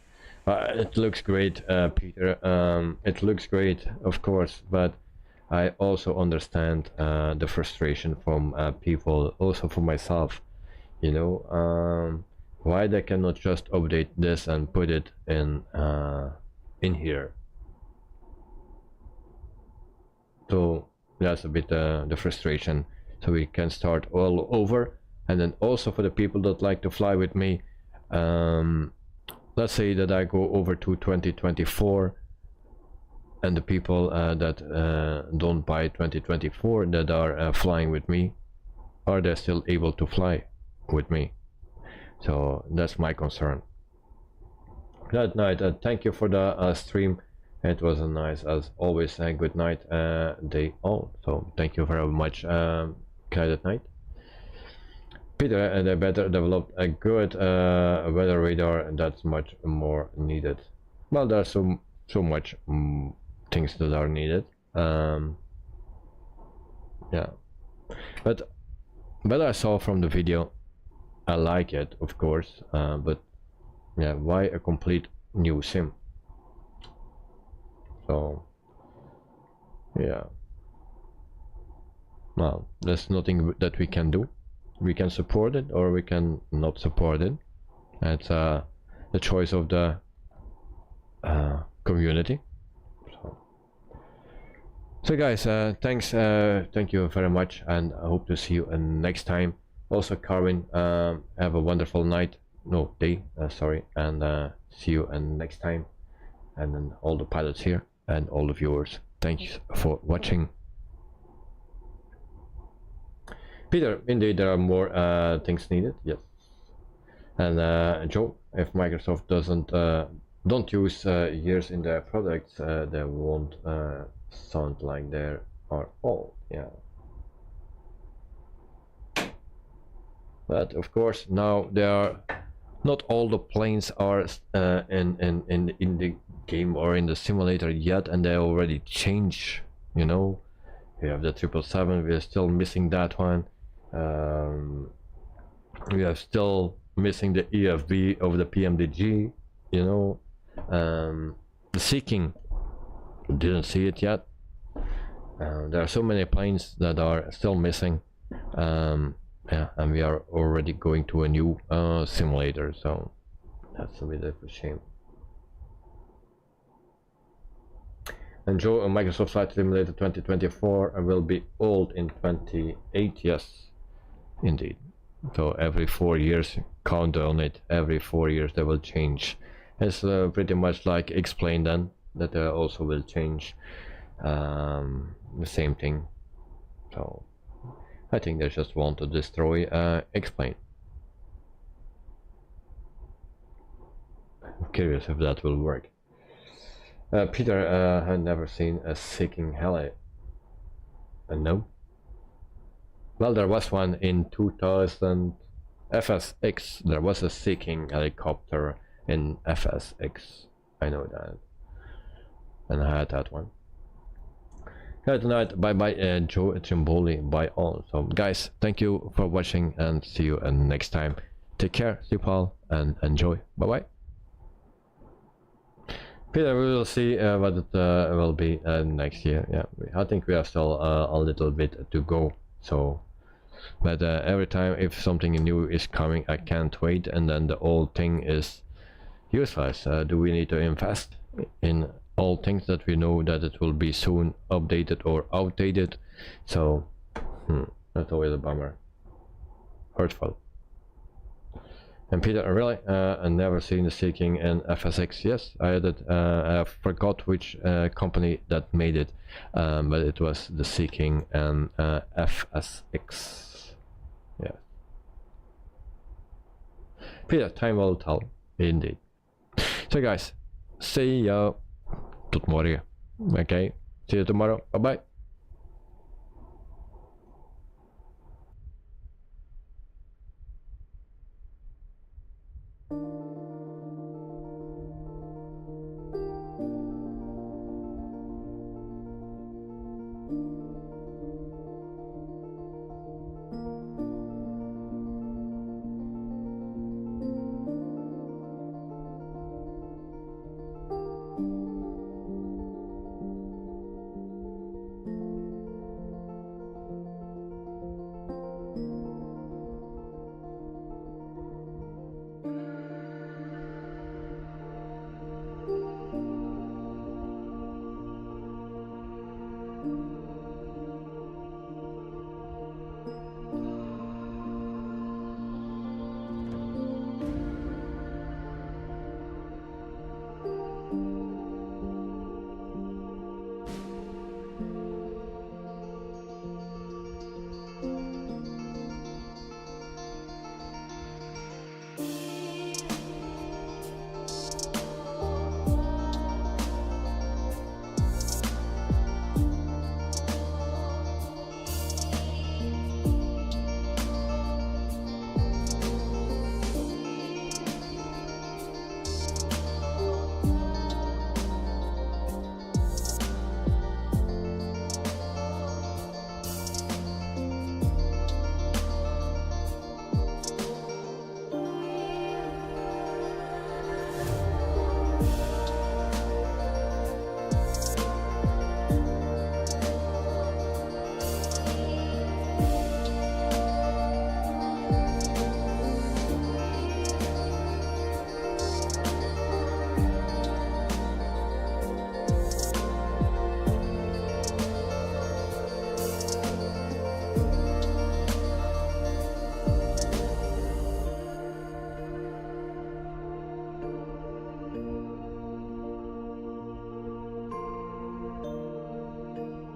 It looks great, Peter. It looks great, of course, but I also understand the frustration from people, also for myself. You know, why they cannot just update this and put it in here. So that's a bit the frustration. So we can start all over. And then also for the people that like to fly with me, let's say that I go over to 2024, and the people that don't buy 2024 that are flying with me, are they still able to fly with me? So that's my concern. Good night. Thank you for the stream. It was a nice, as always, good night day all. So thank you very much. Good night. Peter, they better develop a good weather radar, and that's much more needed. well, there's so much things that are needed. Yeah, but I saw from the video, I like it, of course, but yeah, why a complete new sim? So yeah, well, there's nothing that we can do. We can support it or we can not support it. It's the choice of the community. So guys, thanks, thank you very much, and I hope to see you next time. Also, Carwin, have a wonderful night, no, day, sorry, and see you next time. And then all the pilots here and all the viewers, thanks for watching. Peter, indeed, there are more things needed, yes. And Joe, if Microsoft don't use years in their products, they won't sound like they are old. Yeah, but of course now there are not all the planes are in the game or in the simulator yet, and they already change. You know, we have the 777. We are still missing that one. We are still missing the EFB of the PMDG. You know, the seeking. Didn't see it yet. There are so many planes that are still missing. Yeah, and we are already going to a new simulator, so that's a bit of a shame. And Joe, Microsoft Flight Simulator 2024 will be old in 28. Yes, indeed. So every 4 years, count on it. Every 4 years they will change. It's pretty much like explained then, that also will change the same thing. So I think they just want to destroy explain. I'm curious if that will work. Peter had never seen a seeking heli. No. Well, there was one in 2000 FSX. There was a seeking helicopter in FSX. I know that. And I had that one. Good night. Bye bye, Joe Trimboli. Bye all. So guys, thank you for watching and see you next time. Take care, sleep well, and enjoy. Bye bye. Peter, we will see what it will be next year. Yeah, I think we have still a little bit to go. So, but every time if something new is coming, I can't wait, and then the old thing is useless. Do we need to invest in all things that we know that it will be soon updated or outdated? So that's always a bummer, hurtful. And Peter, really, I never seen the seeking in FSX. Yes, I had it. I forgot which company that made it, but it was the seeking and FSX. Yeah. Peter, time will tell, indeed. So guys, see ya. Tot morgen. Okay, see you tomorrow. Bye bye.